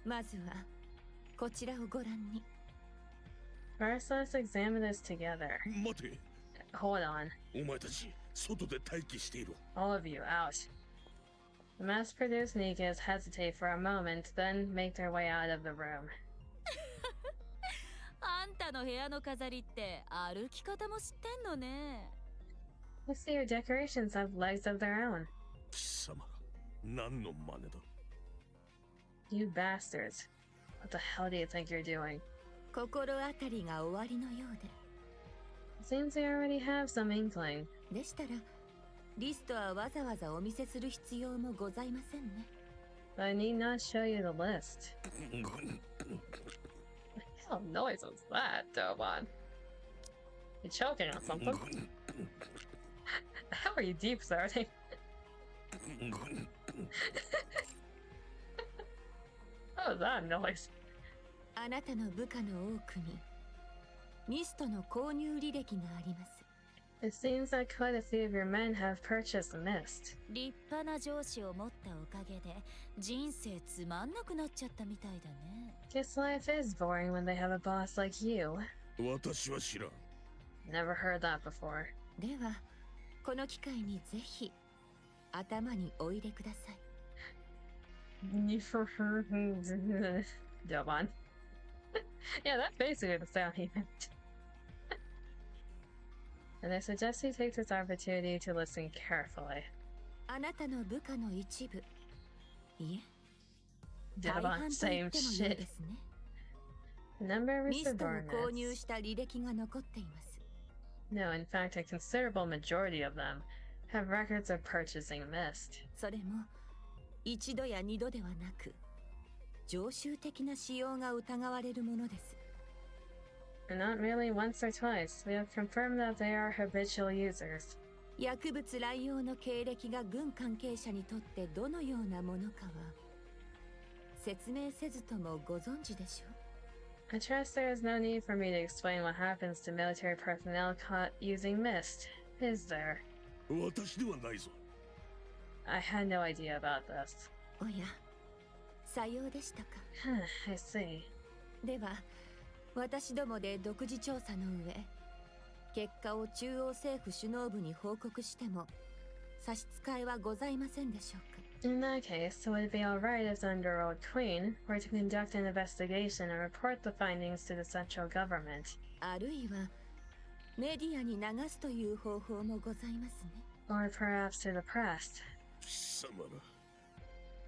まずはこちらをご覧に。 First, let's examine this together. 待て Hold on. お前たち外で待機していろ All of you, out. The mass-produced Nikkas hesitate for a moment, then make their way out of the room. あんたの部屋の飾りって歩き方も知ってんのね。I see your decorations have legs of their own. 貴様、何の真似だ？ You bastards. What the hell do you think you're doing? 心当たりが終わりのようで。 Seems you already have some inkling. でしたら、リストはわざわざお見せする必要もございませんね。But I need not show you the list. What the hell noise was that, Doban? You choking on something? How are you deep throating? What was that noise? あなたの部下の多くにミストの購入履歴があります。 It seems that quite a few of your men have purchased mist. 立派な上司を持ったおかげで人生つまんなくなっちゃったみたいだね。 Guess life is boring when they have a boss like you. 私は知らん。 Never heard that before. ではこの機会にぜひ頭にお入れください。Doban. Yeah, that's basically the sound he meant. And I suggest he takes this opportunity to listen carefully. あなたの部下の一部、いえ、大 Doban, 半と言 same ってもよい shit. ですね。 A number of ミストを購入 subordinates. した履歴が残っています。 No, in fact, a considerable majority of them have records of purchasing mist. それも一度や二度ではなく、常習的な使用が疑われるものです。 And not merely once or twice, we have confirmed that they are habitual users. 薬物乱用の経歴が軍関係者にとってどのようなものかは説明せずともご存知でしょう。 I trust there is no need for me to explain what happens to military personnel caught using mist, is there? 私ではないぞ。 I had no idea about this. おや、さようでしたか。 I see. では、私どもで独自調査の上、結果を中央政府首脳部に報告しても差し支えはございませんでしょうか。 In that case, would it be alright if the Underworld Queen were to conduct an investigation and report the findings to the central government? あるいはメディアに流すという方法もございますね。 Or perhaps to the press? 貴様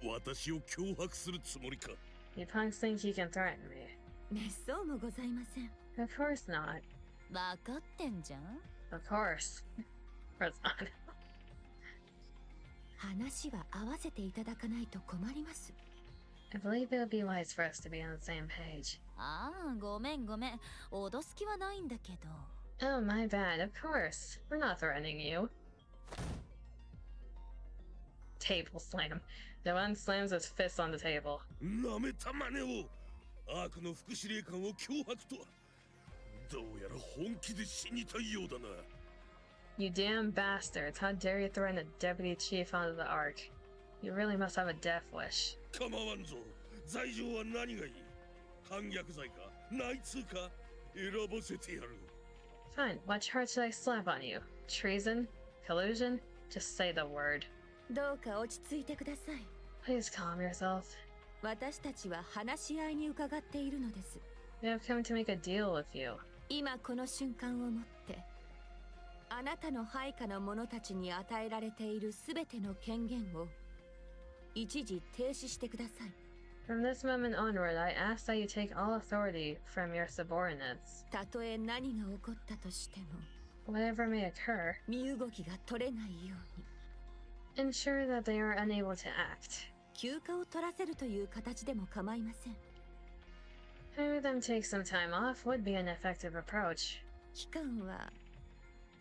ら、私を脅迫するつもりか。 You punks think you can threaten me? めっそうもございません。 Of course not. わかってんじゃん。 Of course. Of course not. 話は合わせていただかないと困ります。 I believe it would be wise for us to be on the same page. ああ、ごめんごめん。脅す気はないんだけど。 Oh, my bad. Of course. We're not threatening you. Table slam. Devan slams his fist on the table. なめた真似を。アークの副司令官を脅迫とは。どうやら本気で死にたいようだな。 You damn bastards. How dare you threaten a deputy chief onto the Ark? You really must have a death wish. 構わんぞ。罪状は何がいい？反逆罪か内通か選ばせてやる。 Fine. What charge should I slap on you? Treason? Collusion? Just say the word. どうか落ち着いてください。 Please calm yourself. 私たちは話し合いに伺っているのです。 We have come to make a deal with you. 今この瞬間をもってあなたの配下の者たちに与えられているすべての権限を一時停止してください。 From this moment onward, I ask that you take all authority from your subordinates. たとえ何が起こったとしても Whatever may occur, 身動きが取れないように ensure that they are unable to act. 休暇を取らせるという形でも構いません。 Having them take some time off would be an effective approach. 期間は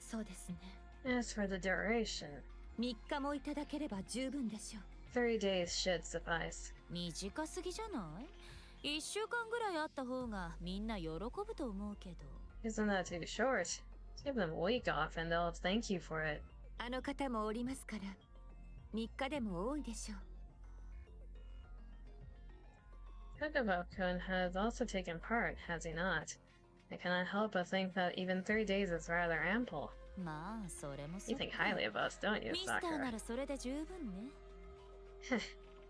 そうですね。 As for the duration, 3日もいただければ十分でしょう。 3 days should suffice. 短すぎじゃない？ 1週間ぐらいあった方がみんな喜ぶと思うけど。 Isn't that too short? Give them a week off and they'll thank you for it. あの方もおりますから3日でも多いでしょう。 Kagabo-kun has also taken part, has he not? I cannot help but think that even 3 days is rather ample. まあ、それもそ You う。 think highly of us, don't you, ミスターな Sakura? らそれで十分ね。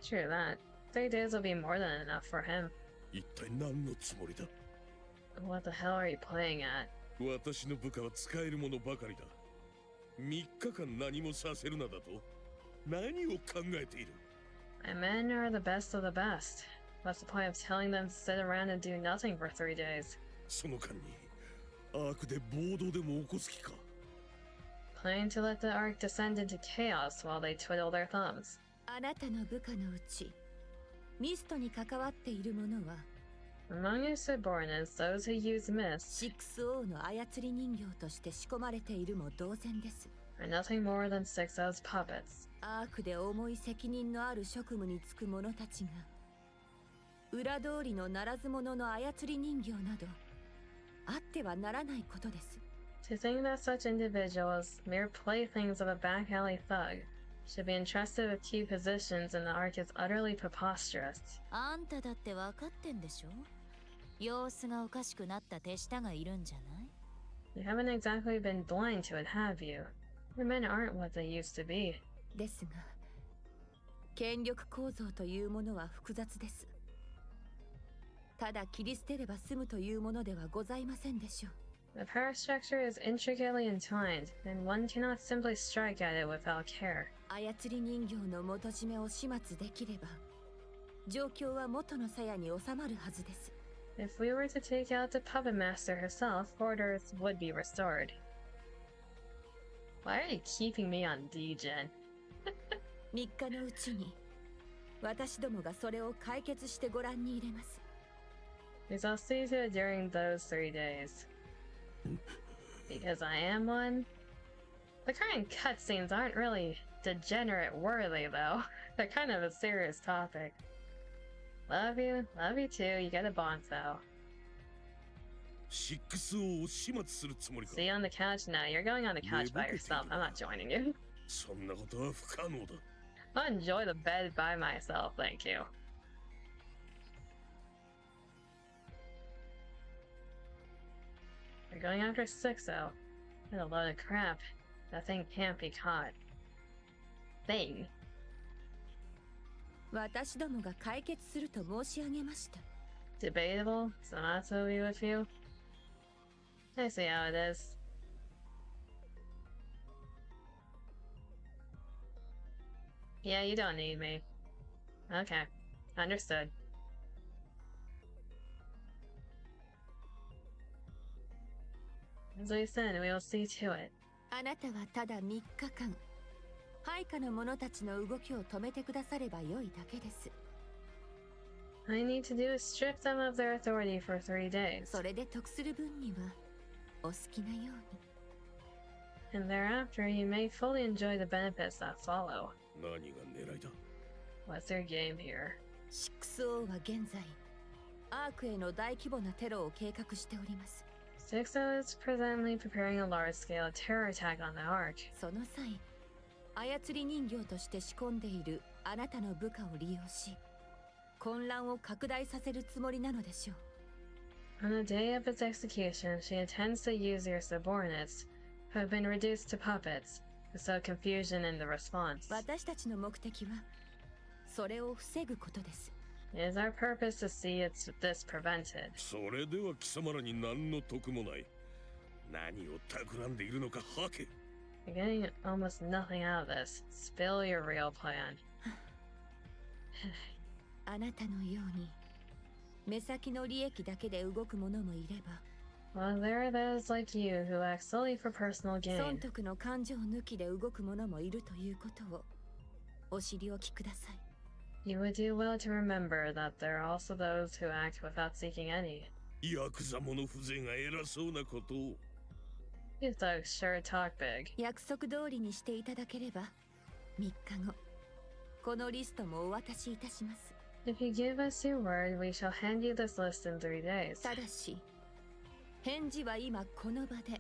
True that. 3 days will be more than enough for him. 一体何のつもりだ？ What the hell are you playing at? 私の部下は使えるものばかりだ。3日間何もさせるなだと？何を考えている？ My men are the best of the best. What's the point of telling them to sit around and do nothing for 3 days? その間にアークで暴動でも起こす気か？ Planning to let the Ark descend into chaos while they twiddle their thumbs. あなたの部下のうちミストに関わっている者は Among your subordinates, those who use mist 6O の操り人形として仕込まれているも同然です。 are nothing more than 6O's puppets. アークで重い責任のある職務に就く者たちが裏通りのならず者の操り人形などあってはならないことです。 To think that such individuals, mere playthings of a back alley thug, should be entrusted with key positions in the Ark is utterly preposterous. あんただって分かってんでしょ？様子がおかしくなった手下がいるんじゃない？ You haven't exactly been blind to it, have you? Your men aren't what they used to be. ですが権力構造というものは複雑です。ただ切り捨てれば済むというものではございませんでしょう。 The power structure is intricately entwined, and one cannot simply strike at it without care. 操り人形の元締めを始末できれば状況は元の鞘に収まるはずです。 If we were to take out the puppet master herself, order would be restored. Why are you keeping me on D-Gen? 3日のうちに私どもがそれを解決してご覧に入れます。 We shall see to it during those 3 days. Because I am one? The current cutscenes aren't really degenerate worthy, though. They're kind of a serious topic. Love you too, you get a bonk though. 6O を始末するつもりか？ See you on the couch? No, you're going on the couch by yourself. I'm not joining you. そんなことは不可能だ。 I'll enjoy the bed by myself, thank you. We're going after 6O. What a load of crap. That thing can't be caught. Thing? 私どもが解決すると申し上げました。 Debatable? So not to be with you? I see how it is. Yeah, you don't need me. Okay. Understood. As we said, we will see to it. あなたはただ3日間配下の者たちの動きを止めてくださればよいだけです。 All you need to do is strip them of their authority for 3 days. それで得する分にはお好きなように。 And thereafter, you may fully enjoy the benefits that follow. 何が狙いだ？ What's your game here? 6O は現在アークへの大規模なテロを計画しております。 6O is presently preparing a large-scale terror attack on the Ark. その際操り人形として仕込んでいるあなたの部下を利用し混乱を拡大させるつもりなのでしょう。 On the day of its execution, she intends to use your subordinates, who have been reduced to puppets, to sow confusion in the response. 私たちの目的はそれを防ぐことです。 It is our purpose to see this prevented. それでは貴様らに何の得もない。何を企んでいるのか吐け。 You're getting almost nothing out of this. Spill your real plan. あなたのように目先の利益だけで動く者もいれば、 Well, there are those like you who act solely for personal 損 gain. 得の感情抜きで動く者もいるということをお知りおきください。 You would do well to remember that there are also those who act without seeking any. ヤクザ者風情が偉そうなことを。 You thugs sure talk big. 約束通りにしていただければ3日後このリストもお渡しいたします。 If you give us your word, we shall hand you this list in 3 days. ただし返事は今この場で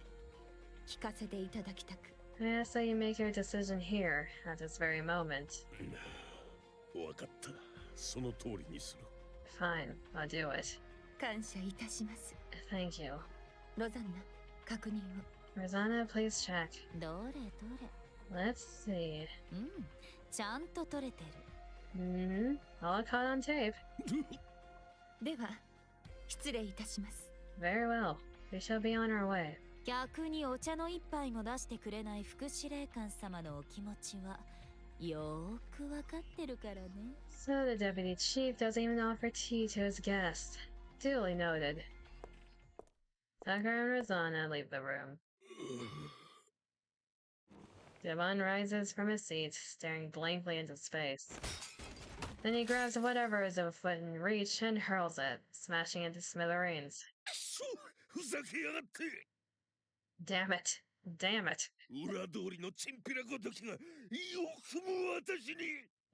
聞かせていただきたく。 I ask that you make your decision here, at this very moment. わかった。その通りにする。 Fine, I'll do it. 感謝いたします。 Thank you. ロザンナ、確認を。 Rosanna, please check. どれどれ。 Let's see. ちゃんと撮れてる。All caught on tape. では失礼いたします。Very well. We shall be on our way. 逆にお茶の一杯も出してくれない副司令官様のお気持ちはよーくわかってるからね。 So the deputy chief doesn't even offer tea to his guests. Duly noted. Sakura and Razana leave the room. Devon rises from his seat, staring blankly into space. Then he grabs whatever is within reach and hurls it, smashing into smithereens. Damn it. Damn it.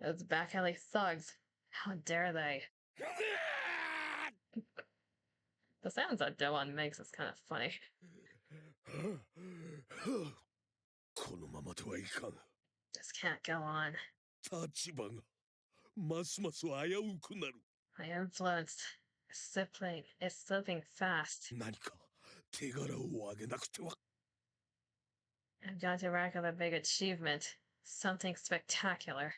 Those back alley thugs. How dare they? The sounds that Devon makes is kind of funny. This can't go on. My influence is slipping fast. I've got to rack up a big achievement. Something spectacular.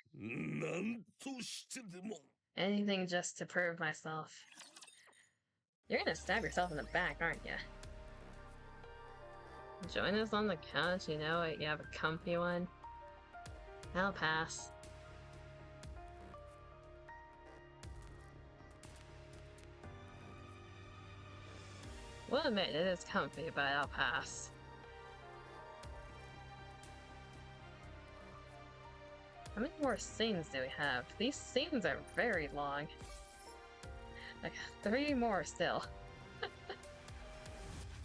Anything just to prove myself. You're gonna stab yourself in the back, aren't you? Join us on the couch, you know it, you have a comfy one. I'll pass. We'll admit it is comfy, but I'll pass. How many more scenes do we have? These scenes are very long. Like, 3 more still.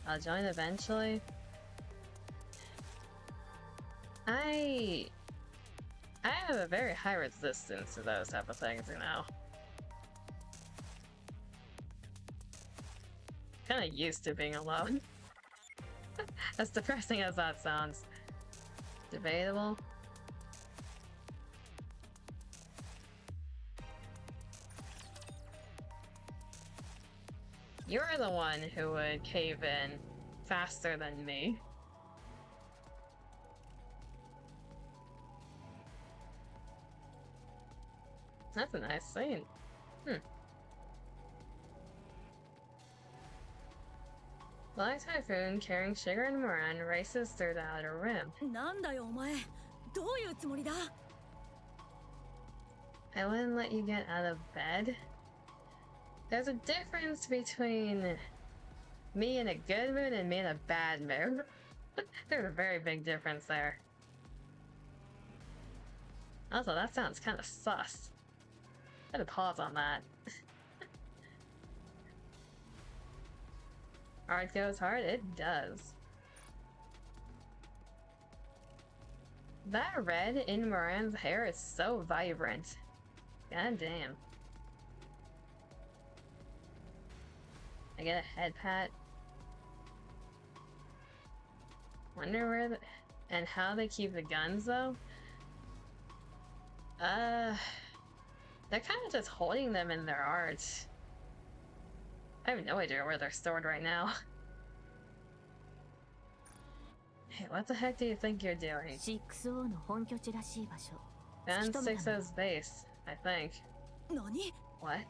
I'll join eventually. I have a very high resistance to those type of things, you know. Kinda used to being alone. As depressing as that sounds. Debatable. You're the one who would cave in faster than me. That's a nice scene. Black Typhoon carrying Sugar and Moran races through the outer rim. なんだよお前。どういうつもりだ? I wouldn't let you get out of bed. There's a difference between me in a good mood and me in a bad mood. There's a very big difference there. Also, that sounds kind of sus. I had to pause on that. Art goes hard? It does. That red in Moran's hair is so vibrant. God damn. I get a head pat. Wonder where and how they keep the guns though? They're kind of just holding them in their art. I have no idea where they're stored right now. Hey, what the heck do you think you're doing? 6O の本拠地らしい場所。 Band 6O's base, I think. 何? What?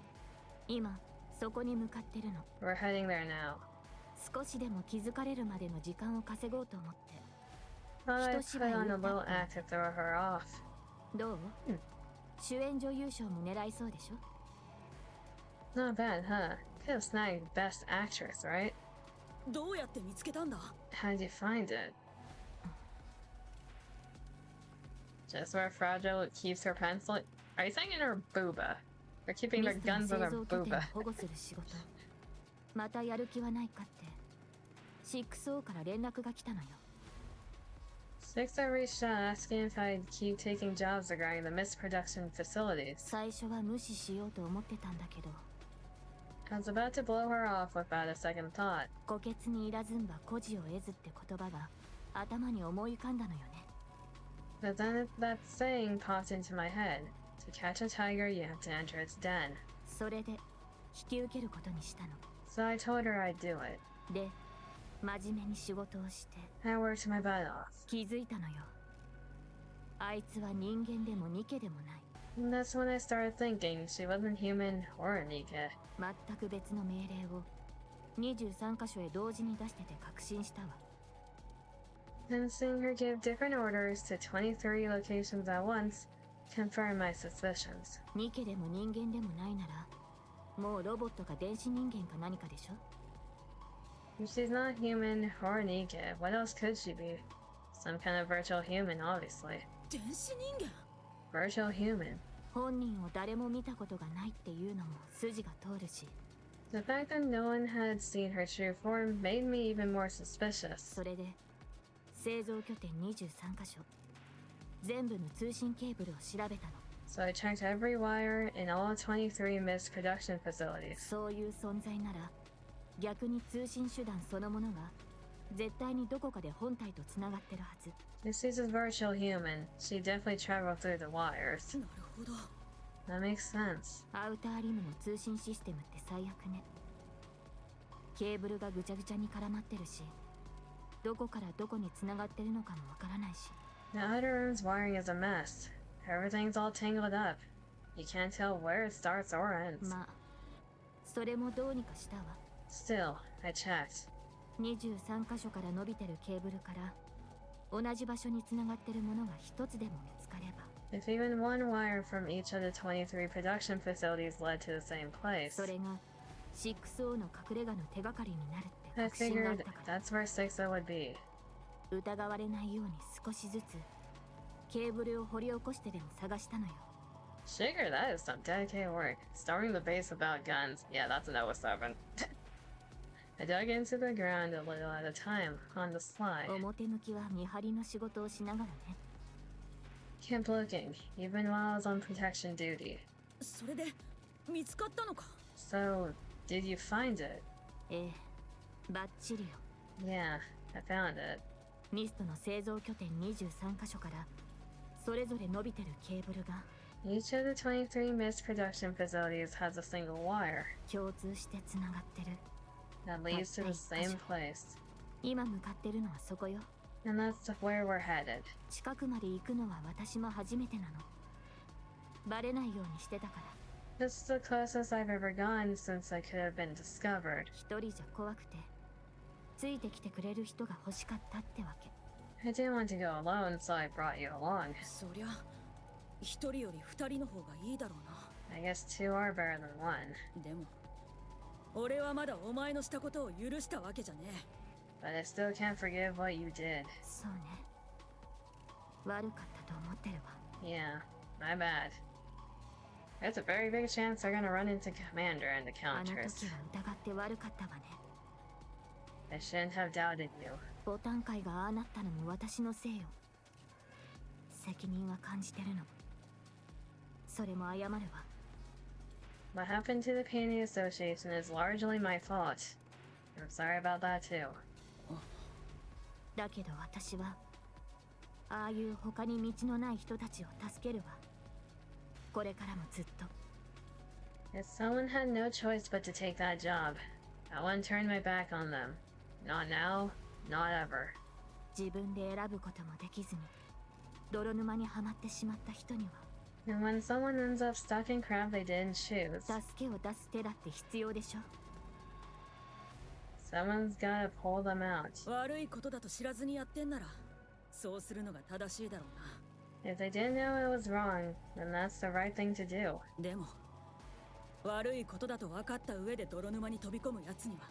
今そこに向かってるの。 We're heading there now. 少しでも気づかれるまでの時間を稼ごうと思って。 Thought I'd put on a little act to throw her off. どう？主演女優賞も狙いそうでしょ? Not bad, huh? Could have snagged Best Actress, right? どうやって見つけたんだ? How'd you find it? Just where Fragile keeps her pencil? Are you saying in her booba? They're keeping their guns in her booba. 保護する仕事。またやる気はないかって 6O から連絡が来たのよ。 6O reached out asking if I'd keep taking jobs regarding the misproduction facilities. 最初は無視しようと思ってたんだけど。 I was about to blow her off without a second thought. 虎穴にいらずんば孤児を得ずって言葉が頭に思い浮かんだのよね。 But then that saying popped into my head. To catch a tiger, you have to enter its den. それで引き受けることにしたの。 So I told her I'd do it. で、真面目に仕事をして。 I worked my butt off. 気づいたのよ。あいつは人間でもニケでもない。 And that's when I started thinking she wasn't human or a NIKKE. 全く別の命令を23箇所へ同時に出してて確信したわ。 And seeing her give different orders to 23 locations at once confirmed my suspicions. ニケでも人間でもないなら、もうロボットか電子人間か何かでしょ。 If she's not human or NIKKE, what else could she be? Some kind of virtual human, obviously. 電子人間 Virtual human. 本人を誰も見たことがないっていうのも筋が通るし、 The fact that no one had seen her true form made me even more suspicious. それで製造拠点23箇所全部の通信ケーブルを調べたの。 So I checked every wire in all 23 missed production facilities. そういう存在なら逆に通信手段そのものが絶対にどこかで本体とつながってるはず。 If she's a virtual human, she definitely traveled through the wires. なるほど That makes sense. アウターリムの通信システムって最悪ね。ケーブルがぐちゃぐちゃに絡まってるし、どこからどこにつながってるのかもわからないし。 The outer room's wiring is a mess. Everything's all tangled up. You can't tell where it starts or ends. まあそれもどうにかしたわ。 Still, I checked. 23箇所から伸びてるケーブルから同じ場所につながってるものが一つでも見つかれば、 If even one wire from each of the 23 production facilities led to the same place, それが 6O の隠れ家の手がかりになるって I 確信があっ figured たから、 that's where 6O would be. 疑われないように少しずつケーブルを掘り起こしてでも探したのよ。 Sugar, that is some dedicated work. Storming the base without guns. Yeah, that's an 07. I dug into the ground a little at a time, on the sly. 表向きは見張りの仕事をしながらね。 Kept looking, even while I was on protection duty. それで見つかったのか So, did you find it? ええ、バッチリよ。 Yeah, I found it. ミストの製造拠点23箇所からそれぞれ伸びてるケーブルが Each of the 23 missed production facilities has a single wire 共通してつながってる。 that leads to the same place. 今向かってるのはそこよ。 And that's where we're headed. 近くまで行くのは私も初めてなの。バレないようにしてたから。 This is the closest I've ever gone since I could have been discovered. 一人じゃ怖くてついてきてくれる人が欲しかったってわけ。 I didn't want to go alone, so I brought you along. そりゃ一人より二人の方がいいだろうな I guess two are better than one. でも俺はまだお前のしたことを許したわけじゃね But I still can't forgive what you did. そうね。悪かったと思ってるわ。 Yeah, my bad. There's a very big chance they're gonna run into Commander and the あの Countess. 時は疑って悪かったわね。 I shouldn't have doubted you. ボタン界がああなったのも私のせいよ。責任は感じてるの。それも謝るわ。 What happened to the Painting Association is largely my fault. I'm sorry about that too. だけど私はああいう他に道のない人たちを助けるわ。これからもずっと。 If someone had no choice but to take that job, I wouldn't turn my back on them. Not now, not ever. 自分で選ぶこともできずに泥沼にはまってしまった人には And when someone ends up stuck in crap they didn't choose, 助けを出す手だって必要でしょ。 someone's gotta pull them out. 悪いことだと知らずにやってんならそうするのが正しいだろうな If they didn't know it was wrong, then that's the right thing to do. でも悪いことだと分かった上で泥沼に飛び込むやつには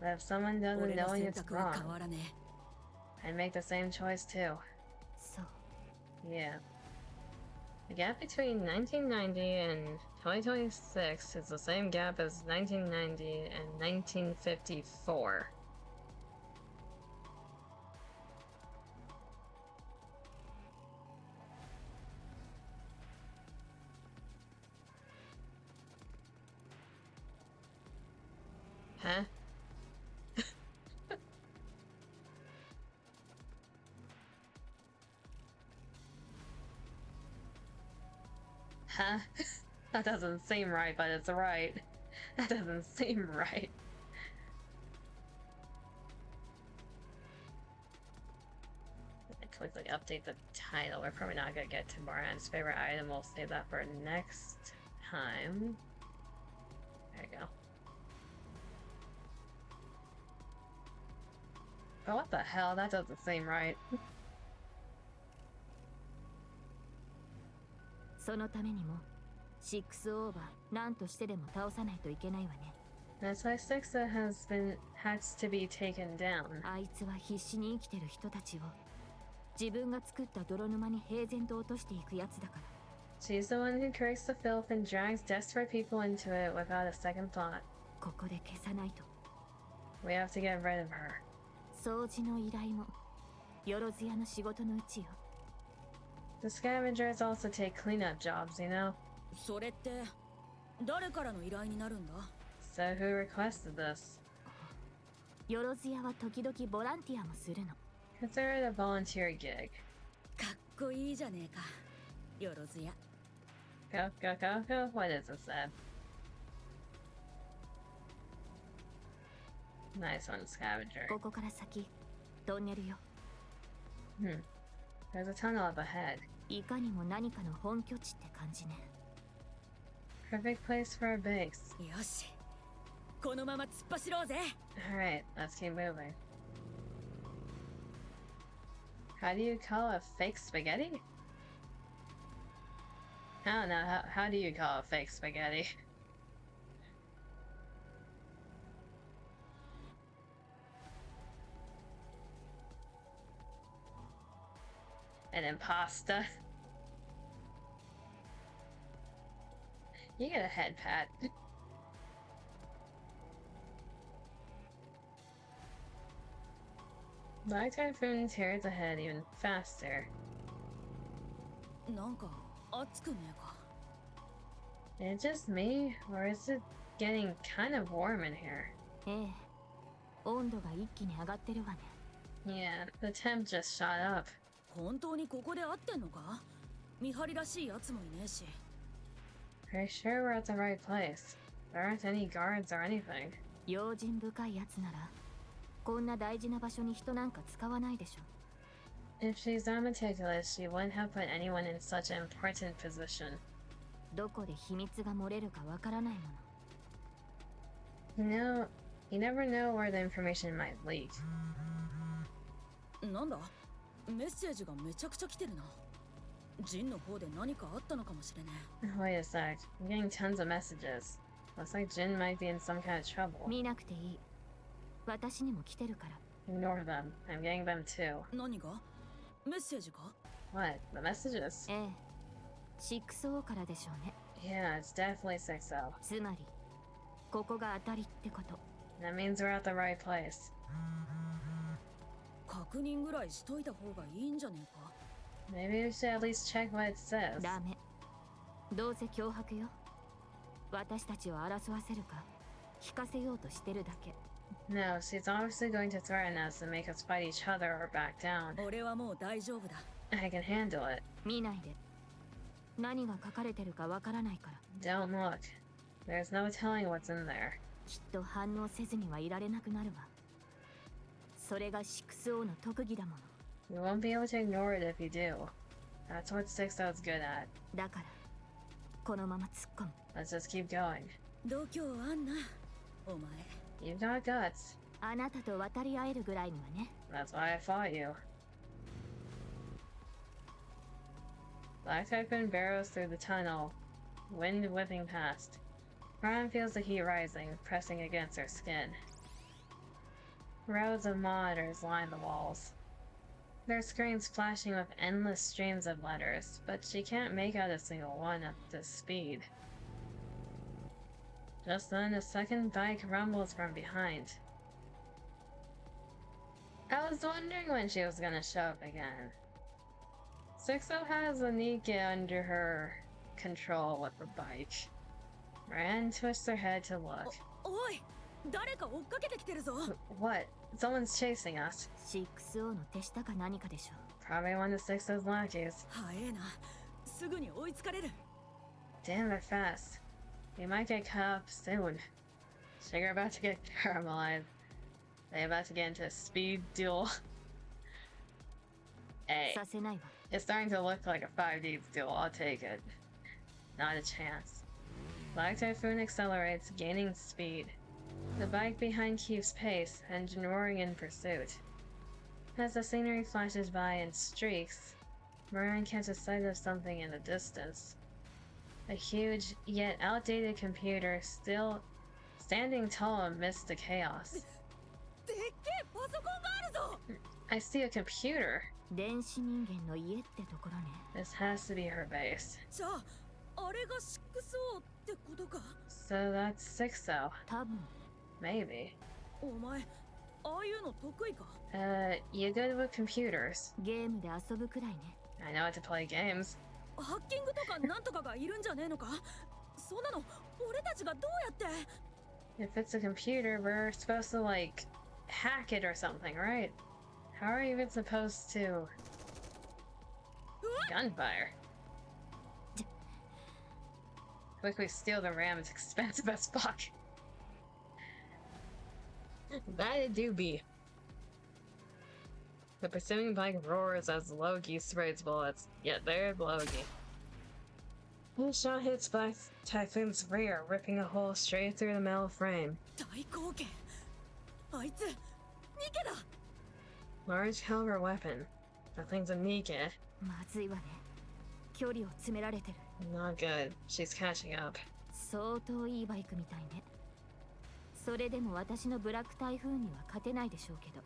But if someone doesn't 俺の know 選 it's 択は wrong, 変わらね I'd make the same choice too. そう。 Yeah. The gap between 1990 and 2026 is the same gap as 1990 and 1954. Huh? Huh? That doesn't seem right, but it's right. That doesn't seem right. I quickly update the title. We're probably not gonna get to Moran's favorite item. We'll save that for next time. There you go. But what the hell? That doesn't seem right. そのためにも6オーバー何としてでも倒さないといけないわね。 That's why Sixa has to be taken down. あいつは必死に生きてる人たちを自分が作った泥沼に平然と落としていくやつだから。 She's the one who creates the filth and drags desperate people into it without a second thought. ここで消さないと。 We have to get rid of her. 掃除の依頼もよろずやの仕事のうちよ。 The scavengers also take cleanup jobs, you know? それって誰からの依頼になるんだ？ So who requested this? よろずやは時々ボランティアもするの。 Consider it a volunteer gig. かっこいいじゃねえか、よろずや。 Go, go, go, go. What is this, Ed? Nice one, scavenger. ここから先トンネルよ。 There's a tunnel up ahead. いかにも何かの本拠地って感じね。 Perfect place for a base. よし、このまま突っ走ろうぜ。 Alright, let's keep moving. How do you call a fake spaghetti? I don't know, how do you call a fake spaghetti? An impasta. You get a head pat. Black Typhoon tears ahead even faster. なんか暑くねえか。 Is it just me, or is it getting kind of warm in here? ええ、温度が一気に上がってるわね。 Yeah, the temp just shot up. 本当にここで合ってんのか？見張りらしいやつもいねえし。 Are you sure we're at the right place? There aren't any guards or anything. 用心深いやつならこんな大事な場所に人なんか使わないでしょ。 If she's that meticulous, she wouldn't have put anyone in such an important position. どこで秘密が漏れるかわからないもの。 You never know where the information might leak. なんだ？メッセージがめちゃくちゃ来てるな。ジンの方で何かあったのかもしれねえ。 Wait a sec. I'm getting tons of messages. Looks like Jin might be in some kind of trouble. 見なくていい。私にも来てるから。 Ignore them. I'm getting them too. 何が？メッセージか？ What? The messages? ええ、6O からでしょうね。 Yeah, it's definitely 6-0. つまりここが当たりってこと。 That means we're at the right place. 確認ぐらいしといた方がいいんじゃねえか？ Maybe we should at least check what it says. ダメ。どうせ脅迫よ。私たちを争わせるか引かせようとしてるだけ。 No, she's obviously going to threaten us and make us fight each other or back down. 俺はもう大丈夫だ。 I can handle it. 見ないで。何が書かれてるかわからないから。 Don't look. There's no telling what's in there. きっと反応せずにはいられなくなるわ。それが 6O の特技だもの。 You won't be able to ignore it if you do. That's what 6-0's good at. だからこのまま突っ込む。 Let's just keep going. 度胸あんな、お前。 You've got guts. あなたと渡り合えるぐらいにはね。 That's why I fought you. Black Typhoon barrels through the tunnel, wind whipping past. Ron feels the heat rising, pressing against her skin. Rows of monitors line the walls. Their screens flashing with endless streams of letters, but she can't make out a single one at this speed. Just then, a second bike rumbles from behind. I was wondering when she was gonna show up again. 6-0 has a NIKKE under her control with the bike. Ran twists her head to look. おい、誰か追っかけてきてるぞ。 What? Someone's chasing us. 6O の手下か何かでしょ。 Probably one of 6-0's lackeys. 早えな。すぐに追いつかれる。 Damn, they're fast. We might get caught up soon. Sugar about to get caramelized. They about to get into a speed duel. Hey, させないわ。 it's starting to look like a 5D duel. I'll take it. Not a chance. Black Typhoon accelerates, gaining speed. The bike behind keeps pace, engine roaring in pursuit. As the scenery flashes by in streaks, Moran catches sight of something in the distance. A huge, yet outdated computer still standing tall amidst the chaos. でっけえパソコンがあるぞ。 I see a computer. 電子人間の家ってところね。 This has to be her base. じゃああれが6ってことか。 So that's 6-0. 多分。 Maybe. お前ああいうの得意か。 You good with computers? ゲームで遊ぶくらいね。 I know how to play games. ハッキングとかなんとかがいるんじゃねえのか。そんなの俺たちがどうやって。 If it's a computer, we're supposed to, like, hack it or something, right? How are you even supposed to... Gunfire. Quickly steal the RAM, it's expensive as fuck. That it do be. The pursuing bike roars as Loki sprays bullets. Yeah, there's Loki. One shot hits Black Typhoon's rear, ripping a hole straight through the metal frame. 大貢献。あいつニケだ。 Large caliber weapon. That thing's a NIKKE. まずいわね。距離を詰められてる。 Not good. She's catching up. 相当いいバイクみたいね。それでも私のブラック台風には勝てないでしょうけど。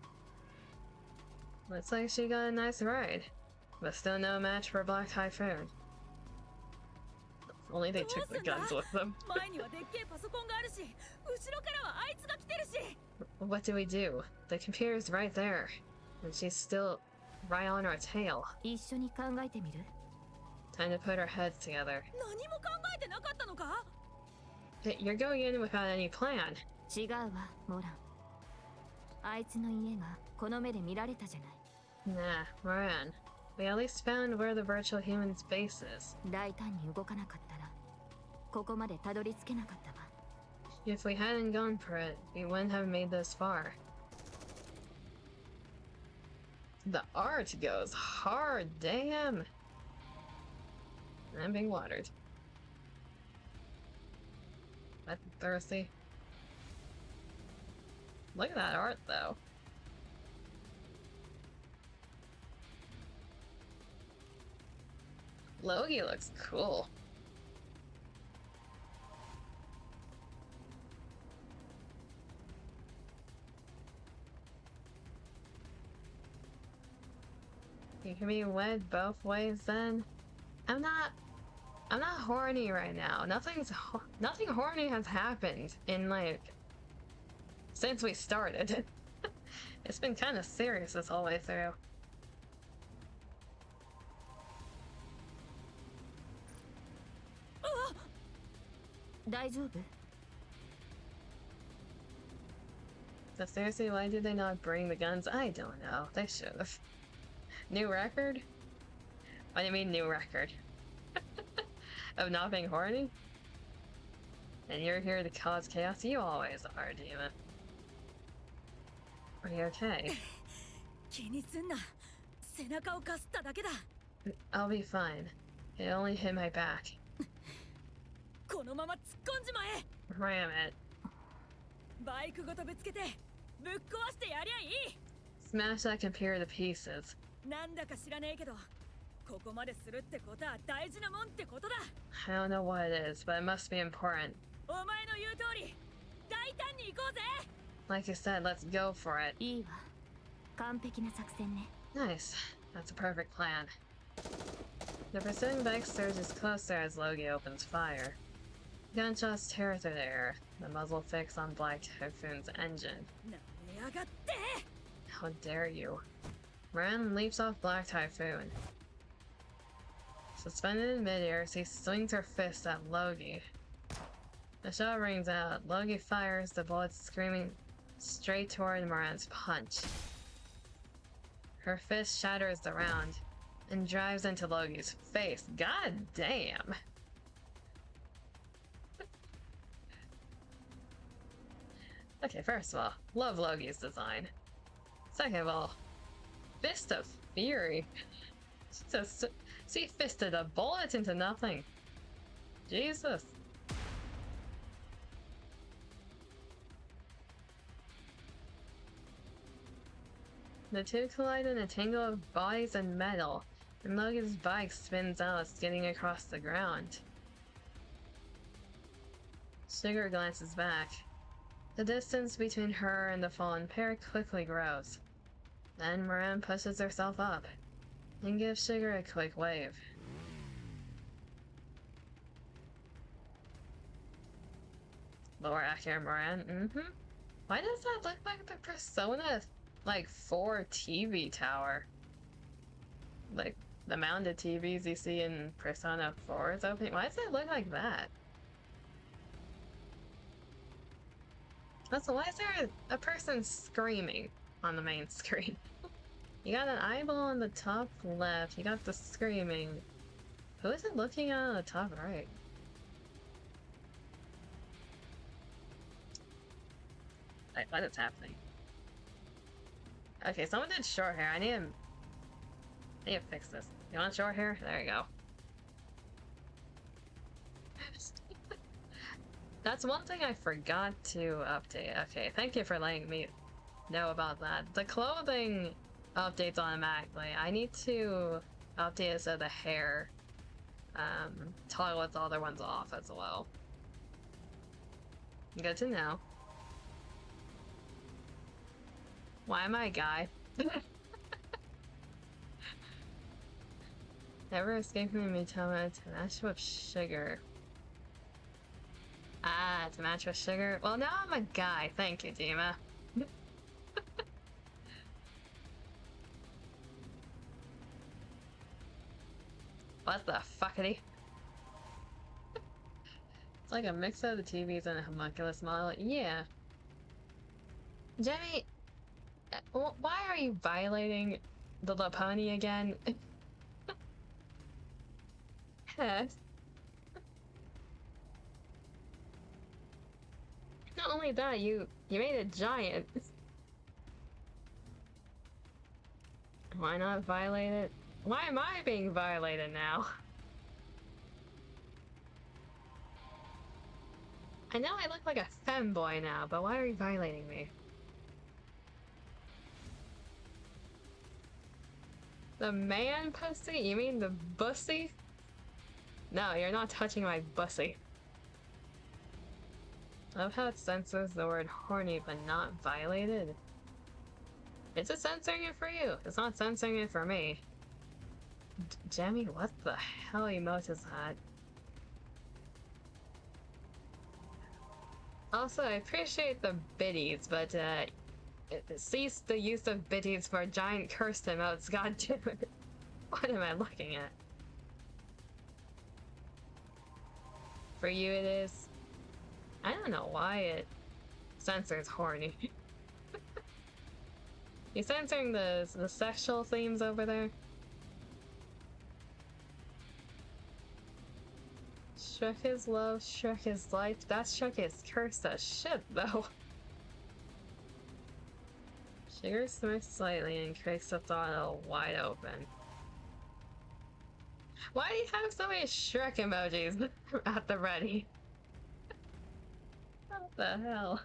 Looks like she got a nice ride. But still no match for Black Typhoon. If only they took the guns with them. 前にはでっけえパソコンがあるし、後ろからはあいつが来てるし。 What do we do? The computer's right there. And she's still right on our tail. 一緒に考えてみる？ Time to put our heads together. 何も考えてなかったのか。 You're going in without any plan. 違うわ、モラン。あいつの家がこの目で見られたじゃない。 Nah, Moran. We at least found where the virtual human's base is. 大胆に動かなかったら、ここまでたどり着けなかったわ。 If we hadn't gone for it, we wouldn't have made this far. The art goes hard, damn! I'm being watered. I'm thirsty. Look at that art, though. Logi looks cool. You can be wed both ways then? I'm not horny right now. Nothing horny has happened in, like, since we started. It's been kind of serious this whole way through. But seriously, why did they not bring the guns? I don't know. They should have. New record? What do you mean new record? Of not being horny? And you're here to cause chaos? You always are, demon. Are you okay? 気にすんな。背中をかすっただけだ。 I'll be fine. It only hit my back. このまま突っ込んじまえ。 Ram it. バイクごとぶつけてぶっ壊してやりゃいい。 Smash that computer to pieces. なんだか知らねえけど、ここまでするってことは大事なもんってことだ。 I don't know what it is, but it must be important. お前の言う通り、大胆に行こうぜ。 Like you said, let's go for it. いいわ。完璧な作戦ね。 Nice. That's a perfect plan. The pursuing bike surges closer as Logi opens fire. Gunshots tear through the air, the muzzle fixed on Black Typhoon's engine. なめやがって。 How dare you? Moran leaps off Black Typhoon. Suspended in midair, she swings her fist at Logi. The shot rings out. Logi fires, the bullets screaming straight toward Moran's punch. Her fist shatters the round and drives into Logi's face. God damn! Okay, first of all, love Logi's design. Second of all, Fist of Fury. She fisted a bullet into nothing. Jesus. The two collide in a tangle of bodies and metal, and Logan's bike spins out, skidding across the ground. Sugar glances back. The distance between her and the fallen pair quickly grows. Then Moran pushes herself up and gives Sugar a quick wave. Lower accurate Moran, Why does that look like the Persona, 4 TV tower? Like, the mounted TVs you see in Persona 4's opening? Why does it look like that? Also, why is there a person screaming on the main screen? You got an eyeball on the top left, you got the screaming. Who is it looking at on the top right? Wait, what is happening? Okay, someone did short hair. I need to fix this. You want short hair? There you go. That's one thing I forgot to update. Okay, thank you for letting me know about that. The clothing updates automatically. I need to update it so the hair toggle with the other ones off as well. Good to know. Why am I a guy? Never escaping the Mitoma to match with Sugar. Ah, to match with Sugar? Well, now I'm a guy. Thank you, Dima. What the fuckity? It's like a mix of the TVs and a homunculus model. Yeah. Jemmy, why are you violating the Laponi again? Not only that, you made a giant. Why not violate it? Why am I being violated now? I know I look like a femboy now, but why are you violating me? The man pussy? You mean the bussy? No, you're not touching my bussy. I love how it censors the word horny but not violated. It's just censoring it for you. It's not censoring it for me. Jamie, what the hell emote is that? Also, I appreciate the biddies, but cease the use of biddies for giant cursed emotes, goddammit. What am I looking at? For you it is. I don't know why it censors horny. You censoring the sexual themes over there? Shrek is love, Shrek is life. That Shrek is cursed as shit, though. Sugar smirks slightly and cracks the throttle wide open. Why do you have so many Shrek emojis at the ready? What the hell?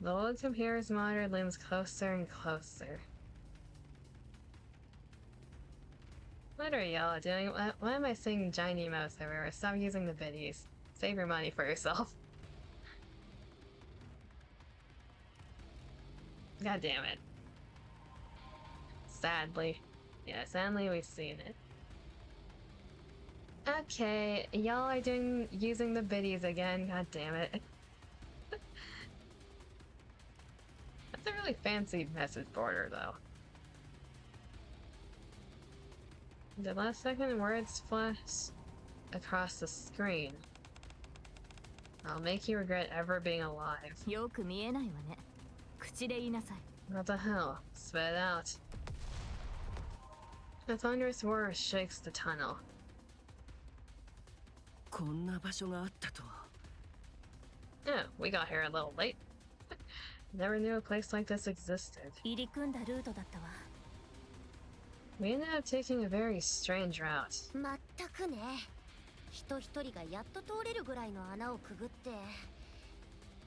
The old computer's monitor looms closer and closer. What are y'all doing? Why am I seeing giant emotes everywhere? Stop using the biddies. Save your money for yourself. God damn it. Sadly. Yeah, sadly we've seen it. Okay, y'all are using the biddies again. God damn it. That's a really fancy message border, though. The last second words flash across the screen. I'll make you regret ever being alive. What the hell? Spit it out. A thunderous roar shakes the tunnel. Yeah, we got here a little late. Never knew a place like this existed. We ended up taking a very strange route.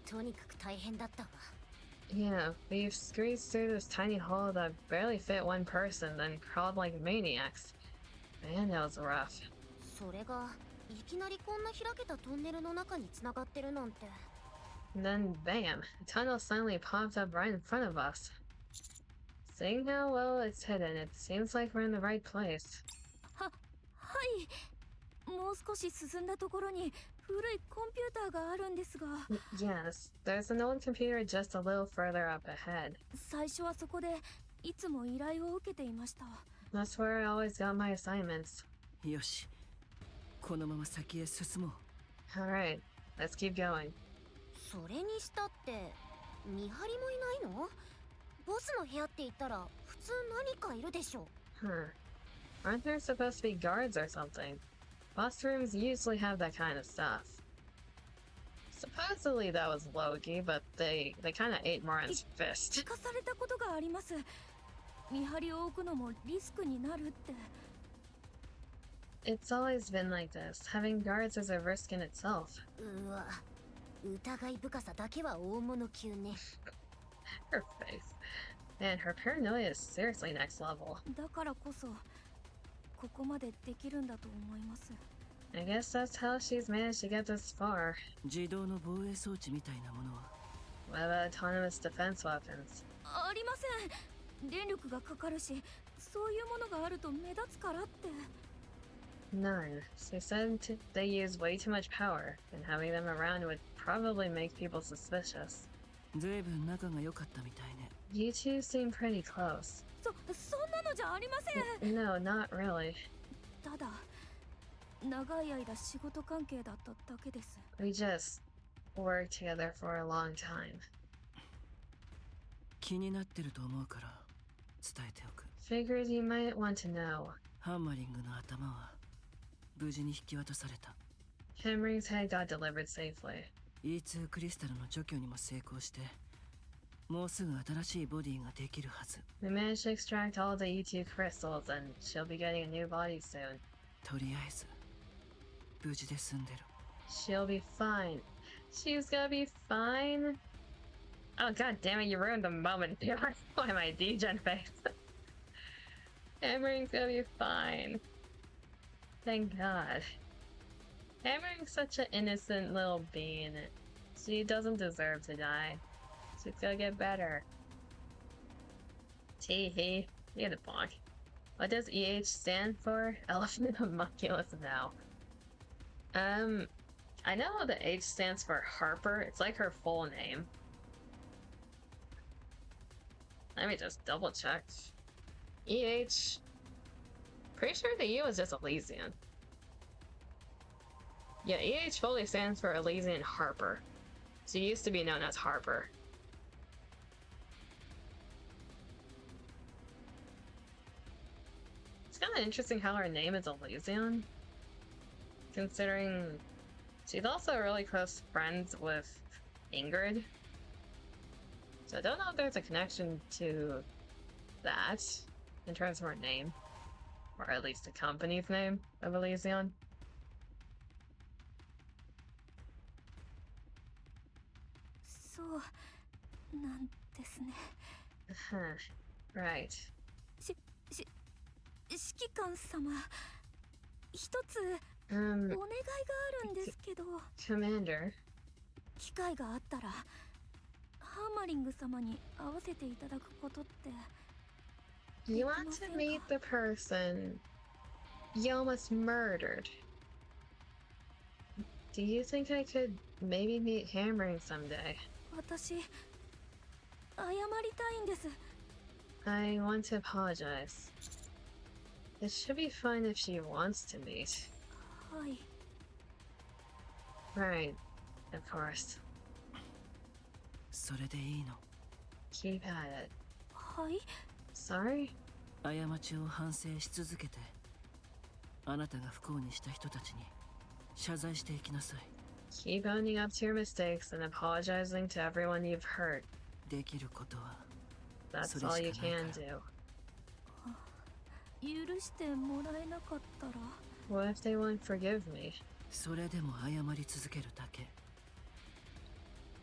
とにかく大変だったわ。 Yeah, we've squeezed through this tiny hole that barely fit one person, then crawled like maniacs. Man, that was rough. それがいきなりこんな開けたトンネルの中に繋がってるなんて。 And then, bam, a tunnel suddenly popped up right in front of us. Seeing how well it's hidden, it seems like we're in the right place. はい。もう少し進んだところに古いコンピューターがあるんですが。Yes, there's an old computer just a little further up ahead. 最初はそこでいつも依頼を受けていました。 That's where I always got my assignments. よし、このまま先へ進もう。 Alright, let's keep going. それにしたって見張りもいないの？ボスの部屋って言ったら普通何かいるでしょ。 Huh. Aren't there supposed to be guards or something? Boss rooms usually have that kind of stuff. Supposedly that was Loki, but they kind of ate Morin's fist. 聞かされたことがあります。見張りを置くのもリスクになるって。 It's always been like this. Having guards is a risk in itself. うわ、疑い深さだけは大物級ね。 Her face. Man, her paranoia is seriously next level. だからこそここまでできるんだと思います。 I guess that's how she's managed to get this far. 自動の防衛装置みたいなものは？ What about autonomous defense weapons? ありません。電力がかかるし、そういうものがあると目立つからって。 None. She said they use way too much power, and having them around would probably make people suspicious. ずいぶん仲が良かったみたいね。 You two seem pretty close. そんなのじゃありません。 No, not really. ただ長い間仕事関係だっただけです。 We just worked together for a long time. 気になってると思うから伝えておく。 Figured you might want to know. ハンマリングの頭は無事に引き渡された。 Henry's head got delivered safely. E2 クリスタルの除去にも成功して、もうすぐ新しいボディができるはず。 We managed to extract all the E2 crystals, and she'll be getting a new body soon. とりあえず無事で済んでる。 She'll be fine. She's gonna be fine. Oh god damn it, you ruined the moment. Why my degen face? Henry's gonna be fine. Thank god. Henry's such an innocent little being. She doesn't deserve to die. She's gonna get better. Tee-hee. Get a bonk. What does EH stand for? Elephant Homunculus now. I know the H stands for Harper. It's like her full name. Let me just double check. EH. Pretty sure the U is just Elysian. Yeah, EH fully stands for Elysian Harper. She used to be known as Harper. It's kind of interesting how her name is Elysian, considering she's also really close friends with Ingrid. So I don't know if there's a connection to that in terms of her name, or at least the company's name of Elysian. そうなんですね。 Huh. Right. 指揮官様、一つお Um, 願いがあるんですけど、 Commander. 機会があったらハーマリング様に会わせていただくことって。 You want to meet the person you almost murdered. Do you think I could maybe meet Hammering someday? 私謝りたいんです。 I want to apologize. It should be fun if she wants to meet. はい。 Right, of course. それでいいの？ Keep at it. はい。 Sorry? 過ちを反省し続けて、あなたが不幸にした人たちに謝罪していきなさい。 Keep owning up to your mistakes and apologizing to everyone you've hurt. できることは That's そ all れ you しかない can から do. 許してもらえなかったら。 What if they won't forgive me? それでも謝り続けるだけ。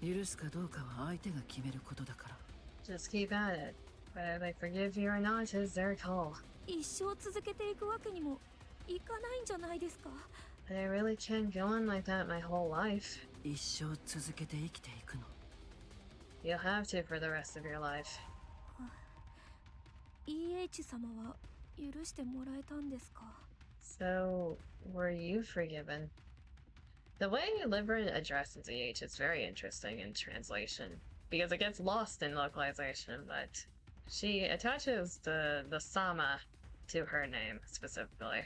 許すかどうかは相手が決めることだから。 Just keep at it. Whether they forgive you or not is their call. 一生続けていくわけにもいかないんじゃないですか。 But I really can't go on like that my whole life. 一生続けて生きていくの。 You'll have to for the rest of your life. EH 様は許してもらえたんですか。 So, were you forgiven? The way Liberin addresses EH is very interesting in translation, because it gets lost in localization, but she attaches the Sama to her name specifically.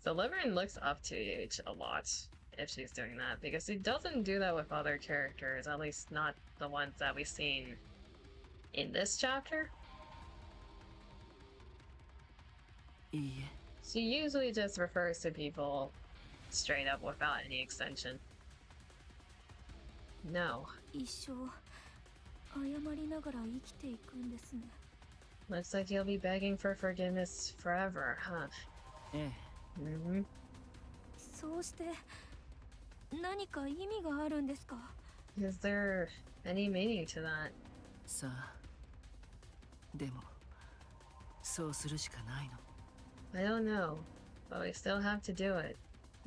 So Liberin looks up to EH a lot if she's doing that, because she doesn't do that with other characters, at least not the ones that we've seen in this chapter. いいえ。 She usually just refers to people straight up without any extension. No. 一生謝りながら生きていくんですね。 Looks like you'll be begging for forgiveness forever, huh? ええ。Mm-hmm. そうして何か意味があるんですか。 Is there any meaning to that? さあ。でも、そうするしかないの。 I don't know, but we still have to do it.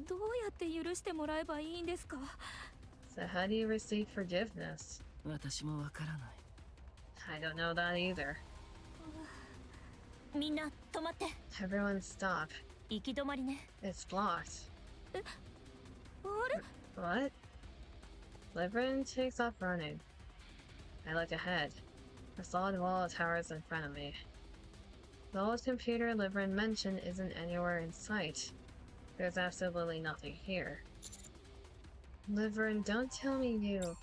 どうやって許してもらえばいいんですか。 So how do you receive forgiveness? 私もわからない。 I don't know that either. みんな止まって。 Everyone stop. 行き止まりね。 It's blocked. あれ？ What? Liberin takes off running. I look ahead. A solid wall towers in front of me. The old computer Liberin mentioned isn't anywhere in sight. There's absolutely nothing here. Liberin, don't tell me you... 違います。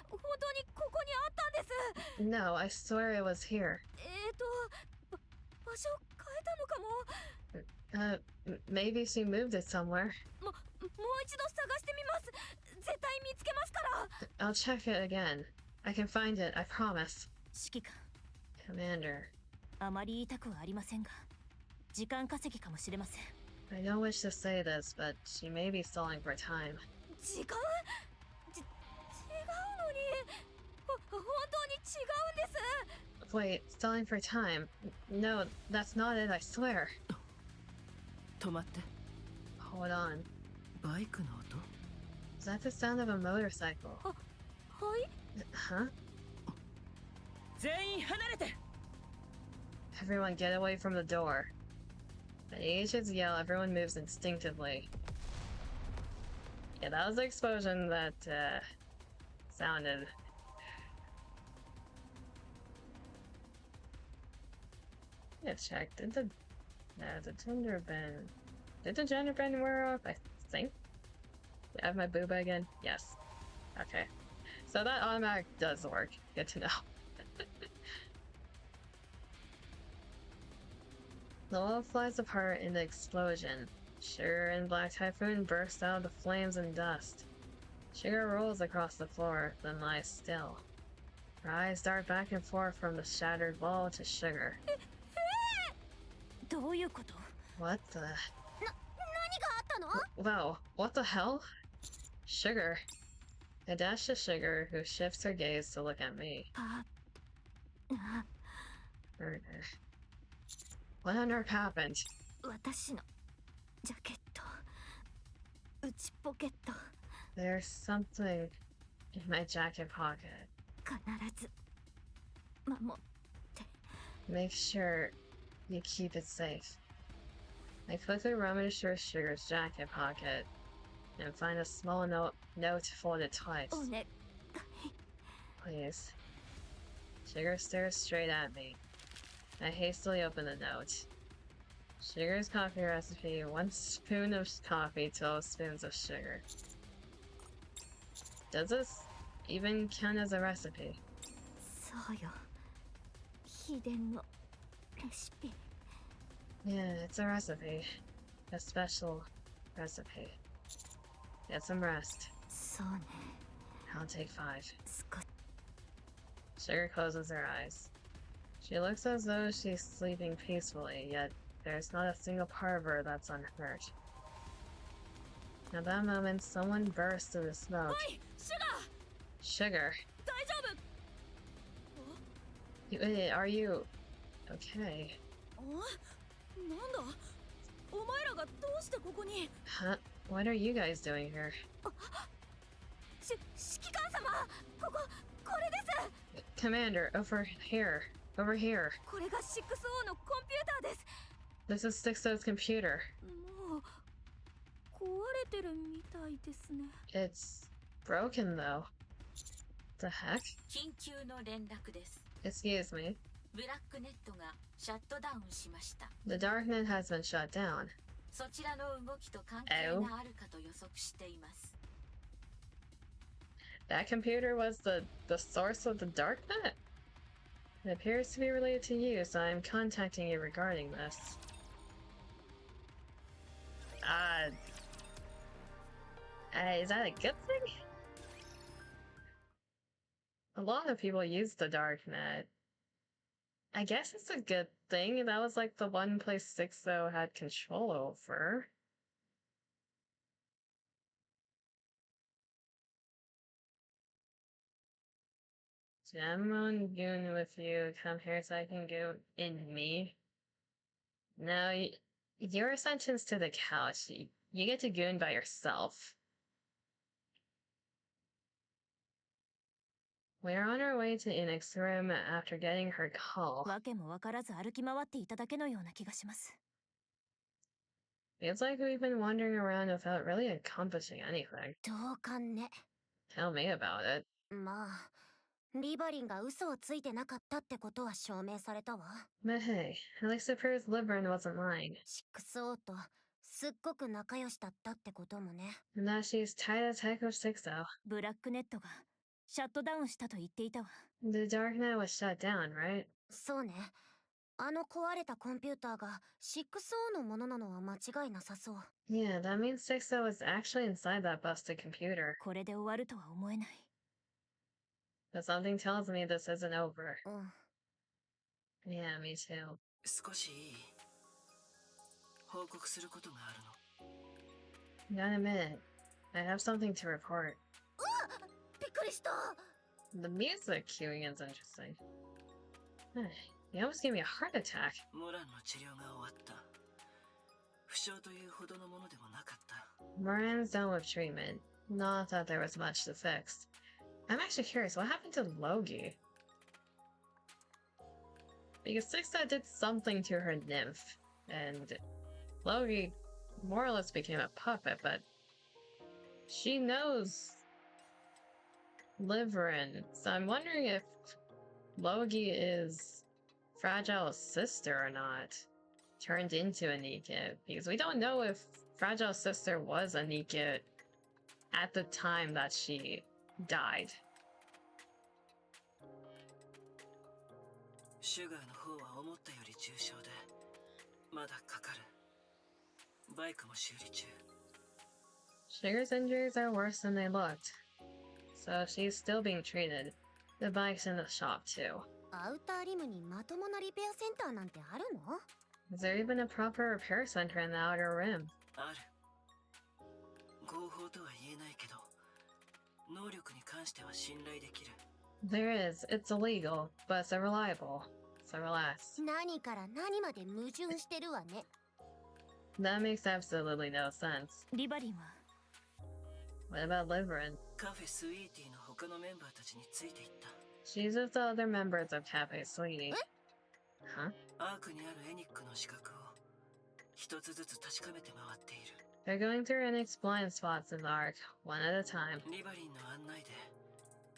本当にここにあったんです。 No, I swear it was here. 場所変えたのかも。Maybe she moved it somewhere. もう一度探してみます。絶対見つけますから。 I'll check it again. I can find it, I promise. 指揮官。 Commander. あまり言いたくはありませんが、時間稼ぎかもしれません。 I don't wish to say this, but she may be stalling for time. 違うのに。本当に違うんです。 Wait, stalling for time? No, that's not it, I swear. 止まって。 Hold on. バイクの音？ Is that the sound of a motorcycle? はい。 Huh? 全員離れて。 Everyone get away from the door. At Asia's yell, everyone moves instinctively. Yeah, that was the explosion that sounded. Yeah, check. Did the gender bend? Did the gender bend wear off? I think. I have my booba again? Yes. Okay. So that automatic does work. Good to know. The wall flies apart in the explosion. Sugar and Black Typhoon burst out of the flames and dust. Sugar rolls across the floor, then lies still. Her eyes dart back and forth from the shattered wall to Sugar. どういうこと？ What the? 何があったの？ Whoa, what the hell? Sugar. I dash to Sugar, who shifts her gaze to look at me. Murder. What on earth happened? 私のジャケット、内ポケット。 There's something in my jacket pocket. 必ず守って。 Make sure you keep it safe. I quickly rummage through Sugar's jacket pocket and find a small note folded twice. お願い。 Please. Sugar stares straight at me. I hastily open the note. Sugar's coffee recipe, 1 spoon of coffee, 12 spoons of sugar. Does this even count as a recipe? そうよ。秘伝のレシピ。 Yeah, it's a recipe. A special recipe. Get some rest. そうね。 I'll take 5. 少し。 Sugar closes her eyes. She looks as though she's sleeping peacefully, yet there's not a single part of her that's unhurt. At that moment, someone burst through the smoke. おいシュガー Sugar, 大丈夫 you idiot, are you okay? なんだお前らがどうしてここに Huh? What are you guys doing here? 指揮官様これです Commander, over here. Over here. これが 6O のコンピューターです This is 6O's computer. もう壊れてるみたいですね It's broken though. The heck? 緊急の連絡です。 Excuse me. ブラックネットがシャットダウンしました。 The darknet has been shut down. そちらの動きと関係があるかと予測しています。 That computer was the source of the darknet? It appears to be related to you, so I'm contacting you regarding this. Is that a good thing? A lot of people use the darknet. I guess it's a good thing. That was like the one place 6O had control over. I'm on goon with you. Come here so I can go in me. No, you're sentenced to the couch. You get to goon by yourself. We're on our way to Enix's room after getting her call. わけもわからず歩き回っていただけのような気がします Feels like we've been wandering around without really accomplishing anything. 同感ね。 Tell me about it. まあ、リバリンが嘘をついてなかったってことは証明されたわ。But hey, at least it proves Liberin wasn't lying. 6O とすっごく仲良しだったってこともね。 And that she's tied as heck with 6O. ブラックネットがシャットダウンしたと言っていたわ The darknet was shut down, right? そうね。あの壊れたコンピューターが 6O のものなのは間違いなさそう。 Yeah, that means 6O was actually inside that busted computer. これで終わるとは思えない But something tells me this isn't over. うん。 Yeah, me too. 少しいい報告することがあるの Got a minute. I have something to report. びっくりした。 The music cueing is interesting. You almost gave me a heart attack. モランの治療が終わった負傷というほどのものでもなかった Moran's done with treatment. Not that there was much to fix. I'm actually curious, what happened to Logi? Because 6O did something to her nymph, and Logi more or less became a puppet, but she knows Liverin, so I'm wondering if Logi is Fragile's sister or not, turned into a NIKKE, because we don't know if Fragile's sister was a NIKKE at the time that she died. シュガーの方は思ったより重傷でまだかかるバイクも修理中 Sugar's injuries are worse than they looked, so she's still being treated. The bike's in the shop too. アウターリムにまともなリペアセンターなんてあるの？ Is there even a proper repair center in the outer rim? ある合法とは言えないけど能力に関しては信頼できる There is. It's illegal, but it's reliable. So relax. 何から何まで矛盾してるわね。 That makes absolutely no sense. リバリンは What about Liverin? カフェスイーティーの他のメンバーたちについていった She's with the other members of Cafe Sweetie. Huh? アークにあるエニックの資格を一つずつ確かめて回っている They're going through Enix's blind spots in the arc, one at a time. リバリンの案内で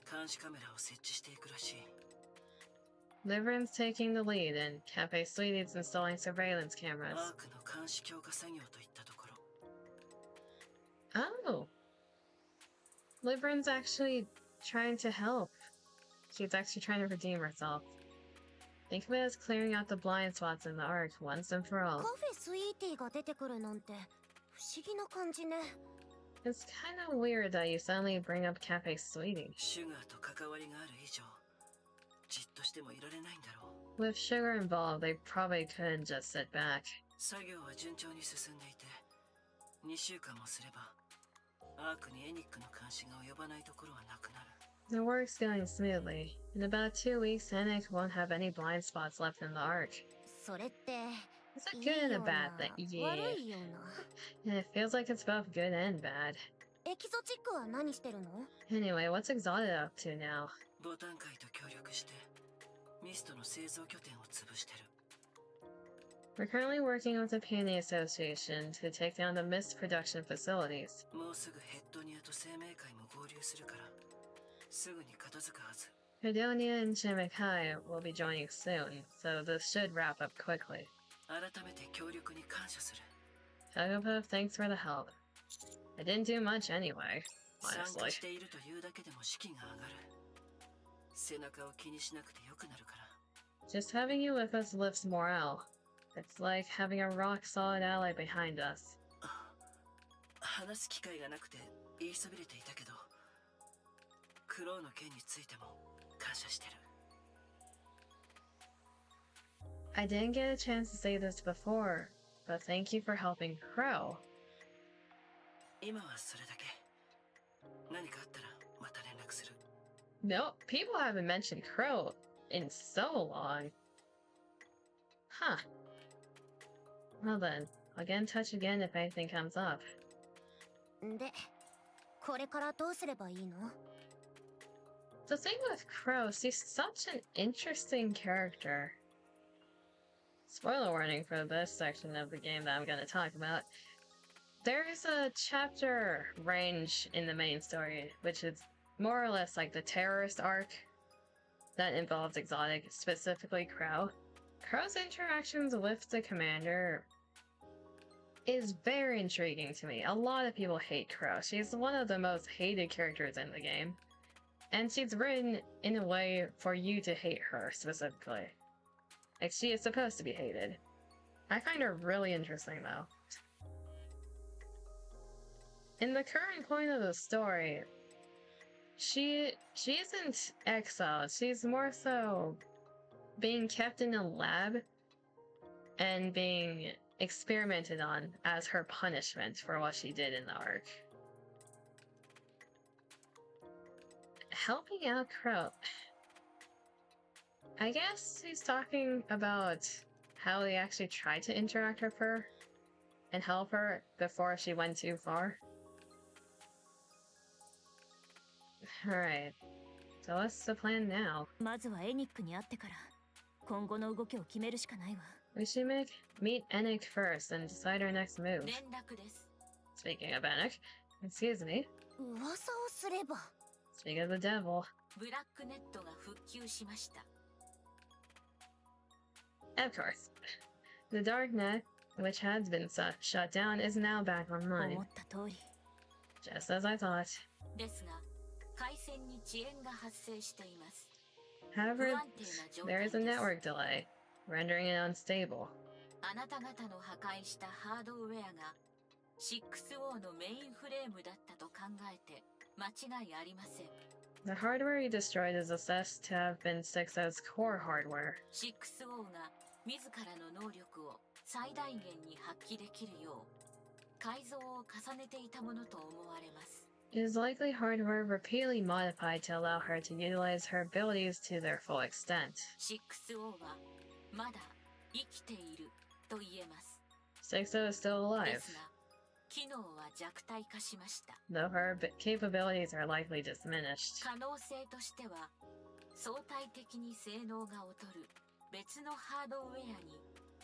監視カメラを設置していくらしい Liverin's taking the lead, and Cafe Sweetie's installing surveillance ア cameras. ークの監視強化作業といったところ Oh! Liverin's actually trying to help. She's actually trying to redeem herself. Think of it as clearing out the blind spots in the arc once and for カ all. フェスイーティーが出てくるなんて不思議な感じね。 It's kind of weird that you suddenly bring up Cafe Sweetie. シュガーと関わりがある以上じっとしてもいられないんだろう With Sugar involved, they probably couldn't just sit back. 作業は順調に進んでいて2週間もすればアークにエニックの監視が及ばないところはなくなる。 The work's going smoothly. In about 2 weeks, NIKKE won't have any blind spots left in the arc. それって Is that いい good and よ a うな bad thing? 悪 Yeah. いような。 And it feels like it's both good and bad. エキゾチックは何してるの？ Anyway, what's Exotic up to now? ボタン界と協力してミストの製造拠点を潰してる。 We're currently working with the Peony Association to take down the mist production facilities. もうすぐヘッドニアと生命界も合流するからすぐに片付くはず。 Hedonia and Shimikai will be joining soon, so this should wrap up quickly. 改めて協力に感謝する。 Tugapov, thanks for the help. I didn't do much anyway, 参加 honestly. しているというだけでも士気が上がる。背中を気にしなくてよくなるから。 Just having you with us lifts morale. It's like having a rock-solid ally behind us. 話す機会がなくて言いそびれていたけど、クロウの件についても感謝してる。 I didn't get a chance to say this before, but thank you for helping Crow. 今はそれだけ。何かあったらまた連絡する。 No, people haven't mentioned Crow in so long. Huh. Well then, I'll get in touch again if anything comes up. で、これからどうすればいいの？ The thing with Crow, she's such an interesting character. Spoiler warning for this section of the game that I'm going to talk about. There's a chapter range in the main story, which is more or less like the terrorist arc that involves Exotic, specifically Crow. Crow's interactions with the commander is very intriguing to me. A lot of people hate Crow. She's one of the most hated characters in the game. And she's written in a way for you to hate her, specifically. Like, she is supposed to be hated. I find her really interesting, though. In the current point of the story, she isn't exiled. She's more so being kept in a lab and being experimented on as her punishment for what she did in the arc. Helping out Crow. I guess he's talking about how they actually tried to interact with her and help her before she went too far. Alright. So what's the plan now? まずはエニックに会ってから今後の動きを決めるしかないわ。 We should meet Enik first and decide our next move. 連絡です。 Speaking of Enik, excuse me. 噂をすれば。 Speaking of the devil. ブラックネットが復旧しました。 Of course. The darknet, which has been shut down, is now back online. 思った通り。 Just as I thought. ですが、回線に遅延が発生しています。 However, there is a network delay, rendering it unstable. あなた方の破壊したハードウェアが 6O のメインフレームだったと考えて間違いありません。 The hardware you destroyed is assessed to have been 6O's core hardware. 6O が自らの能力を最大限に発揮できるよう改造を重ねていたものと思われます。 It is likely hardware repeatedly modified to allow her to utilize her abilities to their full extent. 6O はまだ生きていると言えます。 6O is still で alive, すが、機能は弱体化しました。 though her capabilities are likely diminished. 可能性としては、相対的に性能が劣る別のハードウェアに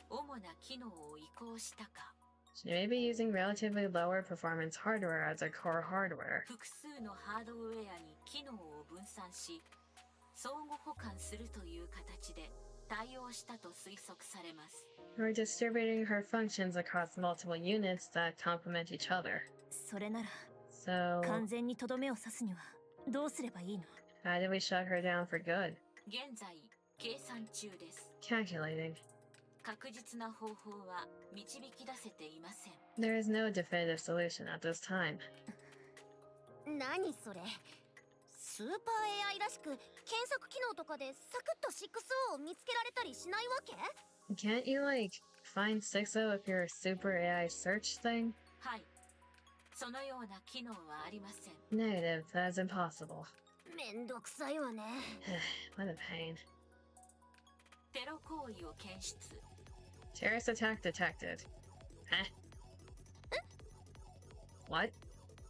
主な機能を移行したか。 She may be using relatively lower performance hardware as a core hardware. 複数のハードウェアに機能を分散し、相互補完するという形で対応したと推測されます。 Or distributing her functions across multiple units that complement each other. それなら So, 完全にとどめを刺すにはどうすればいいの？ how do we shut her down for good? 現在、計算中です。 Calculating. 確実な方法は導き出せていません。 There is no definitive solution at this time. 何それ？スーパー AI らしく検索機能とかでサクッと 6O を見つけられたりしないわけ？ Can't you, like, find 6O with your super AI search thing? はい。そのような機能はありません。 Negative, that's impossible. めんどくさいわね。 What a pain. テロ行為を検出。 Terrorist attack detected. Huh? What?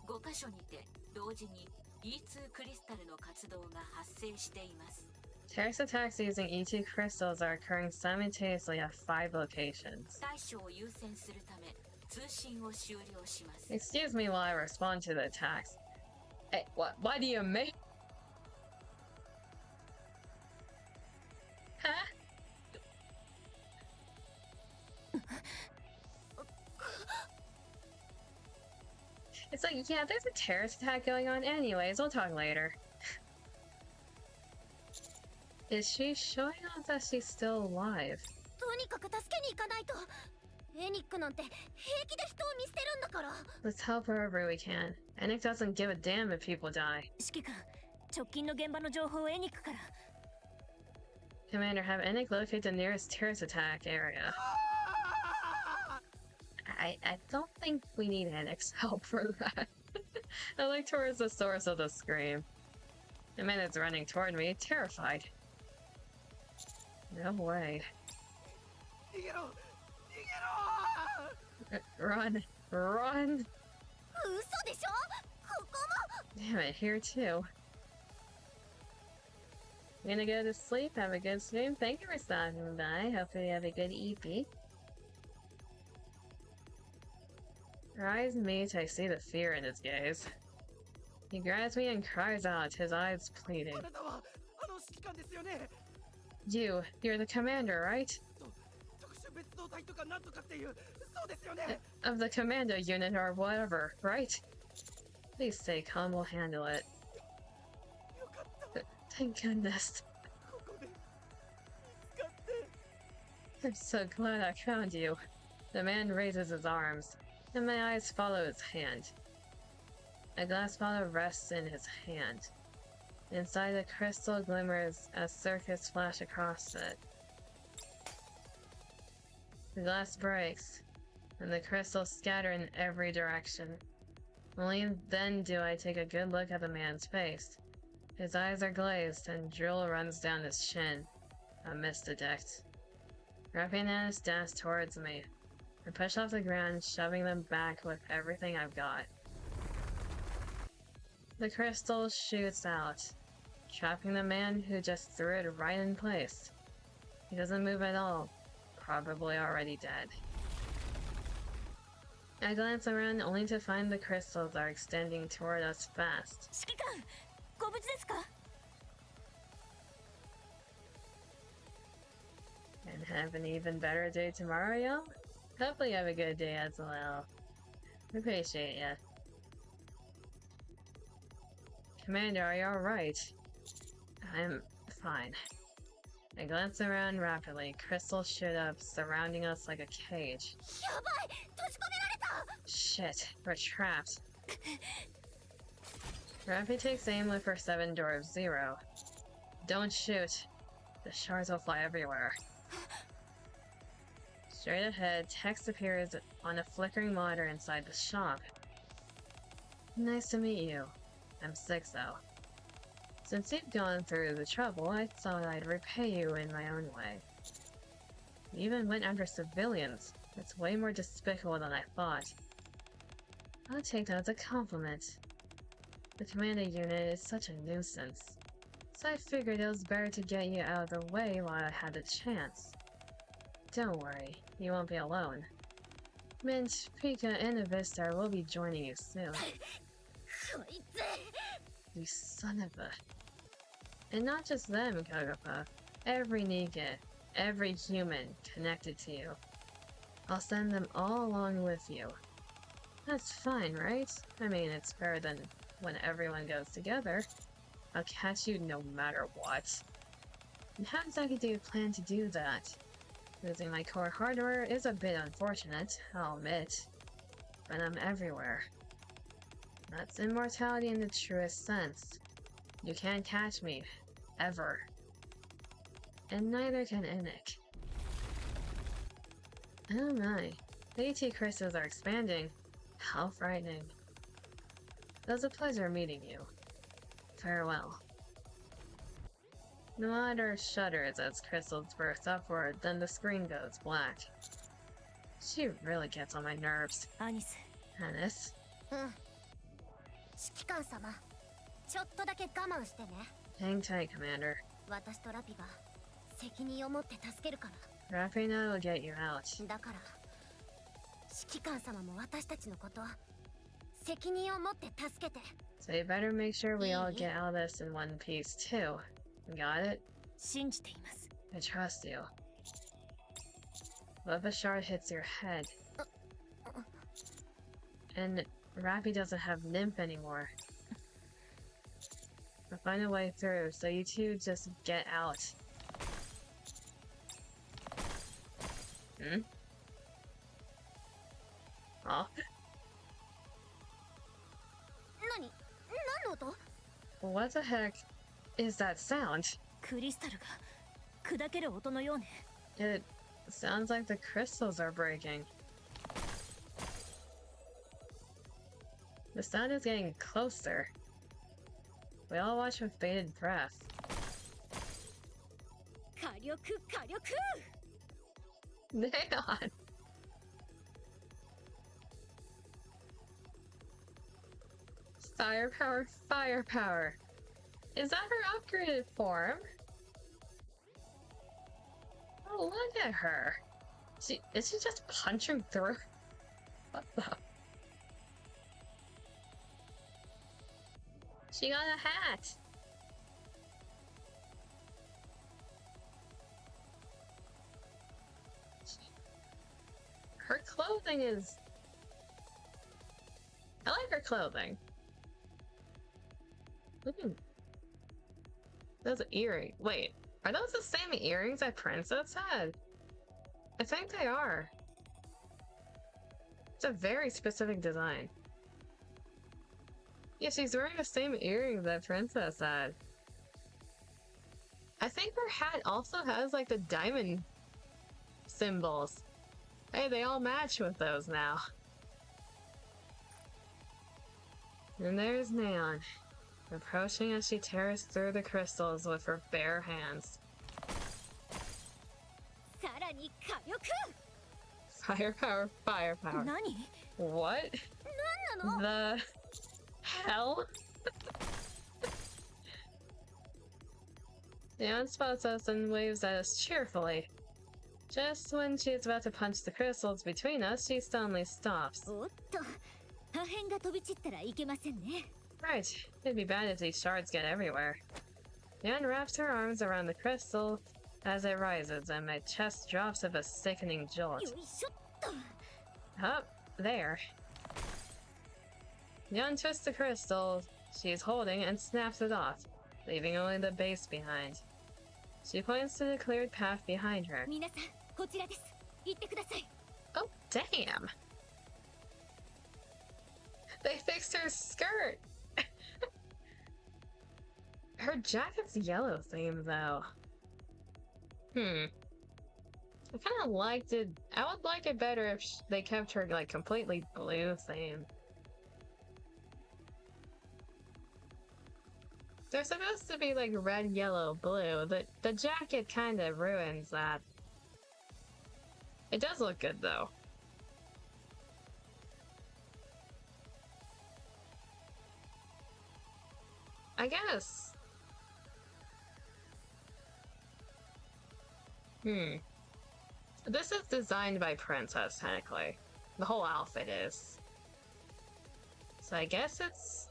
5カ所にて同時に E2 クリスタルの活動が発生しています。 Terrorist attacks using E2 crystals are occurring simultaneously at 5 locations. 対処を優先するため通信を終了します。 Excuse me while I respond to the attacks. Hey, what? Why do you make? Huh? It's like, yeah, there's a terrorist attack going on anyways. We'll talk later. Is she showing off that she's still alive? とにかく助けに行かないと。エニックなんて平気で人を見捨てるんだから。 Let's help wherever we can. Nick doesn't give a damn if people die. 指揮官、直近の現場の情報をエニックから。 Commander, have Nick locate the nearest terrorist attack area. I don't think we need Nick's help for that. I look towards the source of the scream. The man is running toward me, terrified. No way. Run! Run! 嘘でしょ？ここも。 Damn it, here too. I'm gonna go to sleep, have a good stream. Thank you for stopping by. Hopefully you have a good EP. Her eyes meet, I see the fear in his gaze. He grabs me and cries out, his eyes pleading. You're the commander, right? Of the commando unit or whatever, right? Please stay calm, we'll handle it. Thank goodness. I'm so glad I found you. The man raises his arms, and my eyes follow his hand. A glass bottle rests in his hand. Inside the crystal glimmers as circuits flash across it. The glass breaks, and the crystals scatter in every direction. Only then do I take a good look at the man's face. His eyes are glazed, and drool runs down his chin. A mist detect. Wrapping his desk towards me. I push off the ground, shoving them back with everything I've got. The crystal shoots out, trapping the man who just threw it right in place. He doesn't move at all, probably already dead. I glance around only to find the crystals are extending toward us fast. 指揮官、ご無事ですか？ And have an even better day tomorrow, y'all? Hopefully you have a good day as well. Appreciate ya. Commander, are you alright? I'm fine. I glance around rapidly. Crystals shoot up, surrounding us like a cage. やばい！閉じ込められた！ Shit, we're trapped. Rafi takes aim with her 7 dwarf 0. Don't shoot. The shards will fly everywhere. Straight ahead, text appears on a flickering monitor inside the shop. Nice to meet you. I'm sick though. Since you've gone through the trouble, I thought I'd repay you in my own way. You even went after civilians. That's way more despicable than I thought. I'll take that as a compliment. The commando unit is such a nuisance, so I figured it was better to get you out of the way while I had the chance. Don't worry, you won't be alone. Mint, Pika, and Avistar will be joining you soon. こいつ！ You son of a... And not just them, Kagapa. Every NIKKE, every human connected to you. I'll send them all along with you. That's fine, right? I mean, it's better than when everyone goes together. I'll catch you no matter what. And how exactly do you plan to do that? Losing my core hardware is a bit unfortunate, I'll admit. But I'm everywhere. That's immortality in the truest sense. You can't catch me. Ever. And neither can NIKKE. Oh my. The AT crystals are expanding. How frightening. It was a pleasure meeting you. Farewell. The monitor shudders as crystals burst upward, then the screen goes black. She really gets on my nerves. アニス Anis. うん。指揮官様、ちょっとだけ我慢してね。 Hang tight, Commander. 私とラピが責任を持って助けるから。 Rafi and I will get you out. だから、指揮官様も私たちのこと責任を持って助けて。 So you better make sure we all get out of this in one piece, too. Got it? 信じています。 I trust you. What if a shard hits your head? And Rafi doesn't have nymph anymore. We'll find a way through, so you two just get out. Hmm? Oh? 何の音？ What the heck is that sound? クリスタルが砕ける音のようね。 It sounds like the crystals are breaking. The sound is getting closer. We all watch with bated breath. 火力火力 Neon! Firepower, firepower. Is that her upgraded form? Oh, look at her. Is she just punching through? What the? She got a hat. Her clothing is... I like her clothing. Look at those earrings. Wait, are those the same earrings that Princess had? I think they are. It's a very specific design. Yeah, she's wearing the same earrings that Princess had. I think her hat also has like the diamond symbols. Hey, they all match with those now. And there's Neon, approaching as she tears through the crystals with her bare hands. さらに火力 Firepower, firepower. 何 What? 何なの？ The hell? Neon spots us and waves at us cheerfully. Just when she is about to punch the crystals between us, she suddenly stops. おっと破片が飛び散ったらいけませんね。 Right, it'd be bad if these shards get everywhere. Neon wraps her arms around the crystal as it rises, and my chest drops with a sickening jolt. よいしょっと Up there. Neon twists the crystal she's holding and snaps it off, leaving only the base behind. She points to the cleared path behind her. 皆さんこちらです。行ってください。 Oh, damn! They fixed her skirt! Her jacket's yellow theme, though. I kind of liked it. I would like it better if they kept her, like, completely blue theme. They're supposed to be, like, red, yellow, blue. The jacket kind of ruins that. It does look good, though. I guess. This is designed by Princess, technically. The whole outfit is. So I guess it's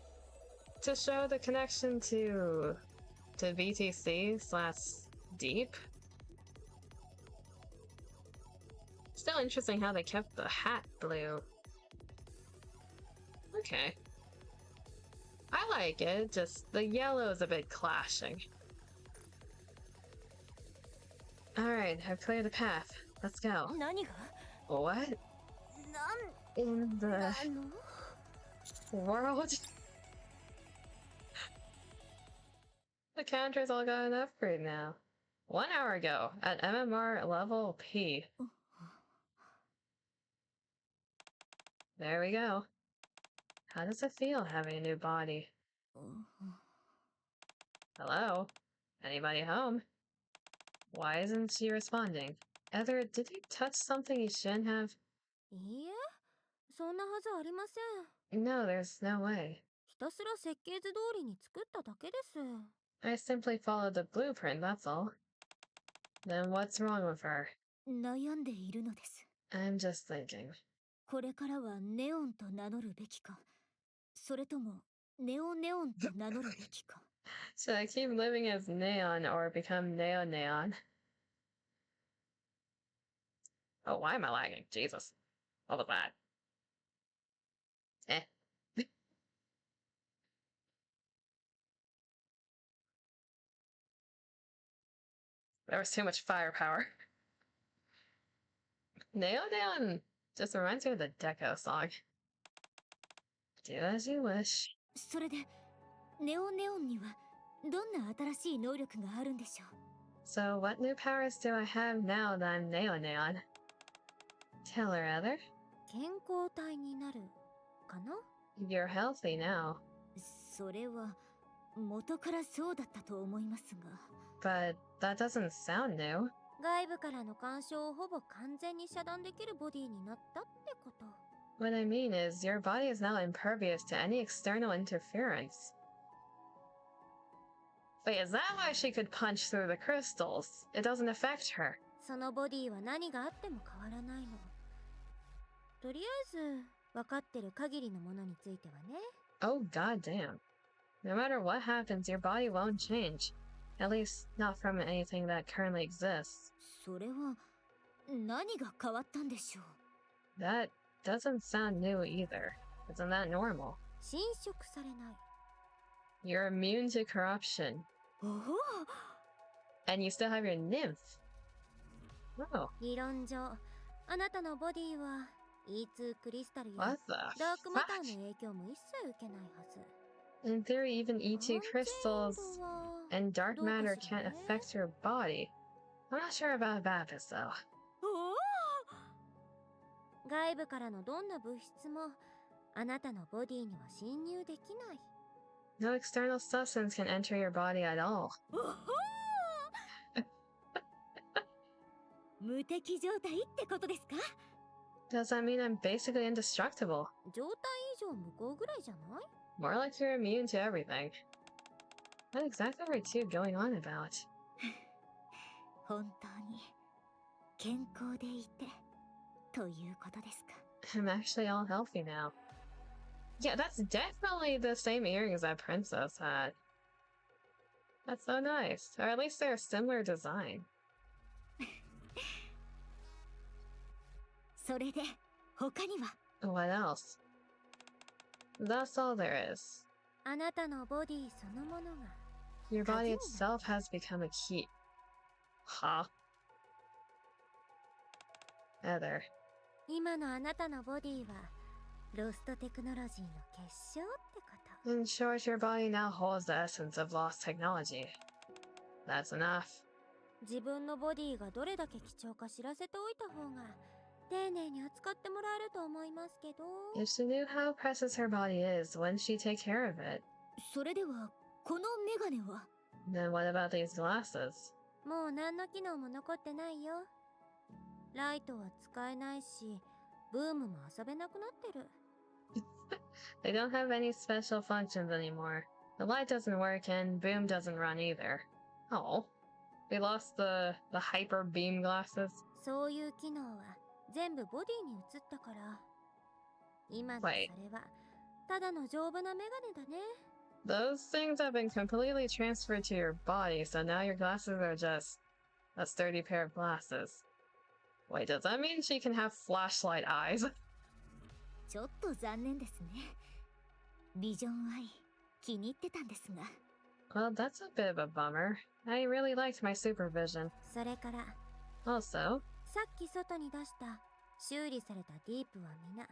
to show the connection to VTC/Deep. Still interesting how they kept the hat blue. Okay. I like it, just the yellow is a bit clashing. Alright, I've cleared the path. Let's go. 何が What なん in the なの？ world? The characters all got an upgrade now. 1 hour ago, at MMR level P. There we go. How does it feel having a new body? Hello? Anybody home? Why isn't she responding? Heather, did you touch something you shouldn't have? いいえ、そんなはずありません。 No, there's no way. ひたすら設計図通りに作っただけです。 I simply followed the blueprint, that's all. Then what's wrong with her? 悩んでいるのです。 I'm just thinking. これからはネオンと名乗るべきか、それともネオネオンと名乗るべきか。 Should I keep living as Neon or become Neo Neon? Oh, why am I lagging? Jesus. What was that? Eh. There was too much firepower. Neo Neon just reminds me of the Deco song. Do as you wish. それでネオネオンにはどんな新しい能力があるんでしょう。 So what new powers do I have now that I'm Neo Neon? Tell her, Heather. 健康体になるかな。 You're healthy now. それは元からそうだったと思いますが。 But that doesn't sound new. 外部からの干渉をほぼ完全に遮断できるボディになったってこと。 What I mean is, your body is now impervious to any external interference. Wait, is that why she could punch through the crystals? It doesn't affect her. そのボディは何があっても変わらないの。とりあえず分かってる限りのものについてはね。 Oh goddamn. No matter what happens, your body won't change. At least, not from anything that currently exists. それは何が変わったんでしょう。 That doesn't sound new either. Isn't that normal? 侵食されない。 You're immune to corruption. おお。 And you still have your nymph. Oh. 理論上、あなたのボディは E2 クリスタルや What the ダークマター fuck? の影響も一切受けないはず。 In theory, even E2 crystals and dark matter can't affect your body. I'm not sure about Vapis, though. おお。外部からのどんな物質もあなたのボディには侵入できない。 No external substance can enter your body at all. 無敵状態ってことですか？ Does that mean I'm basically indestructible? 状態以上無効ぐらいじゃない？ More like you're immune to everything. What exactly are you two going on about? 本当に健康でいてということですか？ I'm actually all healthy now. Yeah, that's definitely the same earrings that Princess had. That's so nice. Or at least they're a similar design. それで他には？ What else? That's all there is. あなたのボディそのものが Your body itself has become a key. Huh? Heather. 今のあなたのボディはロストテクノロジーの結晶ってこと。 In short, your body now holds the essence of lost technology. That's enough. 自分のボディがどれだけ貴重か知らせておいた方が丁寧に扱ってもらえると思いますけど。 If she knew how precious her body is, wouldn't she take care of it? それではこのメガネは？ Then what about these glasses? もう何の機能も残ってないよ。ライトは使えないし、ブームも遊べなくなってる。 They don't have any special functions anymore. The light doesn't work and boom doesn't run either. Oh. We lost the hyper beam glasses. そういう機能は全部ボディに移ったから。今のそれはただの丈夫なメガネだね。 Those things have been completely transferred to your body, so now your glasses are just a sturdy pair of glasses. Wait, does that mean she can have flashlight eyes? ちょっと残念ですね。ビジョンアイ気に入ってたんですが。 Well, that's a bit of a bummer. I really liked my supervision. それから Also, さっき外に出した修理されたディープは皆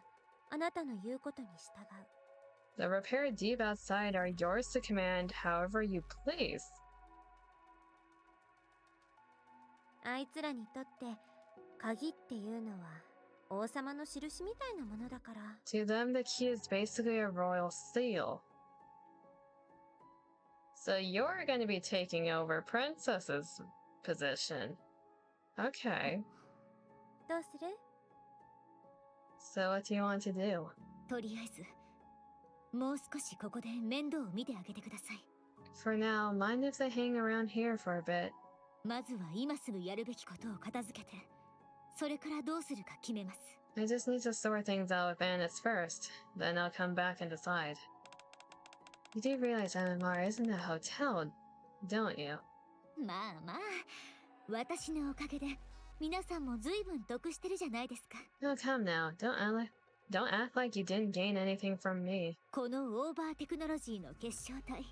あなたの言うことに従う。 the repaired deep outside are yours to command however you please. あいつらにとって鍵っていうのは王様の印みたいなものだから。 To them, the key is basically a royal seal. So you're going to be taking over Princess's position. Okay. どうする？ So what do you want to do? とりあえずもう少しここで面倒を見てあげてください。 For now, mind if they hang around here for a bit. まずは今すぐやるべきことを片付けて、それからどうするか決めます。 I just need to sort things out with Anis first, then I'll come back and decide. You do realize MMR isn't a hotel, don't you? まあまあ、私のおかげで皆さんも随分得してるじゃないですか。 No, come now. Don't act like you didn't gain anything from me. このオーバーテクノロジーの結晶体、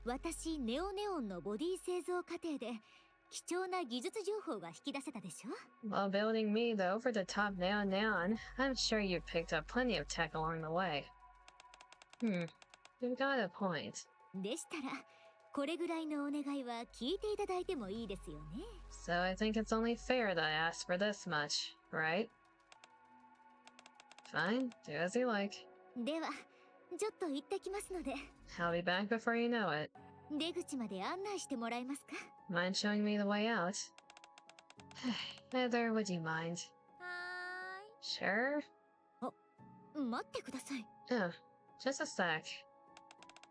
私ネオネオンのボディ製造過程で貴重な技術情報が引き出せたでしょ。 While building me the over-the-top neon, I'm sure you picked up plenty of tech along the way. You've got a point. でしたらこれぐらいのお願いは聞いていただいてもいいですよね。 So I think it's only fair that I asked for this much, right? Fine, do as you like. ではちょっと行ってきますので、 I'll be back before you know it. 出口まで案内してもらえますか？ Mind showing me the way out? Heather, would you mind? は Sure? 待ってください。 Oh, just a sec.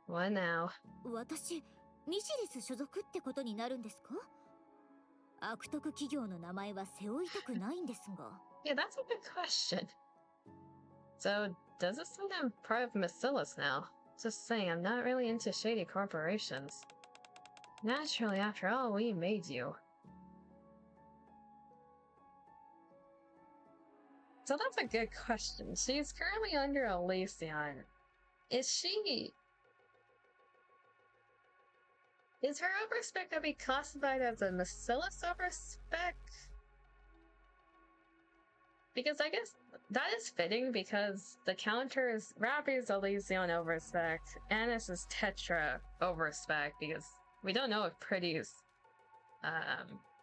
What now? 私ミシリス所属ってことになるんですか？悪徳企業の名前は背負いたくないんですが。 Yeah, that's a good question. So, does this mean I'm part of Macillus now? Just saying, I'm not really into shady corporations. Naturally, after all, we made you. So that's a good question. She's currently under Elysion. Is her overspec gonna be classified as a Macillus overspec? Because I guess that is fitting because the counter is Rappy's Elysion overspec, Anis is Tetra overspec because we don't know if Pretty's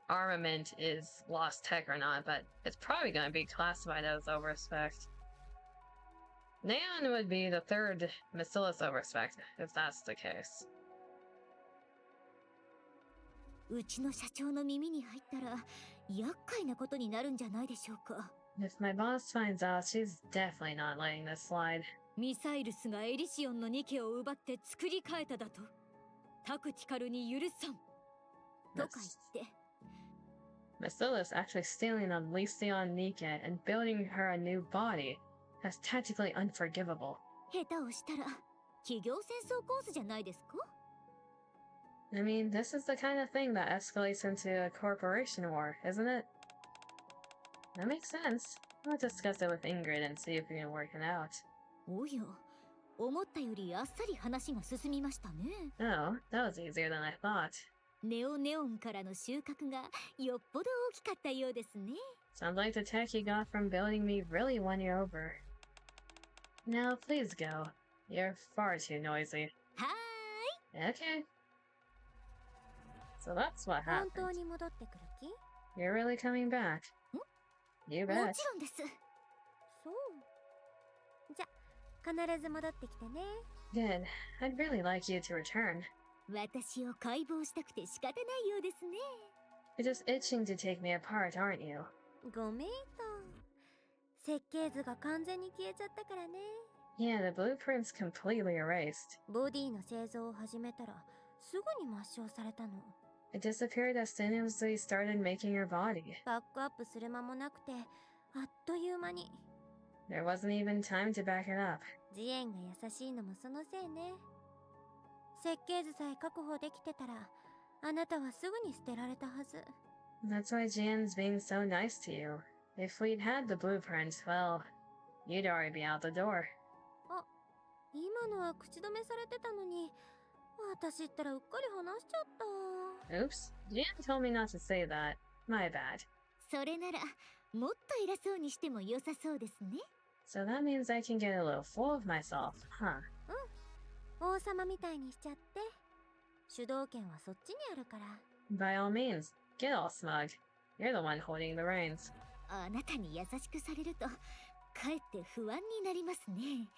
armament is lost tech or not, but it's probably gonna be classified as overspec. Neon would be the third Macillus overspec if that's the case. うちの社長の耳に入ったら厄介なことになるんじゃないでしょうか。 If my boss finds out, she's definitely not letting this slide. ミサイルスがエリシオンのニケを奪って作り変えただとタクティカルに許さんとか言って。 Macillus actually stealing Elysion NIKKE and building her a new body. That's tactically unforgivable. 下手をしたら企業戦争コースじゃないですか？ I mean, this is the kind of thing that escalates into a corporation war, isn't it? That makes sense. I'll discuss it with Ingrid and see if we can work it out. おや、思ったよりあっさり話が進みましたね。 Oh, that was easier than I thought. ネオネオンからの収穫がよっぽど大きかったようですね。 Sounds like the tech you got from building me really won you over. Now, please go. You're far too noisy. はーい。 Okay. So that's what 本 happened. 当に戻ってくる気？ You're really coming back? You も bet. ちろんです。そう。じゃ、必ず戻ってきてね。 Good. I'd really like you to return. 私を解剖したくて仕方ないようですね。 You're just itching to take me apart, aren't you? ごめんと。設計図が完全に消えちゃったからね。 Yeah, the blueprint's completely erased. ボディの製造を始めたらすぐに抹消されたの。 It disappeared as soon as we started making your body. バックアップする間もなくて、あっという間に。 There wasn't even time to back it up. ジエンが優しいのもそのせいね。設計図さえ確保できてたら、あなたはすぐに捨てられたはず。 That's why Jian's being so nice to you. If we'd had the blueprint, well, you'd already be out the door. あ、今のは口止めされてたのに、私ったらうっかり話しちゃった。 Oops, Jian told me not to say that. My bad. それならもっと偉そうにしても良さそうですね。 So that means I can get a little full of myself, huh? 王様みたいにしちゃって。主導権はそっちにあるから。 By all means, get all smug. You're the one holding the reins. あなたに優しくされるとかえって不安になりますね。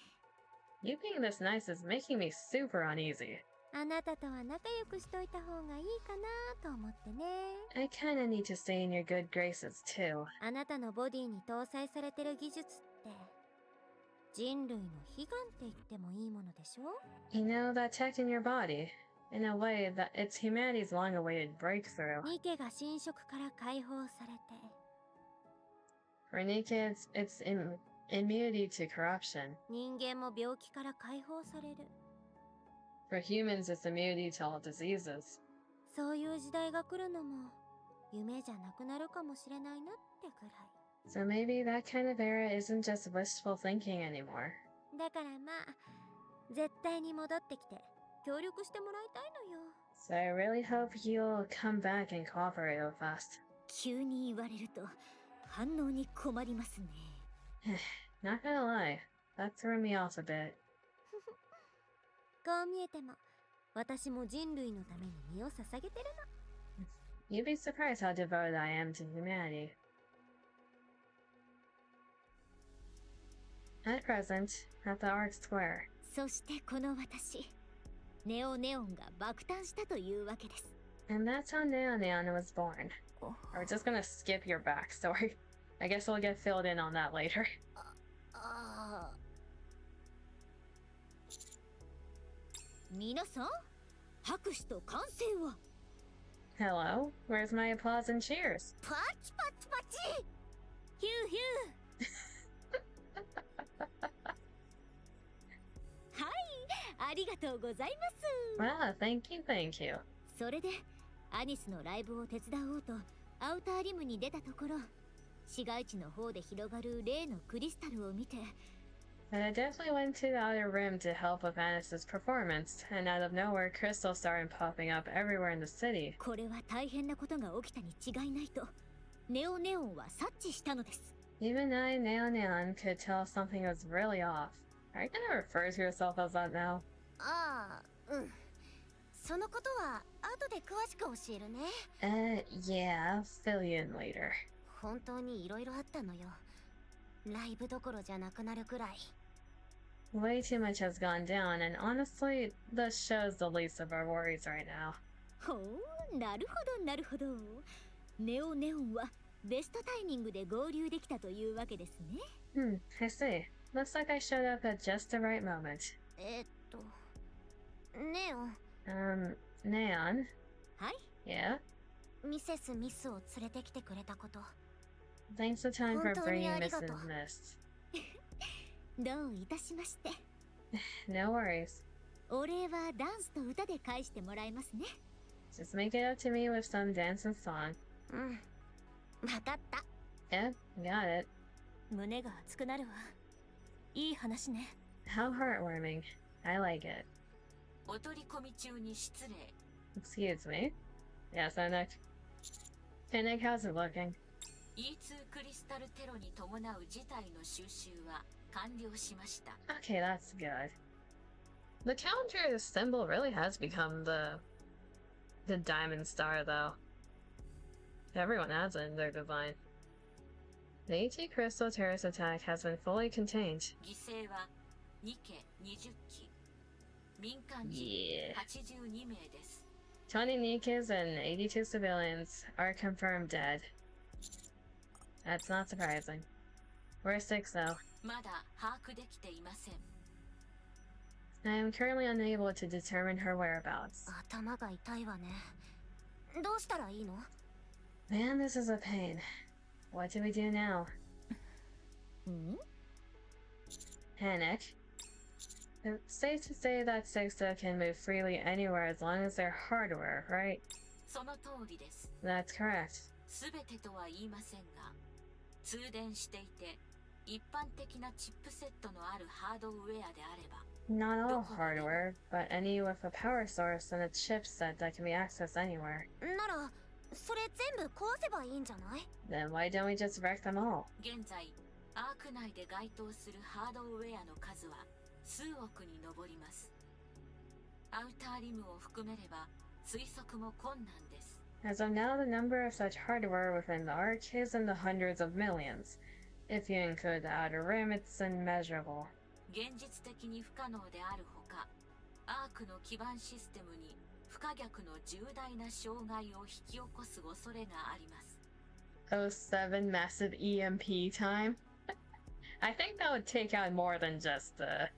You being this nice is making me super uneasy. あなたとは仲良くしといた方がいいかなと思ってね。 I kinda need to stay in your good graces too. あなたのボディに搭載されてる技術って人類の悲願って言ってもいいものでしょ。 You know that tech in your body? In a way that it's humanity's long-awaited breakthrough. ニケが侵食から解放されて For NIKKE, it's immunity to corruption. 人間も病気から解放される。 For humans, it's immunity to all diseases. そういう時代が来るのも夢じゃなくなるかもしれないなってくらい。 So maybe that kind of era isn't just wishful thinking anymore. だからまあ絶対に戻ってきて協力してもらいたいのよ。 So I really hope you'll come back and cooperate with us. 急に言われると反応に困りますね。 Not gonna lie, that threw me off a bit. こう見えても私も人類のために身を捧げてるの。 You'd be surprised how devoted I am to humanity. At present, at the Arc Square. そしてこの私ネオネオンが爆誕したというわけです。 And that's how Neon was born. We're just gonna skip your backstory. I guess we'll get filled in on that later. ああ、皆さん拍手と歓声は。 Hello? Where's my applause and cheers? パチパチパチヒューヒューはい、ありがとうございます。 Wow, thank you, thank you. それでアニスのライブを手伝おうとアウターリムに出たところ、市街地の方で広がる例のクリスタルを見て、 And I definitely went to the other room to help with Anis's performance, and out of nowhere, crystals started popping up everywhere in the city. これは大変なことが起きたに違いないとネオネオンは察知したのです。 Even I, Neon, could tell something was really off. Are you gonna refer to yourself as that now? ああ、うん。そのことは後で詳しく教えるね。Yeah, I'll fill you in later. 本当に色々あったのよ。ライブどころじゃなくなるくらい。 Way too much has gone down, and honestly, this show's the least of our worries right now. ほう、なるほどなるほど。ネオネオンはベストタイミングで合流できたというわけですね。I see. Looks like I showed up at just the right moment. ネオン。Neon? はい。 Yeah? ミセス・ミスを連れてきてくれたこと。 Thanks a ton for 本当に bringing あり Mrs. がとう。 Mist. どういたしまして。 No worries. お礼はダンスと歌で返してもらいますね。 Just make it up to me with some dance and song. うん。わかった。Yeah, got it. 胸が熱くなるわ。いい話ね。 How heartwarming. I like it. お取り込み中に失礼。 Excuse me? Yes, Nick. Hey, Nick, how's it looking? E2 クリスタルテロに伴う事態の収集は完了しました。 Okay, that's good. The counter symbol really has become the diamond star, though. Everyone has it in their design. The ET crystal terrorist attack has been fully contained. 犠牲はニケ20機、民間人 Yeah. 82名です。 20 Nikes and 82 civilians are confirmed dead. That's not surprising. We're 6 though. まだ把握できていません。 I am currently unable to determine her whereabouts. 頭が痛いわね。どうしたらいいの？ Man, this is a pain. What do we do now? ん？ Panic. It's safe to say that Sixto can move freely anywhere as long as they're hardware, right? その通りです。 That's correct. すべてとは言いませんが、通電していて一般的なチップセットのあるハードウェアであれば、 Not all hardware, but any with a power source and a chipset that can be accessed anywhere. ならそれ全部壊せばいいんじゃない？ Then why don't we just wreck them all? 現在アーク内で該当するハードウェアの数は数億に上ります。アウターリムを含めれば推測も困難です。As of now, the number of such hardware within the arc is in the hundreds of millions. If you include the outer rim, it's immeasurable. 現実的に不可能であるほか、アークの基盤システムに不可逆の重大な障害を引き起こす恐れがあります。07 massive EMP time? I think that would take out more than just the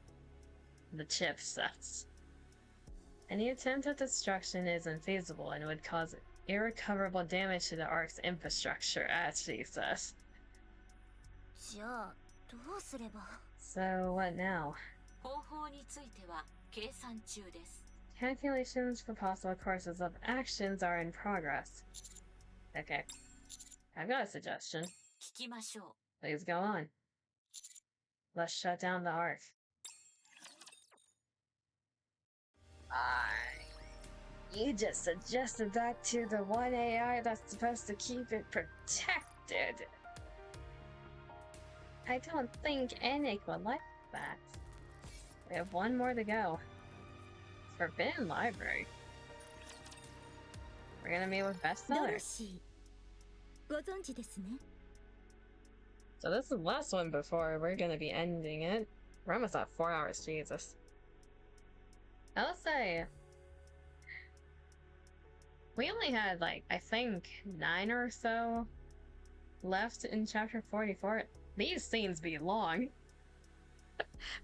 chipsets. Any attempt at destruction is infeasible and would cause irrecoverable damage to the Ark's infrastructure, as she says. じゃあどうすれば。 So what now? 方法については計算中です。 Calculations for possible courses of actions are in progress. Okay. I've got a suggestion. 聞きましょう。 Please go on. Let's shut down the Ark. You just suggested that to the one AI that's supposed to keep it protected. I don't think NIKKE would like that. We have one more to go. Forbidden Library. We're gonna meet with bestsellers. ご存知ですね。 So this is the last one before we're gonna be ending it. We're almost at 4 hours, Jesus. I'll say we only had like I think 9 or so left in chapter 44. These scenes be long.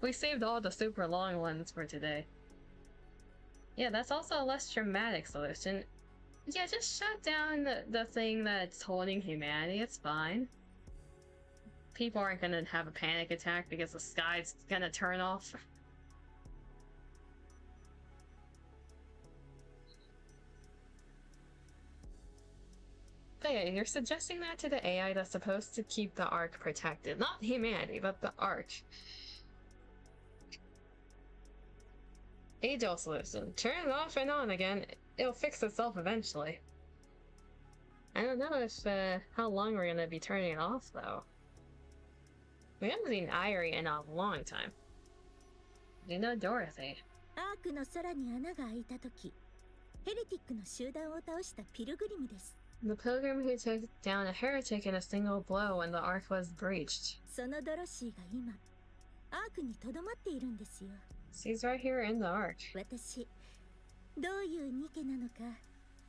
We saved all the super long ones for today. Yeah, that's also a less dramatic solution. Yeah, just shut down the thing that's holding humanity, it's fine. People aren't gonna have a panic attack because the sky's gonna turn off. But yeah, you're suggesting that to the AI that's supposed to keep the Ark protected. Not humanity, but the Ark. Age-old solution. Turn it off and on again. It'll fix itself eventually. I don't know if, how long we're gonna be turning it off, though. We haven't seen Irie in a long time. You know Dorothy. アークの空に穴が開いた時、ヘレティックの集団を倒したピルグリムです。 The pilgrim who took down a heretic in a single blow when the Ark was breached. そのドロシーが今、アークにとどまっているんですよ。 She's right here in the Ark. 私、どういうニケなのか、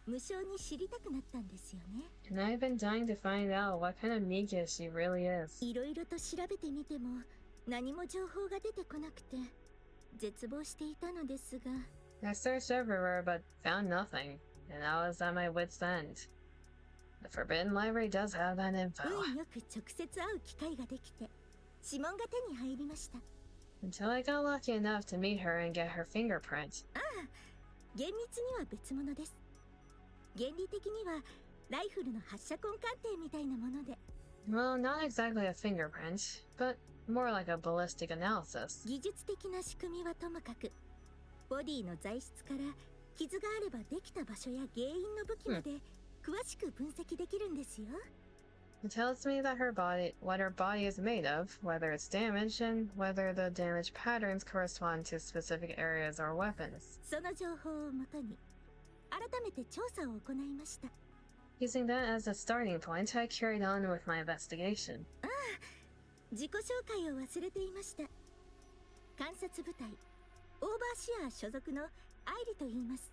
無性に知りたくなったんですよね。 And I've been dying to find out what kind of NIKKE she really is. いろいろと調べてみても、何も情報が出てこなくて、絶望していたのですが。 I searched everywhere but found nothing, and I was at my wit's end. The Forbidden Library does have that info. 運よく直接会う機会ができて、指紋が手に入りました。 Until I got lucky enough to meet her and get her fingerprint. ああ、厳密には別物です。原理的にはライフルの発射痕鑑定みたいなもので。 Well, not exactly a fingerprint, but more like a ballistic analysis. 技術的な仕組みはともかく、ボディの材質から傷があればできた場所や原因の武器まで詳しく分析できるんですよ。 It tells me that what her body is made of, whether it's damaged, and whether the damage patterns correspond to specific areas or weapons. その情報をもとに改めて調査を行いました。 Using that as a starting point, I carried on with my investigation. ああ、自己紹介を忘れていました。観察部隊オーバーシアー所属のアイリと言います。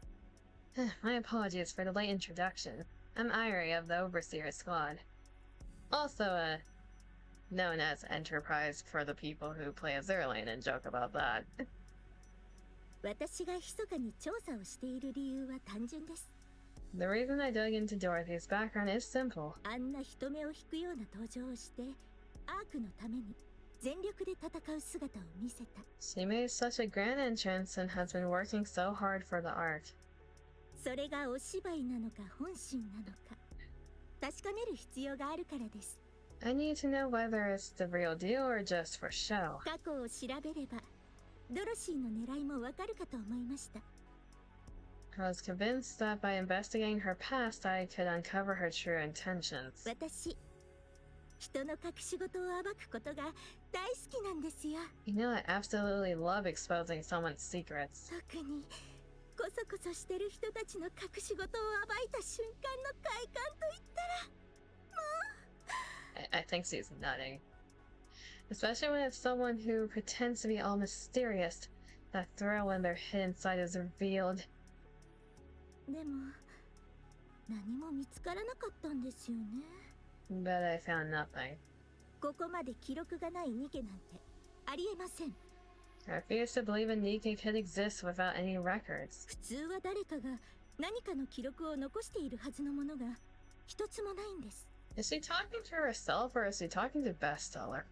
My apologies for the late introduction. I'm Irie of the Overseer Squad. Also, known as Enterprise for the people who play as Zerlane and joke about that. 私が密かに調査をしている理由は単純です。 The reason I dug into Dorothy's background is simple. あんな人目を引くような登場をして、アークのために全力で戦う姿を見せた。 She made such a grand entrance and has been working so hard for the art. それがお芝居なのか本心なのか、確かめる必要があるからです。 I need to know whether it's the real deal or just for show. 過去を調べれば、ドロシーの狙いもわかるかと思いました。 I was convinced that by investigating her past, I could uncover her true intentions. 私、人の隠し事を暴くことが大好きなんですよ。 You know, I absolutely love exposing someone's secrets. 特にこそこそしてる人たちの隠し事を暴いた瞬間の快感といったら、もう。 I think she's nutting. Especially when it's someone who pretends to be all mysterious. That thrill when their hidden side is revealed. でも何も見つからなかったんですよね。 But I found nothing. ここまで記録がないニケなんてありえません。 I refuse to believe a NIKKE could exist without any records. 普通は誰かが何かの記録を残しているはずのものが一つもないんです。 Is she talking to herself or is she talking to Bestseller?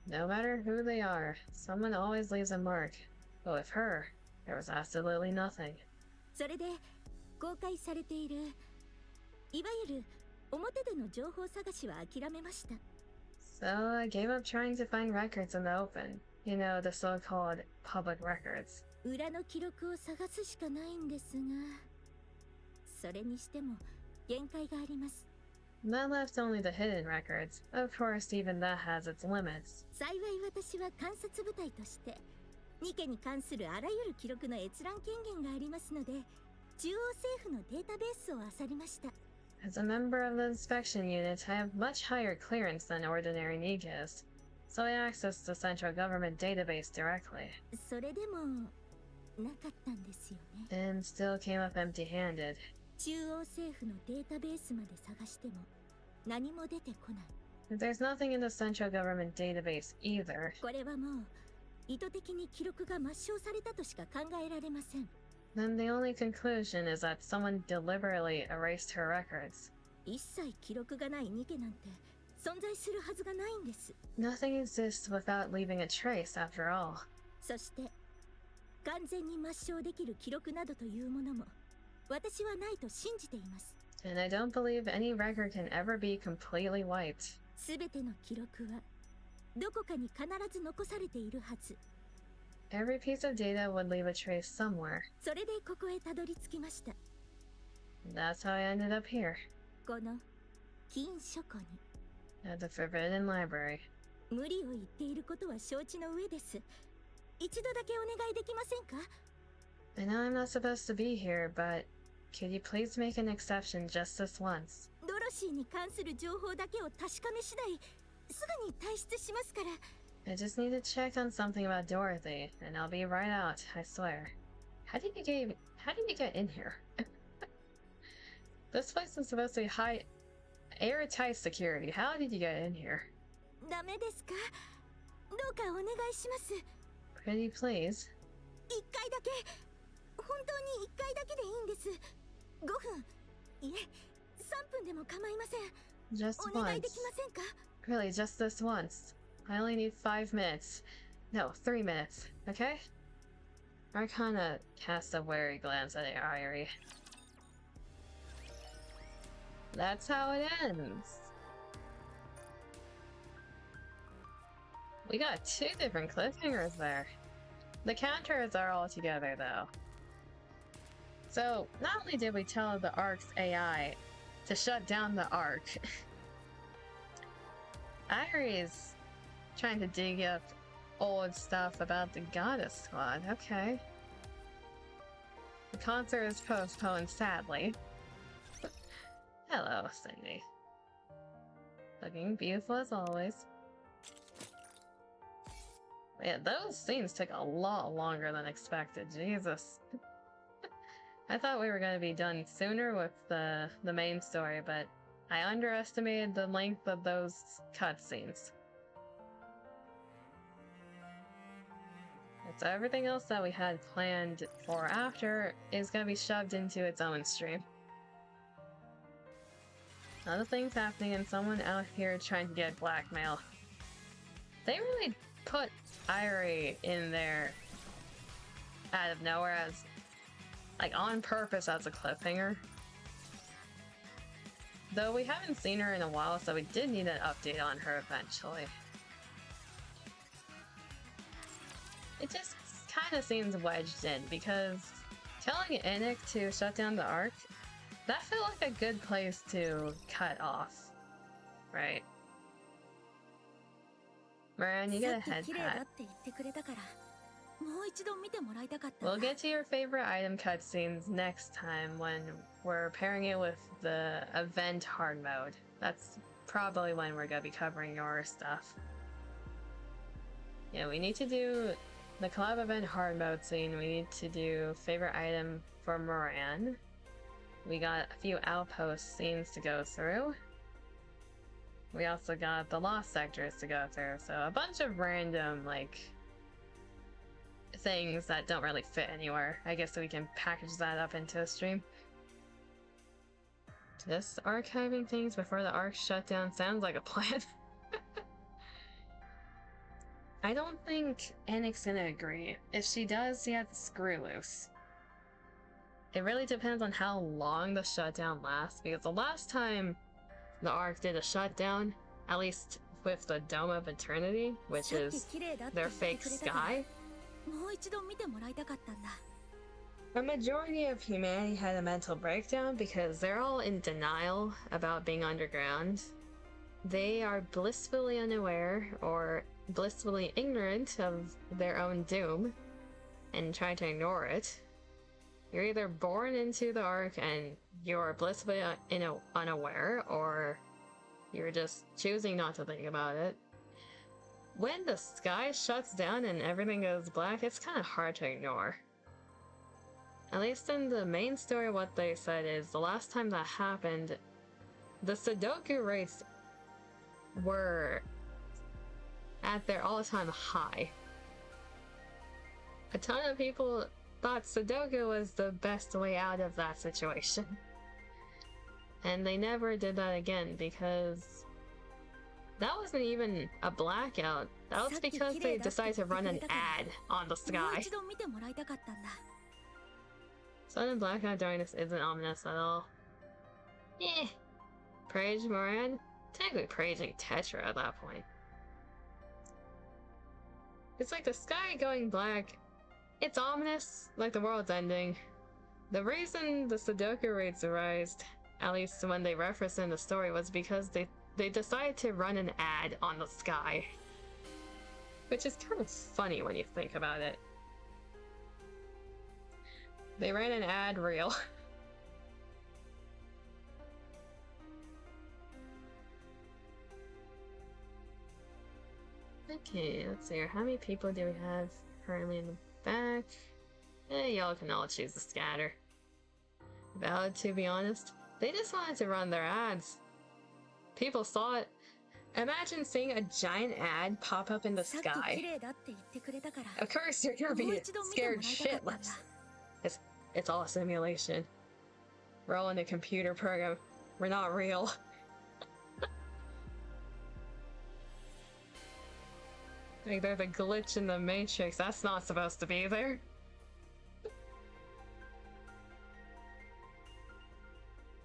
No matter who they are, someone always leaves a mark. But with her, there was absolutely nothing. それで公開されているいわゆる表での情報探しは諦めました。 So I gave up trying to find records in the open. You know, the so-called public records. 裏の記録を探すしかないんですが、それにしても限界があります。 That left only the hidden records. Of course, even that has its limits. 幸い私は監察部隊としてニケに関するあらゆる記録の閲覧権限がありますので、中央政府のデータベースを漁りました。 As a member of the inspection unit, I have much higher clearance than ordinary NIKKEs, so I accessed the central government database directly. それでもなかったんですよね。 And still came up empty-handed. 中央政府のデータベースまで探しても何も出てこない。 There's nothing in the central government database either. これはもう意図的に記録が抹消されたとしか考えられません。 Then the only conclusion is that someone deliberately erased her records. 一切記録がないニケなんて存在するはずがないんです。 Nothing exists without leaving a trace, after all. そして完全に抹消できる記録などというものも私はないと信じています。 And I don't believe any record can ever be completely wiped. すべての記録はどこかに必ず残されているはず。 Every piece of data would leave a trace somewhere. それでここへたどり着きました。 That's how I ended up here, この禁書庫に。 at the Forbidden Library. 無理を言っていることは承知の上です。一度だけお願いできませんか？ I know I'm not supposed to be here, but could you please make an exception just this once? ドロシーに関する情報だけを確かめ次第すぐに退出しますから。 I just need to check on something about Dorothy, and I'll be right out, I swear. How did you get in here? This place is supposed to be airtight security. How did you get in here? ダメですか？どうかお願いします。 Pretty please. 一回だけ、本当に一回だけでいいんです。5分、いえ、3分でも構いません。 Just お願い once. できませんか？ Really, just this once. I only need 5 minutes. No, 3 minutes, okay? Arcana cast a wary glance at Irie. That's how it ends. We got 2 different cliffhangers there. The counters are all together though. So, not only did we tell the Ark's AI to shut down the Ark, Irie's trying to dig up old stuff about the Goddess Squad. Okay. The concert is postponed, sadly. Hello, Cindy. Looking beautiful as always. Man, those scenes took a lot longer than expected. Jesus. I thought we were going to be done sooner with the main story, but I underestimated the length of those cutscenes. So everything else that we had planned for after is going to be shoved into its own stream. Other things happening and someone out here trying to get blackmail. They really put Irie in there out of nowhere as, like, on purpose as a cliffhanger. Though we haven't seen her in a while, so we did need an update on her eventually. It just kind of seems wedged in, because telling NIKKE to shut down the Ark, that felt like a good place to cut off, right? Moran, you get a head pat. We'll get to your favorite item cutscenes next time when we're pairing it with the event hard mode. That's probably when we're gonna be covering your stuff. Yeah, we need to do the collab event hard mode scene. We need to do favorite item for Moran. We got a few outpost scenes to go through. We also got the lost sectors to go through, so a bunch of random, like, things that don't really fit anywhere. I guess we can package that up into a stream. Just archiving things before the arc shutdown sounds like a plan. I don't think NIKKE's gonna agree. If she does, she has to screw loose. It really depends on how long the shutdown lasts, because the last time the arc did a shutdown, at least with the Dome of Eternity, which is their fake sky, a majority of humanity had a mental breakdown because they're all in denial about being underground. They are blissfully unaware or blissfully ignorant of their own doom and try to ignore it. You're either born into the arc and you're blissfully unaware, or you're just choosing not to think about it. When the sky shuts down and everything goes black, it's kind of hard to ignore. At least in the main story, what they said is the last time that happened, the Sudoku rates were at their all-time high. A ton of people thought Sudoku was the best way out of that situation. And they never did that again because that wasn't even a blackout. That was because they decided to run an ad on the sky. Sudden blackout during this isn't ominous at all. Eh. Praise Moran? Technically praising Tetra at that point. It's like the sky going black. It's ominous, like the world's ending. The reason the Sudoku rates raised, at least when they referenced in the story, was because they decided to run an ad on the sky. Which is kind of funny when you think about it. They ran an ad reel. Okay, let's see here. How many people do we have currently in the back? Y'all can all choose the scatter. Valid, to be honest. They just wanted to run their ads. People saw it. Imagine seeing a giant ad pop up in the sky. Of course you're gonna be scared shitless. It's all a simulation. We're all in a computer program. We're not real. Like there's a glitch in the Matrix. That's not supposed to be there.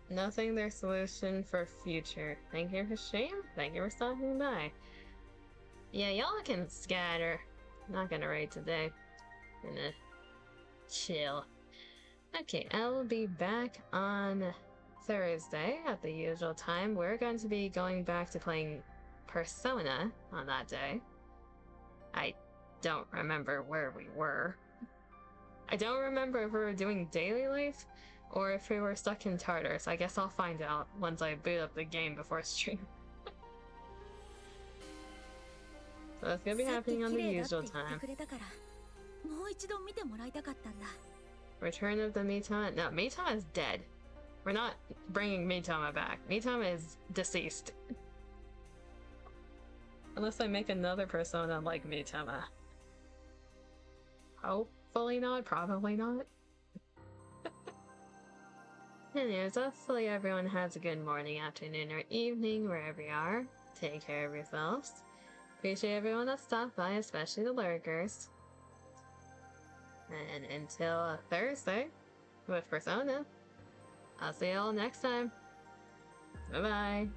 Nothing their solution for future. Thank you for stream. Thank you for stopping by. Yeah, y'all can scatter. Not gonna raid today. Gonna chill. Okay, I will be back on Thursday at the usual time. We're going to be going back to playing Persona on that day. I don't remember where we were. I don't remember if we were doing daily life or if we were stuck in Tartarus. I guess I'll find out once I boot up the game before stream. So it's gonna be happening on the usual time. Return of the Mitama? No, Mitama is dead. We're not bringing Mitama back. Mitama is deceased. Unless I make another persona like Mitama. Hopefully not, probably not. Anyways, hopefully everyone has a good morning, afternoon, or evening, wherever you are. Take care of yourselves. Appreciate everyone that stopped by, especially the lurkers. And until Thursday, with Persona, I'll see you all next time. Bye-bye.